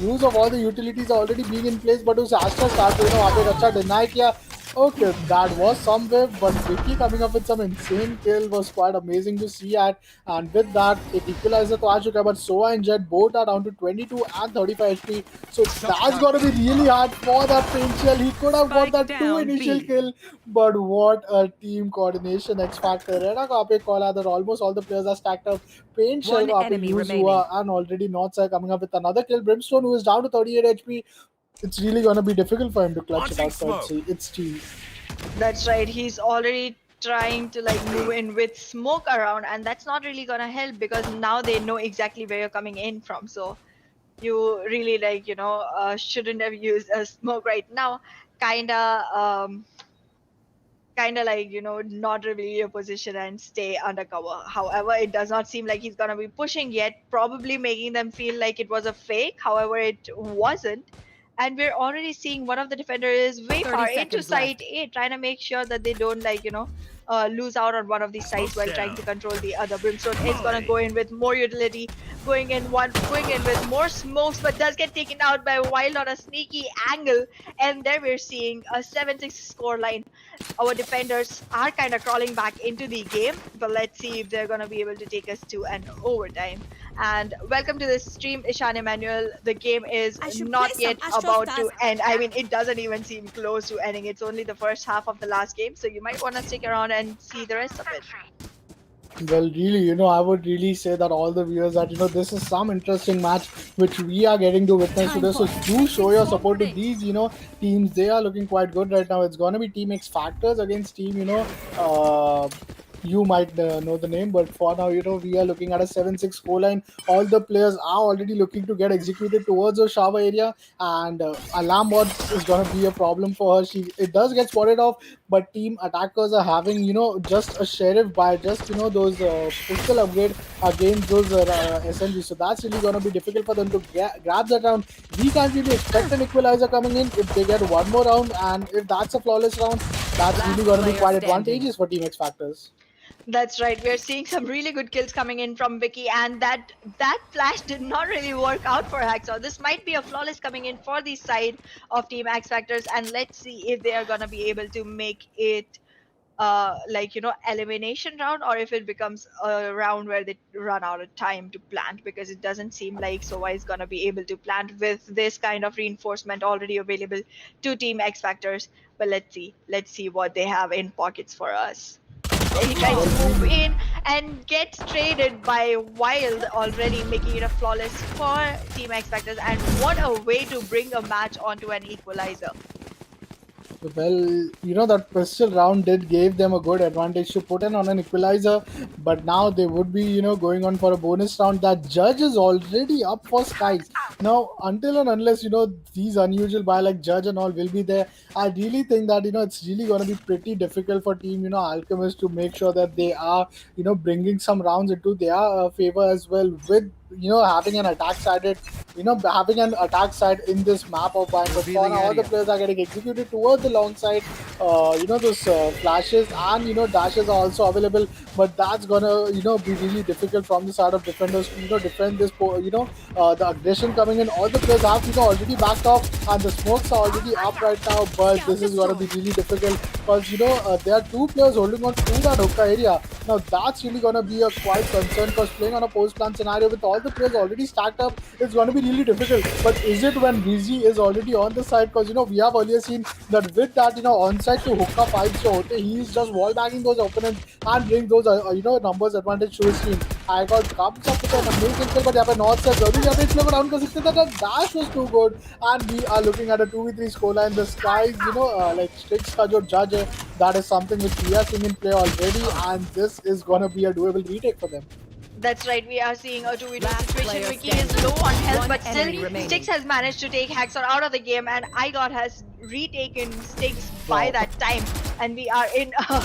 Use of all the utilities are already being in place, but उस Astra start वहाँ पे अच्छा deny किया. Okay, that was some whiff, but Vicky coming up with some insane kill was quite amazing to see at. And with that, it equalizer to Ashoka, but Soa and Jet both are down to 22 and 35 HP. So that's gonna be really hard for that Pain Shell. He could have got Spike that two down initial B. kill, but what a team coordination X Factor. Reda Kape Kola that almost all the players are stacked up. Pain Shell One Kape enemy Yuzua remaining. and already Northside coming up with another kill. Brimstone who is down to 38 HP. It's really gonna be difficult for him to clutch it out for its team. That's right. He's already trying to like move in with smoke around, and that's not really gonna help because now they know exactly where you're coming in from. So you really like shouldn't have used a smoke right now. Kinda kind of like not reveal your position and stay undercover. However, it does not seem like he's gonna be pushing yet, probably making them feel like it was a fake. However, it wasn't, and we're already seeing one of the defenders is way 30 far into seconds site left. A, trying to make sure that they don't like lose out on one of these sites while trying to control the other. Brimstone is gonna go in with more utility, going in with more smokes, but does get taken out by Wild on a sneaky angle, and there we're seeing a 7-6 score line. Our defenders are kind of crawling back into the game, but let's see if they're going to be able to take us to an overtime. And welcome to the stream, Ishan Emmanuel. The game is I should not play some yet Astro about Stars. to end. I mean, it doesn't even seem close to ending. It's only the first half of the last game, so you might want to stick around and see the rest of it. Well, really, I would really say that all the viewers that this is some interesting match which we are getting to witness Time today. So for do show your support to Forward these, teams. They are looking quite good right now. It's gonna be Team X Factors against Team, you might know the name, but for now, we are looking at a 7-6 scoreline. All the players are already looking to get executed towards the shower area, and Alarm Bots is gonna be a problem for her. It does get spotted off, but team attackers are having just a sheriff by just those pistol upgrade against those SMGs, so that's really going to be difficult for them to grab that round. We can't really expect an equalizer coming in if they get one more round, and if that's a flawless round, that's Last really going to be player quite standing. advantageous for Team X Factors. That's right. We're seeing some really good kills coming in from Vicky, and that flash did not really work out for Hacksaw. This might be a flawless coming in for the side of Team X Factors, and let's see if they are gonna be able to make it elimination round, or if it becomes a round where they run out of time to plant, because it doesn't seem like Sova is gonna be able to plant with this kind of reinforcement already available to Team X Factors. But let's see what they have in pockets for us. He tries to move in and gets traded by Wild, already making it a flawless for Team X Factors. And what a way to bring a match onto an equalizer. Well, that pistol round did gave them a good advantage to put in on an equalizer, but now they would be, going on for a bonus round. That Judge is already up for Skies. Now, until and unless, these unusual buy like Judge and all will be there, I really think that, it's really going to be pretty difficult for Team, Alchemist to make sure that they are, bringing some rounds into their favor as well with, having an attack sided, having an attack side in this map of buying. But for now, all the players are getting executed towards the long side. Those flashes and dashes are also available, but that's gonna be really difficult from the side of defenders to defend this. The aggression coming in. All the players have already backed off, and the smokes are already up right now. But this is gonna be really difficult because there are two players holding on to that hookah area. Now that's really gonna be a quite concern because playing on a post plant scenario with all the players already stacked up, it's gonna be really difficult. But is it when Rizzi is already on the side? Because we have earlier seen that with that onside to hookah fights, so he's just wall bagging those opponents and bring those numbers advantage to his team. I got comes up with an amazing kill, but यहाँ पे north side जरूरी यहाँ पे इसलिए को down कर सकते थे. That dash was too good, and we are looking at a 2v3 scoreline. The skies, like Strix का जो judge है, that is something which we are seeing in play already, and this is gonna be a doable retake for them. That's right, we are seeing a 2v2 Last situation. player Vicky is standing. low on health, One but enemy still remaining. Styx has managed to take Haxor out of the game, and IGOT has retaken Styx by Wow. that time. And we are in a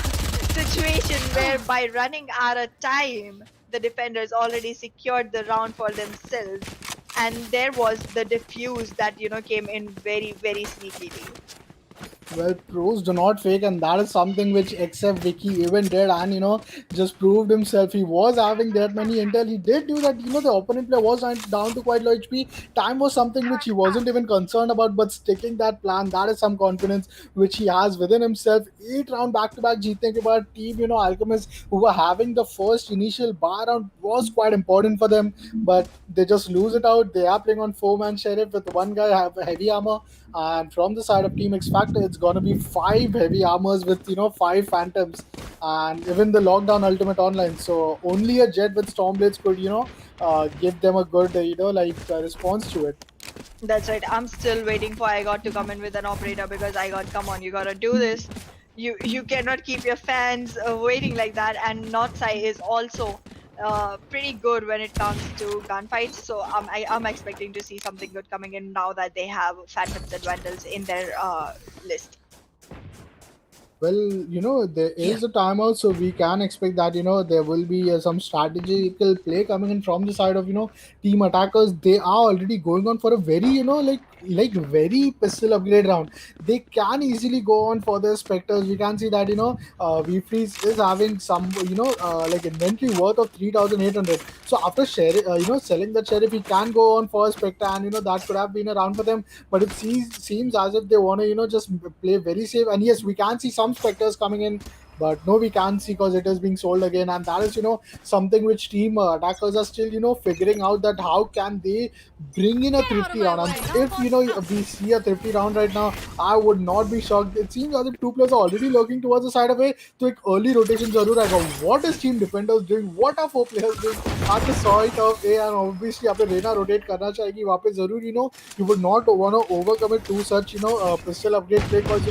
situation where by running out of time, the defenders already secured the round for themselves. And there was the defuse that came in very, very sneakily. Well, pros do not fake, and that is something which XF Vicky even did, and just proved himself. He was having that many intel. He did do that. The opponent player was down to quite low HP. Time was something which he wasn't even concerned about, but sticking that plan, that is some confidence which he has within himself. 8 round back to back jeetne ke baad, team Alchemist, who were having the first initial bar round, was quite important for them, but they just lose it out. They are playing on 4-man sheriff with one guy have heavy armor. And from the side of Team X Factor, it's gonna be 5 heavy armors with 5 phantoms, and even the lockdown ultimate online. So only a jet with Stormblades could give them a good response to it. That's right. I'm still waiting for I got to come in with an operator because I got, come on, you gotta do this. You cannot keep your fans waiting like that. And Notsai is also pretty good when it comes to gunfights. So I'm expecting to see something good coming in now that they have Phantoms and Vandals in their list. Well, there is a timeout, so we can expect that there will be some strategical play coming in from the side of team attackers. They are already going on for a very very pistol upgrade round. They can easily go on for the specters. We can see that V Freeze is having some inventory worth of 3,800. So after selling that sheriff, he can go on for a specter, and that could have been a round for them. But it seems as if they want to just play very safe. And yes, we can see some specters coming in, but no, we can't see because it is being sold again. And that is something which team attackers are still figuring out, that how can they bring in a thrifty round. And if we see a thrifty round right now, I would not be shocked. It seems that the two players are already looking towards the side of A, so एक early rotation जरूर आएगा. What is team defenders doing? What are 4 players doing at the side of A? And obviously यहाँ पे Raina rotate करना चाहेगी वहाँ पे जरूर you would not want to overcome it to such pistol upgrade play, because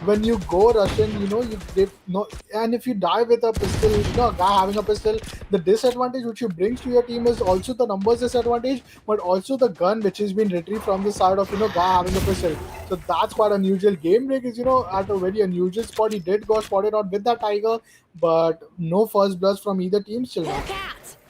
when you go Russian, you give no, and if you die with a pistol, a guy having a pistol, the disadvantage which you brings to your team is also the numbers disadvantage, but also the gun which has been retrieved from the side of guy having a pistol. So that's quite unusual. Game break is at a very unusual spot. He did go spotted out with that tiger, but no first bloods from either team still now.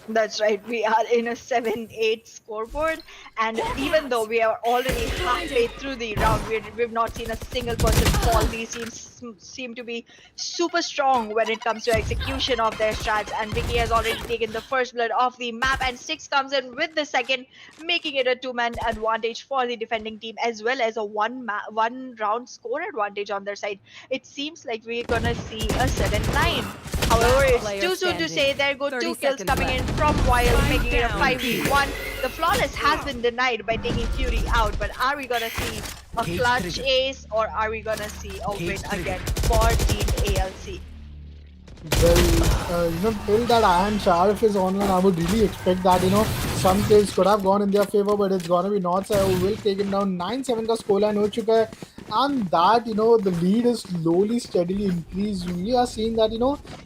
That's right, we are in a 7-8 scoreboard, and even though we are already halfway through the round, we've not seen a single person fall. These teams seem to be super strong when it comes to execution of their strats, and Vicky has already taken the first blood off the map, and Six comes in with the second, making it a 2-man advantage for the defending team, as well as a one round score advantage on their side. It seems like we're gonna see a 7-9. However, it's too soon to say. There go 2 kills coming in from Wild, making it a 5v1. The Flawless has been denied by taking Fury out, but are we gonna see a clutch ace, or are we gonna see a win again for Team ALC? Well, till that Iron Sharif is online, I would really expect that, some kills could have gone in their favor, but it's gonna be not. So who will take him down. 9-7 का scoreline हो चुका है, and that the lead is slowly, steadily increased. We are seeing that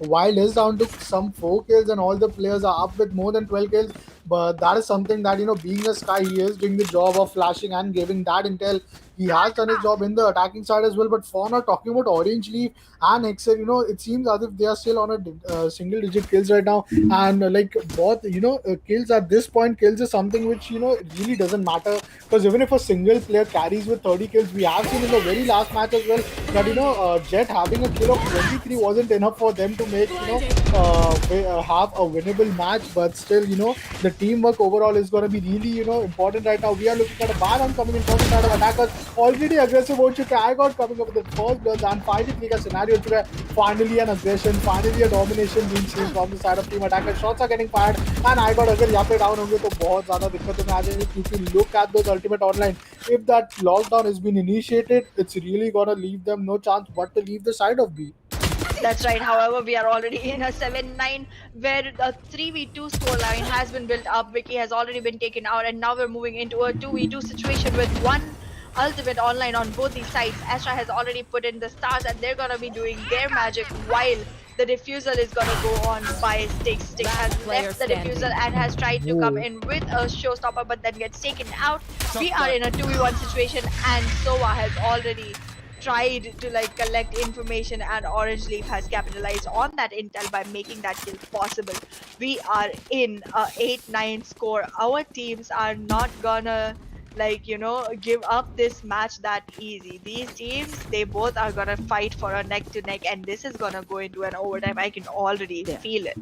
Wild is down to some 4 kills, and all the players are up with more than 12 kills. But that is something that being a Sky, he is doing the job of flashing and giving that intel. He has done his job in the attacking side as well. But for now, talking about Orange Leaf and Excel, it seems as if they are still on a single-digit kills right now. And both, kills at this point, kills is something which really doesn't matter, because even if a single player carries with 30 kills, we have seen in the very last match as well that Jet having a kill of 23 wasn't enough for them to make have a winnable match. But still, the teamwork overall is going to be really important right now. We are looking at a bar round coming in from the side of attackers. Already aggressive हो चुका है. I got coming up with the first bloods, and 5v3 का scenario हो चुका है. Finally an aggression, finally a domination being seen from the side of team attackers. Shots are getting fired, and I got अगर यहाँ पे down होंगे तो बहुत ज़्यादा दिक्कतों में आ जाएंगे, क्योंकि look at those ultimate online. If that lockdown has been initiated, it's really gonna leave them no chance but to leave the side of B. That's right. However, we are already in a 7-9 where the 3v2 scoreline has been built up. Vicky has already been taken out, and now we're moving into a 2v2 situation with one ultimate online on both these sides. Astra has already put in the stars, and they're gonna be doing their magic while the diffusal is gonna go on by Sticks. Sticks has left the diffusal and has tried to come in with a showstopper, but then gets taken out. We are in a 2v1 situation, and Sova has already tried to collect information, and Orange Leaf has capitalized on that intel by making that kill possible. We are in a 8-9 score. Our teams are not gonna like, give up this match that easy. These teams, they both are gonna fight for a neck to neck, and this is gonna go into an overtime. I can already feel it.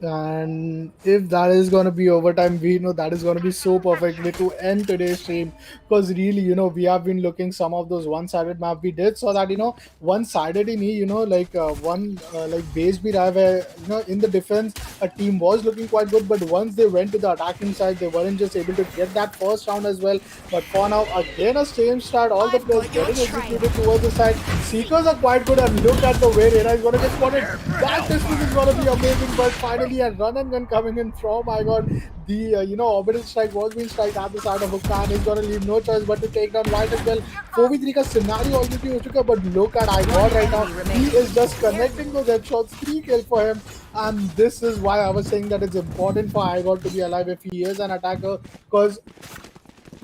And if that is going to be overtime, we know that is going to be so perfect way to end today's stream. Because really, we have been looking some of those one-sided map. We did saw that, one-sided in like one like base beat, where in the defense a team was looking quite good, but once they went to the attacking side, they weren't just able to get that first round as well. But for now, again a same start, all the players getting executed towards the side. Seekers are quite good, and look at the way Rena is going to get spotted. That distance is going to be amazing, but finally a run and gun coming in from, my god, the orbital strike was being struck at the side of Aahna. Is going to leave no choice but to take down White as well. 4v3 का scenario already हो चुका है, but look at Icon right now. He is just connecting those headshots. 3 kills for him, and this is why I was saying that it's important for Igor to be alive if he is an attacker, because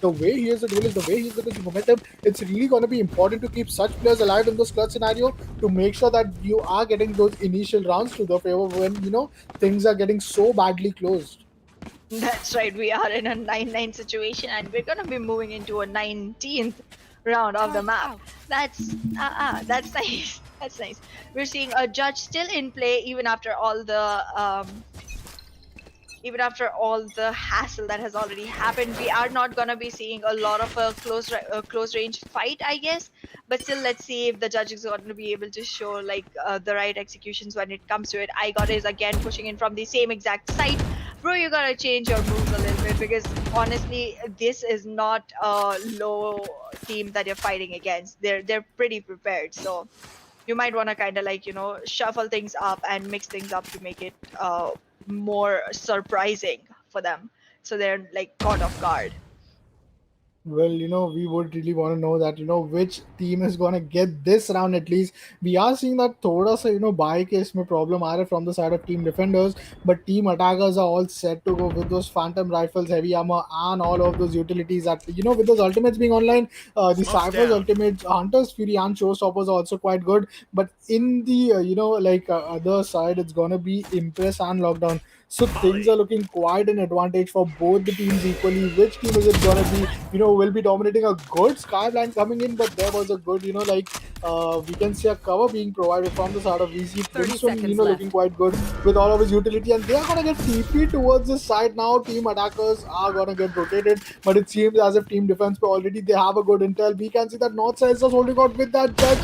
the way he is a duelist, the way he's looking at momentum, it's really going to be important to keep such players alive in those clutch scenario, to make sure that you are getting those initial rounds to the favor when things are getting so badly closed. That's right. We are in a 9-9 situation, and we're gonna be moving into a 19th round of the map. That's nice. That's nice. We're seeing a judge still in play even after all the hassle that has already happened. We are not gonna be seeing a lot of a close range fight, I guess. But still, let's see if the judge is going to be able to show like the right executions when it comes to it. Igor is again pushing in from the same exact site. Bro, you gotta change your moves a little bit, because honestly, this is not a low team that you're fighting against. They're pretty prepared, so you might want to kind of like shuffle things up and mix things up to make it more surprising for them, so they're like caught off guard. Well, we would really want to know that, which team is going to get this round at least. We are seeing that thoda sa, buy case mein problem aa raha hai from the side of team defenders, but team attackers are all set to go with those phantom rifles, heavy armor, and all of those utilities that, with those ultimates being online, the Cypher's ultimates, Hunter's Fury, and Showstoppers are also quite good. But in the, other side, it's going to be Impress and Lockdown. So things are looking quite an advantage for both the teams equally. Which team is it gonna be? Will be dominating. A good Skyline coming in, but there was a good, we can see a cover being provided from the side of VC. 30 Brimstone, seconds looking quite good with all of his utility, and they are gonna get TP towards this side now. Team attackers are gonna get rotated, but it seems as if team defense already they have a good intel. We can see that North side is just holding out with that judge,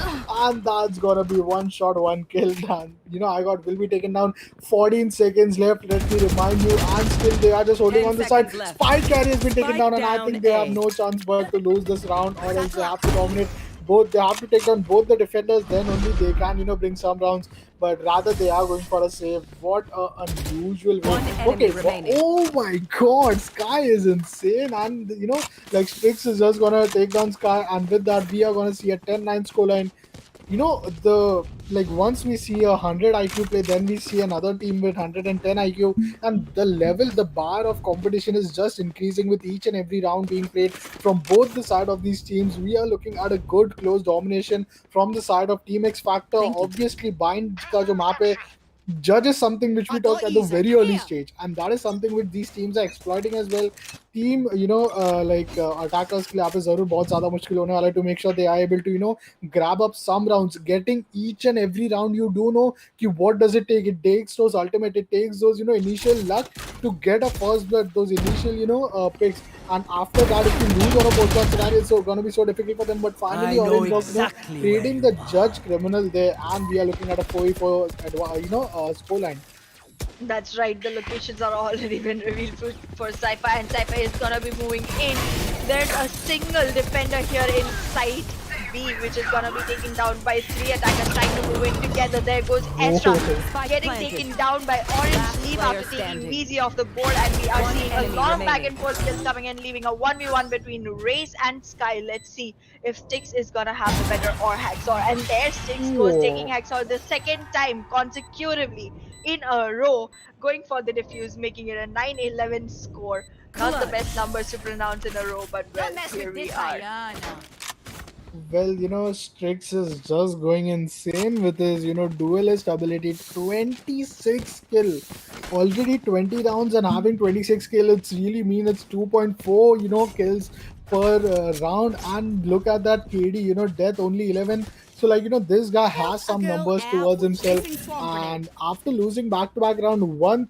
and that's gonna be one shot, one kill done. I will be taken down. 14 seconds left. Let me remind you, and still they are just holding 10 on the side. seconds left. Spike carry has been taken Spike down, and I down think they have A. no chance but to lose this round, or else they have to dominate both. They have to take down both the defenders, then only they can bring some rounds. But rather they are going for a save. What a unusual way. One enemy remaining. Oh my god, Sky is insane, and like Strix is just gonna take down Sky, and with that we are gonna see a 10-9 scoreline. The like once we see 100 IQ play, then we see another team with 110 IQ, and the level, the bar of competition is just increasing with each and every round being played from both the side of these teams. We are looking at a good close domination from the side of Team X Factor. Obviously, bind ka jo map hai, judge is something which we talked at the very early stage, and that is something which these teams are exploiting as well. Team attackers के लिए यहाँ पे जरूर बहुत ज़्यादा मुश्किल होने वाला है to make sure they are able to grab up some rounds. Getting each and every round, you do know कि what does it take. It takes those ultimate, it takes those initial luck to get a first blood, those initial picks, and after that if you lose on a post-round scenario, it's going to be so difficult for them. But finally Orange Box trading the judge criminal there, and we are looking at a 4v4 scoreline. That's right, the locations are already been revealed for Cypher, and Cypher is gonna be moving in. There's a single defender here in site B, which is gonna be taken down by 3 attackers trying to move in together. There goes Ezra getting taken down by Orange Leaf after taking VZ off the board, and we are seeing a lot of back and forth skills coming in, leaving a 1v1 between Race and Sky. Let's see if Styx is gonna have the better or Haxor, and there Styx goes taking Haxor the second time consecutively in a row, going for the defuse, making it a 9-11 score. Not the best numbers to pronounce in a row, but well, here we are. Well, Strix is just going insane with his, duelist ability. 26 kill. Already 20 rounds and having 26 kill. It's really mean it's 2.4, kills per round. And look at that KD, death only 11. So, like, this guy has some numbers towards himself. And after losing back to back round, one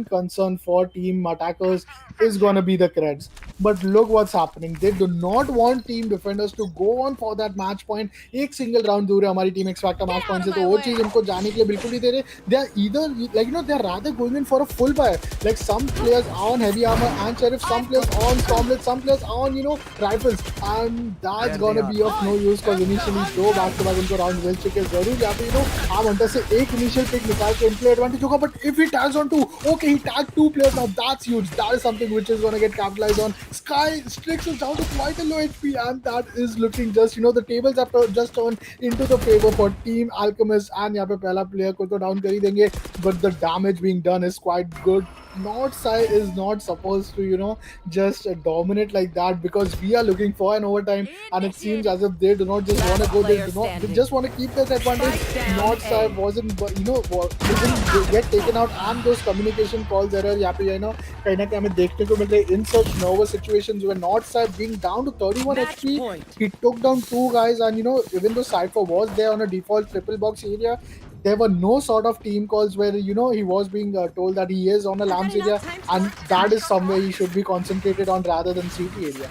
concern for team attackers is going to be the creds. But look what's happening. They do not want team defenders to go on for that match point. एक single round दूर है हमारी team X Factor match point से, तो वो चीज इनको जाने के लिए बिल्कुल नहीं दे रहे. They are either, like, they are rather going in for a full buy. Like, some players are on heavy armor and sheriff, some players on stormlet, some players on, rifles, and that's gonna be of no use because initially दो back to back इनको round मिल चुके. जरूर यहाँ पे आप अंदर से एक initial pick निकाल के इनके advantage होगा. But if he tags on two, okay, he tagged two players now. That's huge. That is something which is gonna get capitalized on. Sky Strix is down to quite a low HP, and that is looking just, the tables have just turned into the favor for Team Alchemist. And यहाँ पे पहला player को तो down कर ही देंगे, but the damage being done is quite good. North side is not supposed to, just dominate like that because we are looking for an overtime, and it seems as if they do not just want to go, they just want to keep this advantage. North side wasn't, didn't get taken out, and those communication calls error यहाँ पे कहीं ना कहीं हमें देखने को मिल रहे in such nervous situations where North side being down to 31 HP, he took down two guys, and even though Cypher was there on a default triple box area, there were no sort of team calls where he was being told that he is on a lamps area, and that is somewhere he should be concentrated on rather than CT area.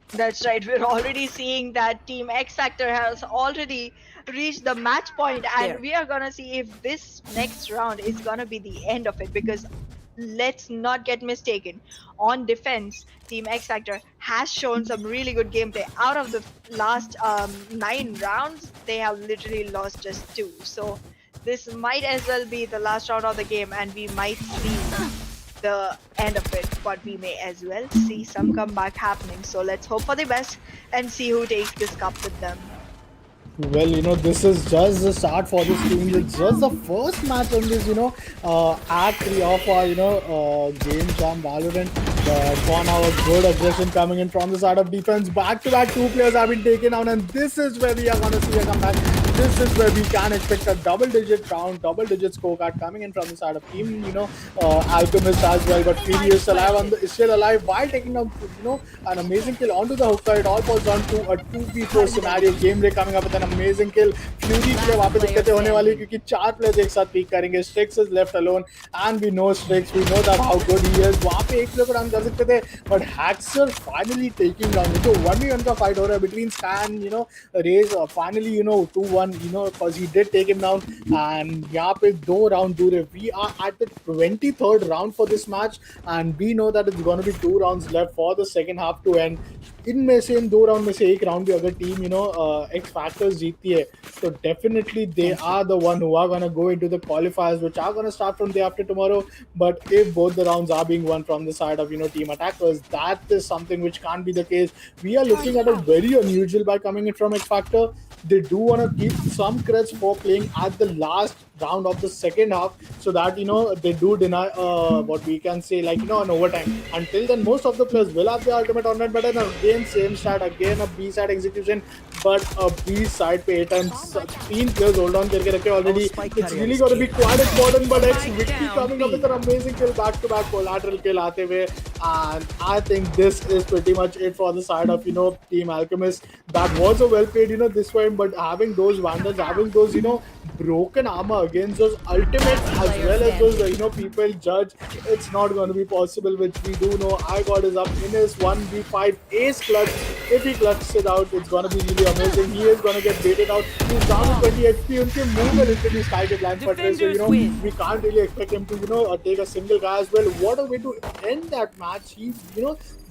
That's right. We're already seeing that Team X Factor has already reached the match point, and we are gonna see if this next round is gonna be the end of it. Because let's not get mistaken, on defense, Team X Factor has shown some really good gameplay. Out of the last 9 rounds, they have literally lost just 2. So this might as well be the last round of the game, and we might see the end of it, but we may as well see some comeback happening. So let's hope for the best and see who takes this cup with them. Well, this is just the start for this team. It's just the first match on this, Act 3 of our, game jam Valorant. But for now, a good aggression coming in from the side of defense. Back-to-back 2 players have been taken out, and this is where we are going to see a comeback. This is where we can expect a double-digit round, double-digit scorecard coming in from the side of team, Alchemist as well. But Fury is still alive while taking down, an amazing kill onto the hook side. It all falls down to a 2v4 scenario. Gameplay coming up with an amazing kill. Fury के लिए वहाँ पे दिक्कतें होने वाली क्योंकि 4 players एक साथ पीक करेंगे. Strix is left alone, and we know Strix. We know that how good he is. वहाँ पे एक player को डाउन कर सकते थे, but Haxer finally taking down. तो 1v1 का fight हो रहा है between Sky and Raze. Finally 2-1. Because he did take him down, and यहाँ पे 2 round दूर है. We are at the 23rd round for this match, and we know that it's going to be 2 rounds left for the second half to end. इनमें से इन 2 round में से एक round भी अगर टीम एक्स फैक्टर्स जीतती है तो definitely they are the one who are gonna go into the qualifiers which are gonna start from day after tomorrow. But if both the rounds are being won from the side of team attackers, that is something which can't be the case. We are looking at a very unusual by coming in from X Factor. They do want to keep some credits for playing at the last round of the second half, so that they do deny what we can say, like an overtime. Until then, most of the players will have the ultimate online, but then again same start, again a B side execution, but a B side पे 8 times 3 players hold on करके रखे already. It's really going to be quite important, but X Vicky coming up with an amazing kill, back to back collateral kill आते हुए, and I think this is pretty much it for the side of Team Alchemist. That was a well played this time, but having those vandals, having those broken armor against those ultimates as well as those people judge, it's not going to be possible, which we do know. iGod is up in his 1v5 ace clutch. If he clutches it out, it's going to be really amazing. He is going to get baited out. He's down to 20 HP. उनके move में literally Sky के blind पड़ रहे, so we can't really expect him to take a single guy as well. What a way to end that match. He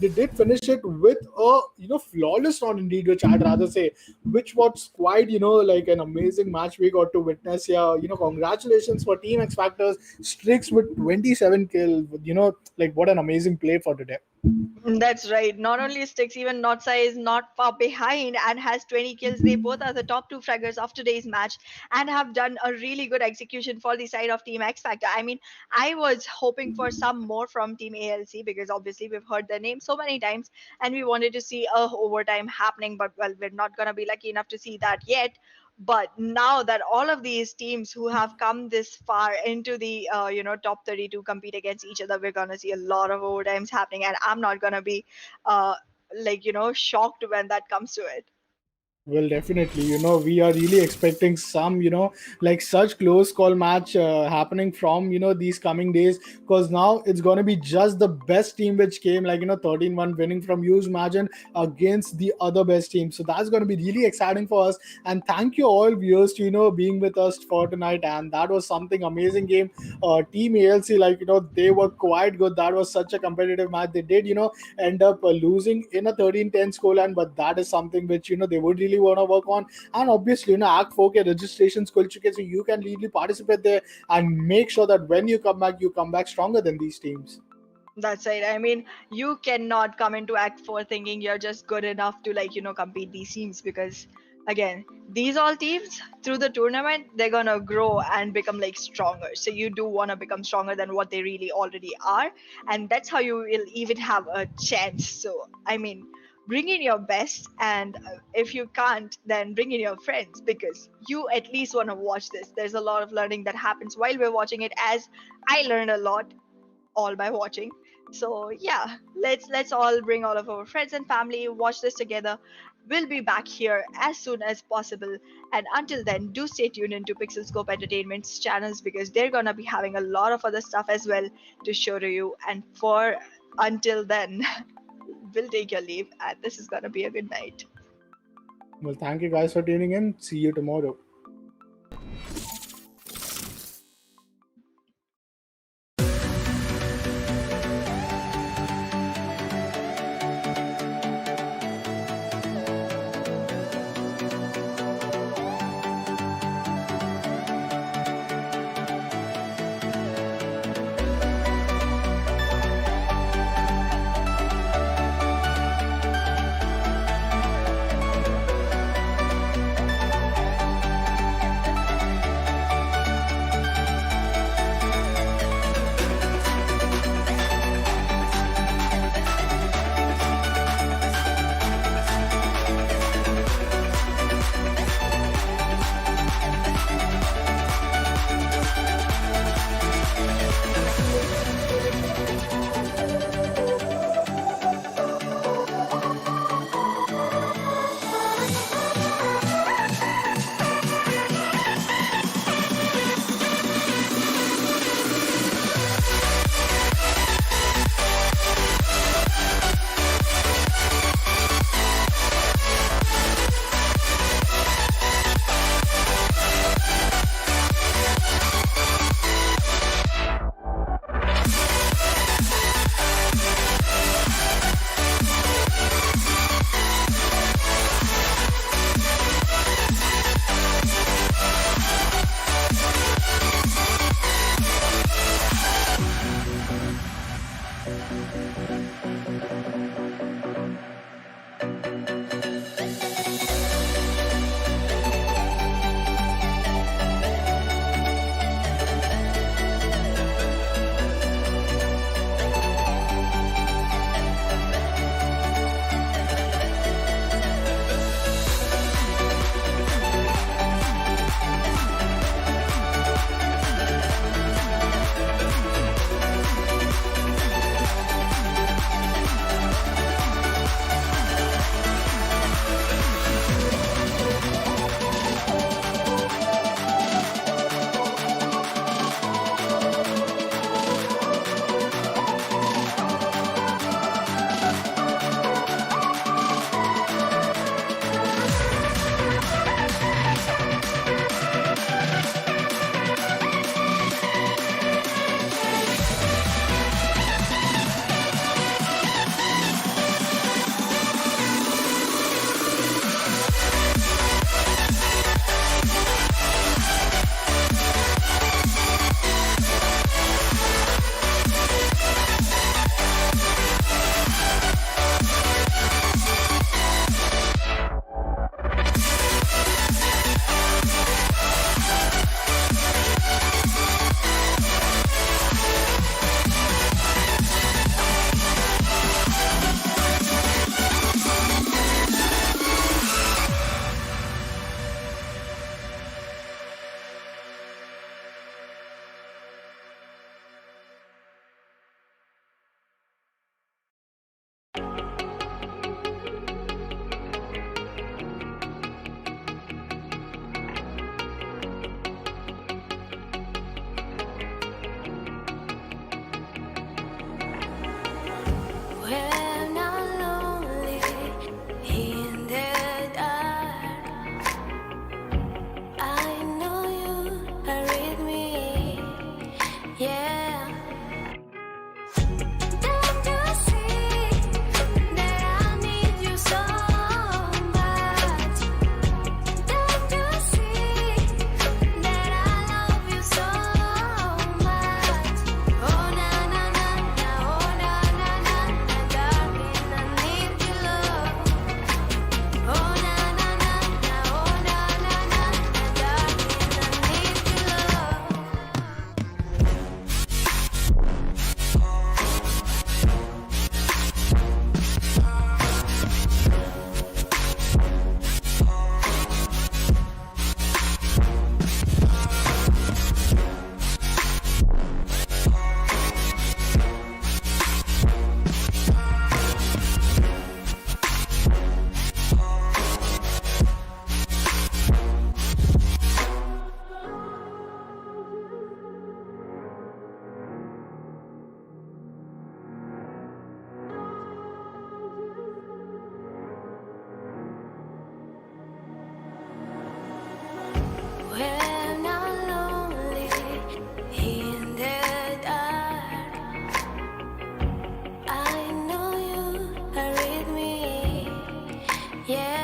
they did finish it with a flawless round indeed, which I'd rather say, which was quite like an amazing match we got to witness here. Congratulations for Team X Factors. Strix with 27 kill. Like, what an amazing play for today. That's right. Not only Sticks, even Notsai is not far behind and has 20 kills. They both are the top two fraggers of today's match and have done a really good execution for the side of Team X Factor. I mean, I was hoping for some more from Team ALC because obviously we've heard their name so many times and we wanted to see a overtime happening, but well, we're not gonna be lucky enough to see that yet. But now that all of these teams who have come this far into the top 32 compete against each other, we're gonna see a lot of overtimes happening, and I'm not gonna be uh shocked when that comes to it. Well, definitely. We are really expecting some, like such close call match happening from, these coming days, because now it's going to be just the best team which came, like, 13-1 winning from huge margin against the other best team. So that's going to be really exciting for us. And thank you all viewers to, being with us for tonight. And that was something amazing game. Team ALC, like, they were quite good. That was such a competitive match. They did, end up losing in a 13-10 scoreline, but that is something which they would really want to work on. And obviously, Act 4K registrations खुल चुके, so you can really participate there and make sure that when you come back stronger than these teams. That's right. I mean, you cannot come into Act 4 thinking you're just good enough to, compete these teams because, again, these all teams through the tournament, they're gonna grow and become like stronger. So you do want to become stronger than what they really already are. And that's how you will even have a chance. So, I mean, bring in your best. And if you can't, then bring in your friends because you at least want to watch this. There's a lot of learning that happens while we're watching it, as I learned a lot all by watching. So yeah, let's all bring all of our friends and family, watch this together. We'll be back here as soon as possible, and until then, do stay tuned into PixelScope Entertainment's channels because they're gonna be having a lot of other stuff as well to show to you. And for until then, we'll take your leave, and this is gonna be a good night. Well, thank you guys for tuning in. See you tomorrow. when I'm lonely in the dark. I know you are with me, yeah.